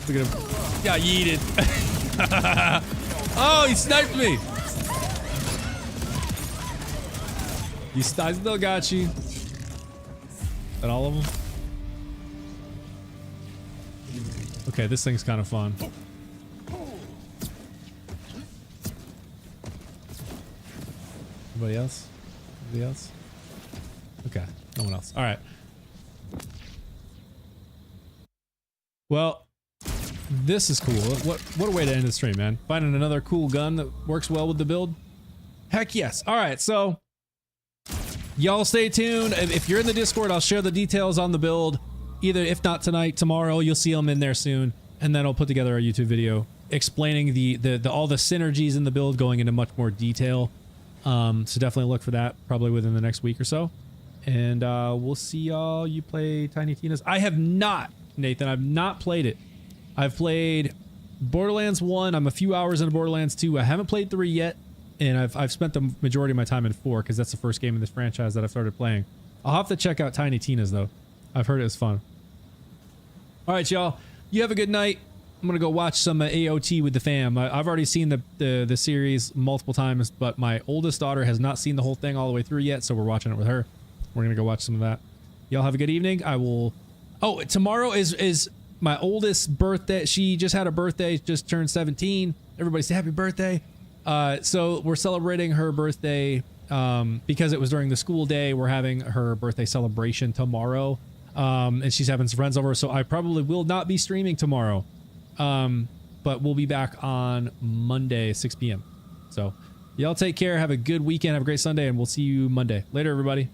Look at him. Got yeeted. Oh, he sniped me. I still got you. At all of them? Okay, this thing's kind of fun. Anybody else? Anybody else? Okay, no one else. All right. Well, this is cool. What a way to end the stream, man. Finding another cool gun that works well with the build. Heck yes. All right, so y'all stay tuned. If you're in the Discord, I'll share the details on the build. Either, if not tonight, tomorrow. You'll see them in there soon, and then I'll put together a YouTube video explaining all the synergies in the build, going into much more detail. So definitely look for that probably within the next week or so. And we'll see y'all. You play Tiny Tina's. I have not, Nathan. I've not played it. I've played Borderlands 1. I'm a few hours into Borderlands 2. I haven't played 3 yet. And I've spent the majority of my time in 4 because that's the first game in this franchise that I've started playing. I'll have to check out Tiny Tina's though. I've heard it was fun. All right, y'all. You have a good night. I'm gonna go watch some AOT with the fam. I've already seen the series multiple times, but my oldest daughter has not seen the whole thing all the way through yet, so we're watching it with her. We're gonna go watch some of that. Y'all have a good evening. I will. Oh, tomorrow is my oldest birthday. She just had a birthday. Just turned 17. Everybody say happy birthday. So we're celebrating her birthday because it was during the school day. We're having her birthday celebration tomorrow, and she's having some friends over. So I probably will not be streaming tomorrow, but we'll be back on Monday, 6 p.m. So y'all take care. Have a good weekend. Have a great Sunday, and we'll see you Monday. Later, everybody.